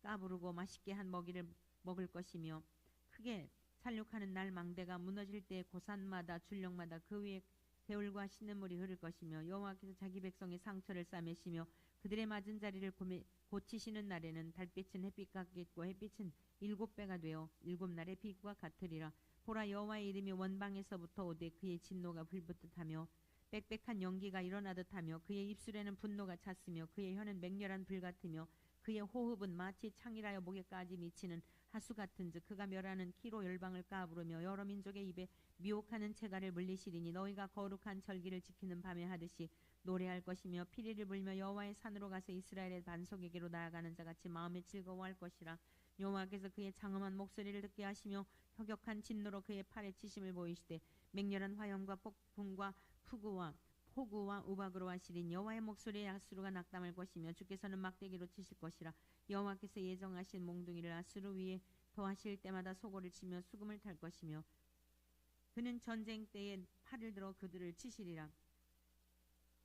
까부르고 맛있게 한 먹이를 먹을 것이며 크게 살육하는 날 망대가 무너질 때 고산마다 줄령마다 그 위에 개울과 시냇물이 흐를 것이며 여호와께서 자기 백성의 상처를 싸매시며 그들의 맞은 자리를 고치시는 날에는 달빛은 햇빛 같겠고 햇빛은 7배가 되어 7날의 빛과 같으리라. 보라 여호와의 이름이 원방에서부터 오되 그의 진노가 불붙듯하며 빽빽한 연기가 일어나듯 하며 그의 입술에는 분노가 찼으며 그의 혀는 맹렬한 불 같으며 그의 호흡은 마치 창이라여 목에까지 미치는 하수 같은즉 그가 멸하는 키로 열방을 까부르며 여러 민족의 입에 미혹하는 채가를 물리시리니 너희가 거룩한 절기를 지키는 밤에 하듯이 노래할 것이며 피리를 불며 여호와의 산으로 가서 이스라엘의 반석에게로 나아가는 자같이 마음에 즐거워할 것이라. 여호와께서 그의 장엄한 목소리를 듣게 하시며 혁혁한 진노로 그의 팔에 치심을 보이시되 맹렬한 화염과 폭풍과 폭우와 우박으로 하시린 여호와의 목소리에 아수르가 낙담할 것이며 주께서는 막대기로 치실 것이라. 여호와께서 예정하신 몽둥이를 아수르 위에 더하실 때마다 소고를 치며 수금을 탈 것이며 그는 전쟁 때에 팔을 들어 그들을 치시리라.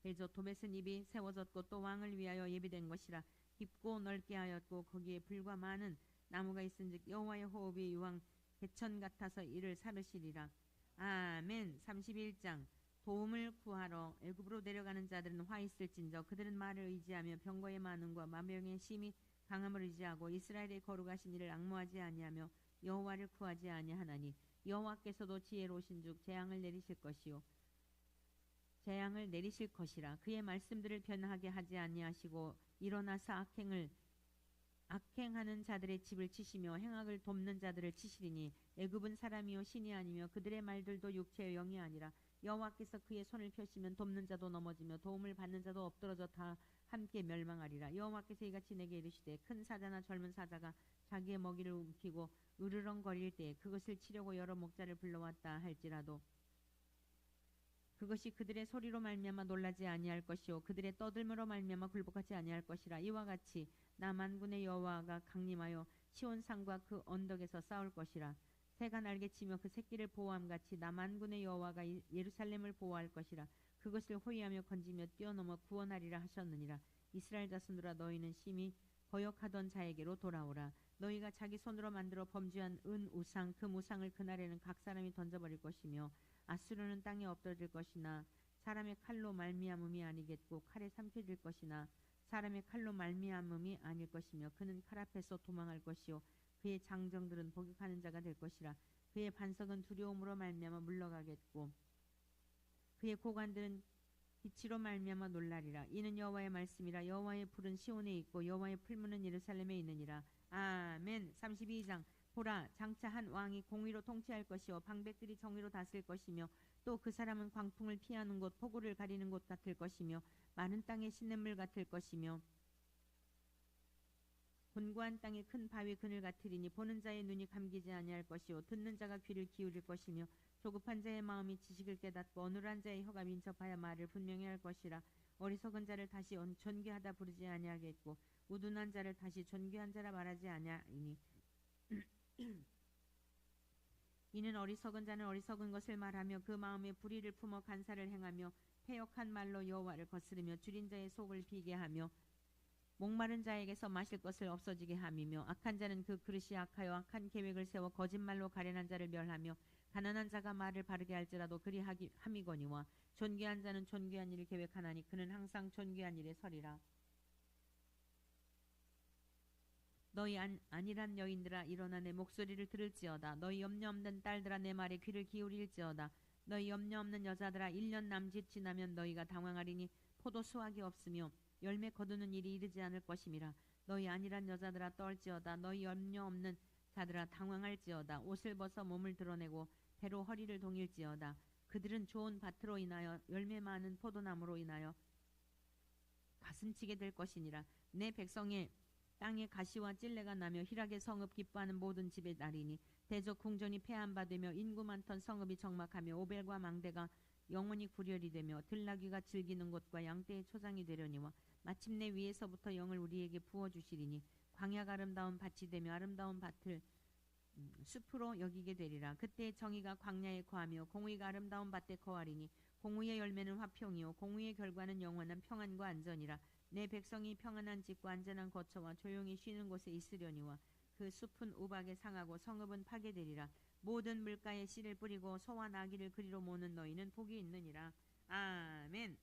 대저 도벳은 입이 세워졌고 또 왕을 위하여 예비된 것이라. 깊고 넓게 하였고 거기에 불과 많은 나무가 있은즉 여호와의 호흡이 유황 개천 같아서 이를 사르시리라. 아멘. 31장 도움을 구하러 애굽으로 내려가는 자들은 화 있을진저 그들은 말을 의지하며 병거의 많음과 만병의 심히 강함을 의지하고 이스라엘의 거룩하신 이를 앙모하지 아니하며 여호와를 구하지 아니하나니 여호와께서도 지혜로우신즉 재앙을 내리실 것이라. 그의 말씀들을 변하게 하지 아니하시고 일어나서 악행하는 자들의 집을 치시며 행악을 돕는 자들을 치시리니 애굽은 사람이요 신이 아니며 그들의 말들도 육체의 영이 아니라 여호와께서 그의 손을 펴시면 돕는 자도 넘어지며 도움을 받는 자도 엎드러져 다 함께 멸망하리라. 여호와께서 이같이 내게 이르시되 큰 사자나 젊은 사자가 자기의 먹이를 움키고 으르렁거릴 때 그것을 치려고 여러 목자를 불러왔다 할지라도 그것이 그들의 소리로 말미암아 놀라지 아니할 것이요 그들의 떠들므로 말미암아 굴복하지 아니할 것이라. 이와 같이 나 만군의 여호와가 강림하여 시온산과 그 언덕에서 싸울 것이라. 새가 날개치며 그 새끼를 보호함같이 나 만군의 여호와가 예루살렘을 보호할 것이라. 그것을 호위하며 건지며 뛰어넘어 구원하리라 하셨느니라. 이스라엘 자손들아 너희는 심히 거역하던 자에게로 돌아오라. 너희가 자기 손으로 만들어 범죄한 은 우상 그 무상을 그날에는 각 사람이 던져버릴 것이며 아수르는 땅에 엎드러질 것이나 사람의 칼로 말미암음이 아니겠고 칼에 삼켜질 것이나 사람의 칼로 말미암음이 아닐 것이며 그는 칼 앞에서 도망할 것이요 그의 장정들은 복역하는 자가 될 것이라. 그의 반석은 두려움으로 말미암아 물러가겠고 그의 고관들은 빛으로 말미암아 놀라리라. 이는 여호와의 말씀이라. 여호와의 불은 시온에 있고 여호와의 풀무는 예루살렘에 있느니라. 아멘. 32장. 보라, 장차 한 왕이 공의로 통치할 것이요 방백들이 정의로 다스릴 것이며 또 그 사람은 광풍을 피하는 곳 폭우를 가리는 곳 같을 것이며 마른 땅의 시냇물 같을 것이며 곤고한 땅의 큰 바위 그늘 같으리니 보는 자의 눈이 감기지 아니할 것이요 듣는 자가 귀를 기울일 것이며 조급한 자의 마음이 지식을 깨닫고 어눌한 자의 혀가 민첩하여 말을 분명히 할 것이라. 어리석은 자를 다시 존귀하다 부르지 아니하겠고 우둔한 자를 다시 존귀한 자라 말하지 아니하니 이는 어리석은 자는 어리석은 것을 말하며 그 마음에 불의를 품어 간사를 행하며 패역한 말로 여호와를 거스르며 줄인 자의 속을 비게 하며 목마른 자에게서 마실 것을 없어지게 함이며 악한 자는 그 그릇이 악하여 악한 계획을 세워 거짓말로 가련한 자를 멸하며 가난한 자가 말을 바르게 할지라도 그리 함이거니와 존귀한 자는 존귀한 일을 계획하나니 그는 항상 존귀한 일에 서리라. 너희 안일한 여인들아 일어나 내 목소리를 들을지어다. 너희 염려 없는 딸들아 내 말에 귀를 기울일지어다. 너희 염려 없는 여자들아 1년 남짓 지나면 너희가 당황하리니 포도 수확이 없으며 열매 거두는 일이 이르지 않을 것임이라. 너희 안일한 여자들아 떨지어다. 너희 염려 없는 자들아 당황할지어다. 옷을 벗어 몸을 드러내고 배로 허리를 동일지어다. 그들은 좋은 밭으로 인하여 열매 많은 포도나무로 인하여 가슴치게 될 것이니라. 내 백성의 땅에 가시와 찔레가 나며 희락의 성읍 기뻐하는 모든 집의 날이니 대적 궁전이 폐한바되며 인구 많던 성읍이 적막하며 오벨과 망대가 영원히 구렬이 되며 들나귀가 즐기는 곳과 양떼의 초장이 되려니와 마침내 위에서부터 영을 우리에게 부어주시리니 광야가 아름다운 밭이 되며 아름다운 밭을 숲으로 여기게 되리라. 그때 정의가 광야에 거하며 공의가 아름다운 밭에 거하리니 공의의 열매는 화평이요 공의의 결과는 영원한 평안과 안전이라. 내 백성이 평안한 집과 안전한 거처와 조용히 쉬는 곳에 있으려니와 그 숲은 우박에 상하고 성읍은 파괴되리라. 모든 물가에 씨를 뿌리고 소와 나귀를 그리로 모는 너희는 복이 있느니라. 아멘.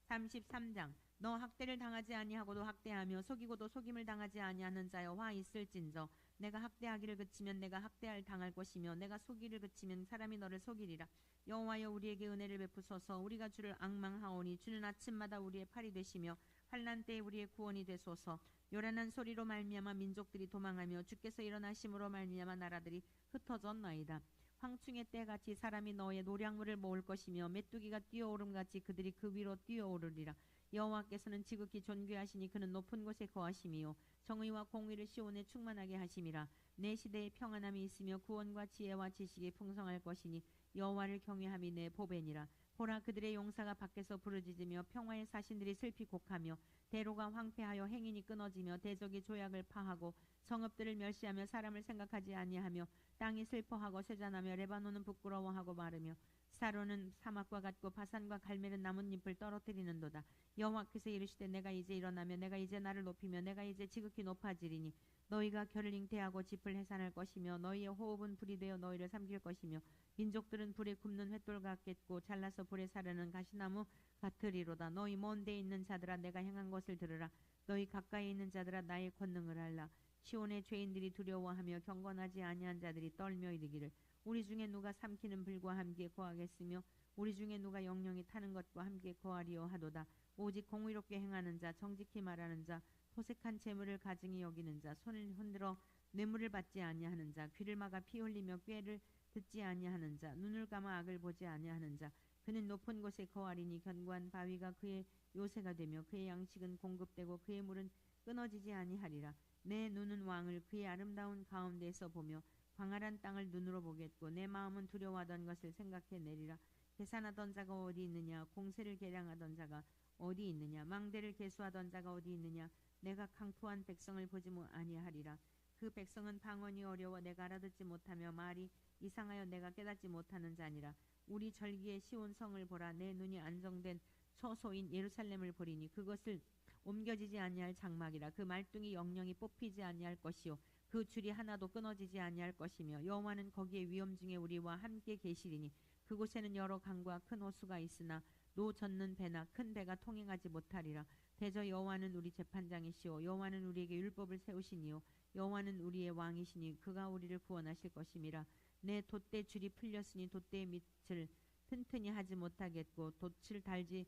33장. 너 학대를 당하지 아니하고도 학대하며 속이고도 속임을 당하지 아니하는 자여 화 있을진저. 내가 학대하기를 그치면 내가 학대할 당할 것이며 내가 속이를 그치면 사람이 너를 속이리라. 여호와여 우리에게 은혜를 베푸소서. 우리가 주를 앙망하오니 주는 아침마다 우리의 팔이 되시며 환난 때에 우리의 구원이 되소서. 요란한 소리로 말미암아 민족들이 도망하며 주께서 일어나심으로 말미암아 나라들이 흩어졌나이다. 황충의 때같이 사람이 너의 노량물을 모을 것이며 메뚜기가 뛰어오름같이 그들이 그 위로 뛰어오르리라. 여호와께서는 지극히 존귀하시니 그는 높은 곳에 거하심이요 정의와 공의를 시온에 충만하게 하심이라. 내 시대에 평안함이 있으며 구원과 지혜와 지식이 풍성할 것이니 여호와를 경외함이 내 보배니라. 보라 그들의 용사가 밖에서 부르짖으며 평화의 사신들이 슬피 곡하며 대로가 황폐하여 행인이 끊어지며 대적이 조약을 파하고 성읍들을 멸시하며 사람을 생각하지 아니하며 땅이 슬퍼하고 쇠잔하며 레바논은 부끄러워하고 마르며 사로는 사막과 같고 바산과 갈멜은 나뭇잎을 떨어뜨리는도다. 여호와께서 이르시되 내가 이제 일어나며 내가 이제 나를 높이며 내가 이제 지극히 높아지리니 너희가 결을 잉태하고 짚을 해산할 것이며 너희의 호흡은 불이 되어 너희를 삼킬 것이며 민족들은 불에 굽는 횃돌 같겠고 잘라서 불에 사르는 가시나무 같으리로다. 너희 먼 데 있는 자들아 내가 행한 것을 들으라. 너희 가까이 있는 자들아 나의 권능을 알라. 시온의 죄인들이 두려워하며 경건하지 아니한 자들이 떨며 이르기를 우리 중에 누가 삼키는 불과 함께 거하겠으며 우리 중에 누가 영영이 타는 것과 함께 거하리요 하도다. 오직 공의롭게 행하는 자 정직히 말하는 자 토색한 재물을 가증히 여기는 자 손을 흔들어 뇌물을 받지 아니하는 자 귀를 막아 피 흘리며 꾀를 듣지 아니하는 자 눈을 감아 악을 보지 아니하는 자 그는 높은 곳에 거하리니 견고한 바위가 그의 요새가 되며 그의 양식은 공급되고 그의 물은 끊어지지 아니하리라. 내 눈은 왕을 그의 아름다운 가운데에서 보며 광활한 땅을 눈으로 보겠고 내 마음은 두려워하던 것을 생각해내리라. 계산하던 자가 어디 있느냐 공세를 계량하던 자가 어디 있느냐 망대를 계수하던 자가 어디 있느냐 내가 강포한 백성을 보지 아니하리라. 그 백성은 방언이 어려워 내가 알아듣지 못하며 말이 이상하여 내가 깨닫지 못하는 자니라. 우리 절기의 시온 성을 보라. 내 눈이 안정된 처소인 예루살렘을 보리니 그것을 옮겨지지 아니할 장막이라. 그 말뚱이 영영이 뽑히지 아니할 것이요 그 줄이 하나도 끊어지지 아니할 것이며 여호와는 거기에 위험 중에 우리와 함께 계시리니 그곳에는 여러 강과 큰 호수가 있으나 노 젓는 배나 큰 배가 통행하지 못하리라. 대저 여호와는 우리 재판장이시오 여호와는 우리에게 율법을 세우시니요 여호와는 우리의 왕이시니 그가 우리를 구원하실 것임이라. 내 돛대 줄이 풀렸으니 돛대의 밑을 튼튼히 하지 못하겠고 돛을 달지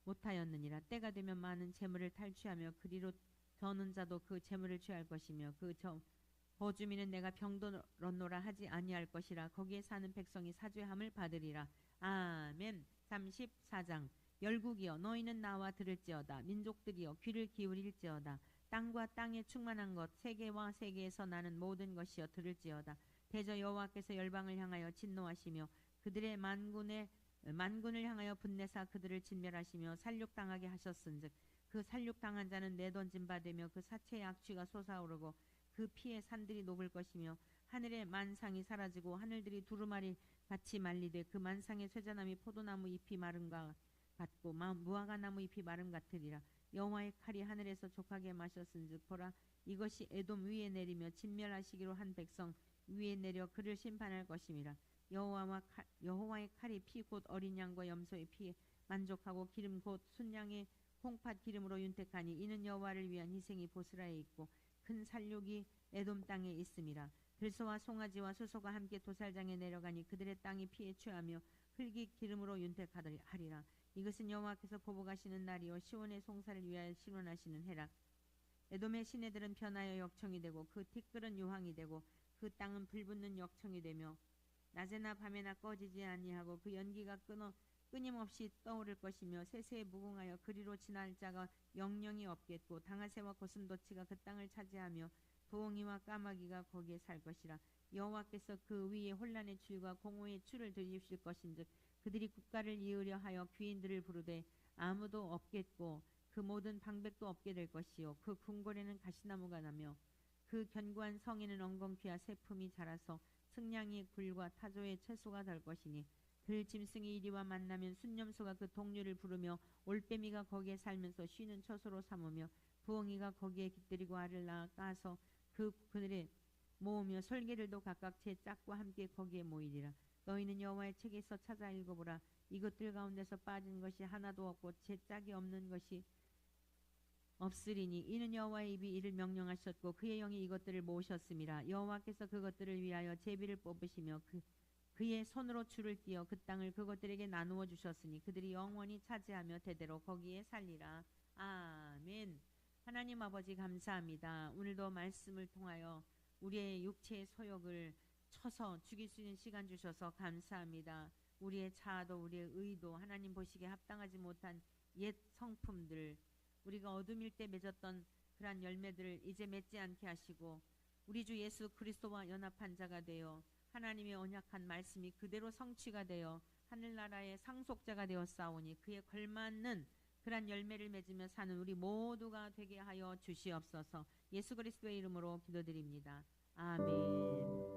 못하였느니라. 때가 되면 많은 재물을 탈취하며 그리로 저는 자도 그 재물을 취할 것이며 그 거주민은 내가 병들었노라 하지 아니할 것이라. 거기에 사는 백성이 사죄함을 받으리라. 아멘. 34장. 열국이여 너희는 나와 들을지어다. 민족들이여 귀를 기울일지어다. 땅과 땅에 충만한 것 세계와 세계에서 나는 모든 것이여 들을지어다. 대저 여호와께서 열방을 향하여 진노하시며 그들의 만군을 향하여 분내사 그들을 진멸하시며 살육당하게 하셨은즉 그 살육당한 자는 내던진 바 되며 그 사체의 악취가 솟아오르고 그 피의 산들이 녹을 것이며 하늘의 만상이 사라지고 하늘들이 두루마리 같이 말리되 그 만상의 쇠자나무 포도나무 잎이 마름과 같고 무화과 나무 잎이 마름 같으리라. 여호와의 칼이 하늘에서 족하게 마셨은즉 보라 이것이 에돔 위에 내리며 진멸하시기로 한 백성 위에 내려 그를 심판할 것임이라. 여호와의 칼이 피 곧 어린 양과 염소의 피에 만족하고 기름 곧 순양의 콩팥 기름으로 윤택하니 이는 여호와를 위한 희생이 보스라에 있고 큰 살육이 에돔 땅에 있음이라. 들소와 송아지와 수소가 함께 도살장에 내려가니 그들의 땅이 피에 취하며 흙이 기름으로 윤택하리라. 이것은 여호와께서 보복하시는 날이요 시온의 송사를 위하여 신원하시는 해라. 에돔의 시내들은 변하여 역청이 되고 그 티끌은 유황이 되고 그 땅은 불붙는 역청이 되며 낮에나 밤에나 꺼지지 아니하고 그 연기가 끊임없이 떠오를 것이며 세세에 무궁하여 그리로 지날 자가 영영이 없겠고 당아새와 고슴도치가 그 땅을 차지하며 부엉이와 까마귀가 거기에 살 것이라. 여호와께서 그 위에 혼란의 줄과 공허의 줄을 들이실 것인즉 그들이 국가를 이으려 하여 귀인들을 부르되 아무도 없겠고 그 모든 방백도 없게 될 것이요 그 궁궐에는 가시나무가 나며 그 견고한 성에는 엉겅퀴와 새품이 자라서 승냥이 굴과 타조의 채소가 될 것이니 들짐승이 이리와 만나면 순념소가 그 동류를 부르며 올빼미가 거기에 살면서 쉬는 처소로 삼으며 부엉이가 거기에 깃들이고 알을 낳아 까서 그들에 모으며 설계들도 각각 제 짝과 함께 거기에 모이리라. 너희는 여호와의 책에서 찾아 읽어보라. 이것들 가운데서 빠진 것이 하나도 없고 제 짝이 없는 것이 없으리니 이는 여호와의 입이 이를 명령하셨고 그의 영이 이것들을 모으셨음이라. 여호와께서 그것들을 위하여 제비를 뽑으시며 그의 손으로 줄을 띄어 그 땅을 그것들에게 나누어 주셨으니 그들이 영원히 차지하며 대대로 거기에 살리라. 아멘. 하나님 아버지 감사합니다. 오늘도 말씀을 통하여 우리의 육체의 소욕을 쳐서 죽일 수 있는 시간 주셔서 감사합니다. 우리의 자아도 우리의 의도 하나님 보시기에 합당하지 못한 옛 성품들 우리가 어둠일 때 맺었던 그러한 열매들을 이제 맺지 않게 하시고 우리 주 예수 그리스도와 연합한 자가 되어 하나님의 언약한 말씀이 그대로 성취가 되어 하늘나라의 상속자가 되어 싸우니 그에 걸맞는 그러한 열매를 맺으며 사는 우리 모두가 되게 하여 주시옵소서. 예수 그리스도의 이름으로 기도드립니다. 아멘.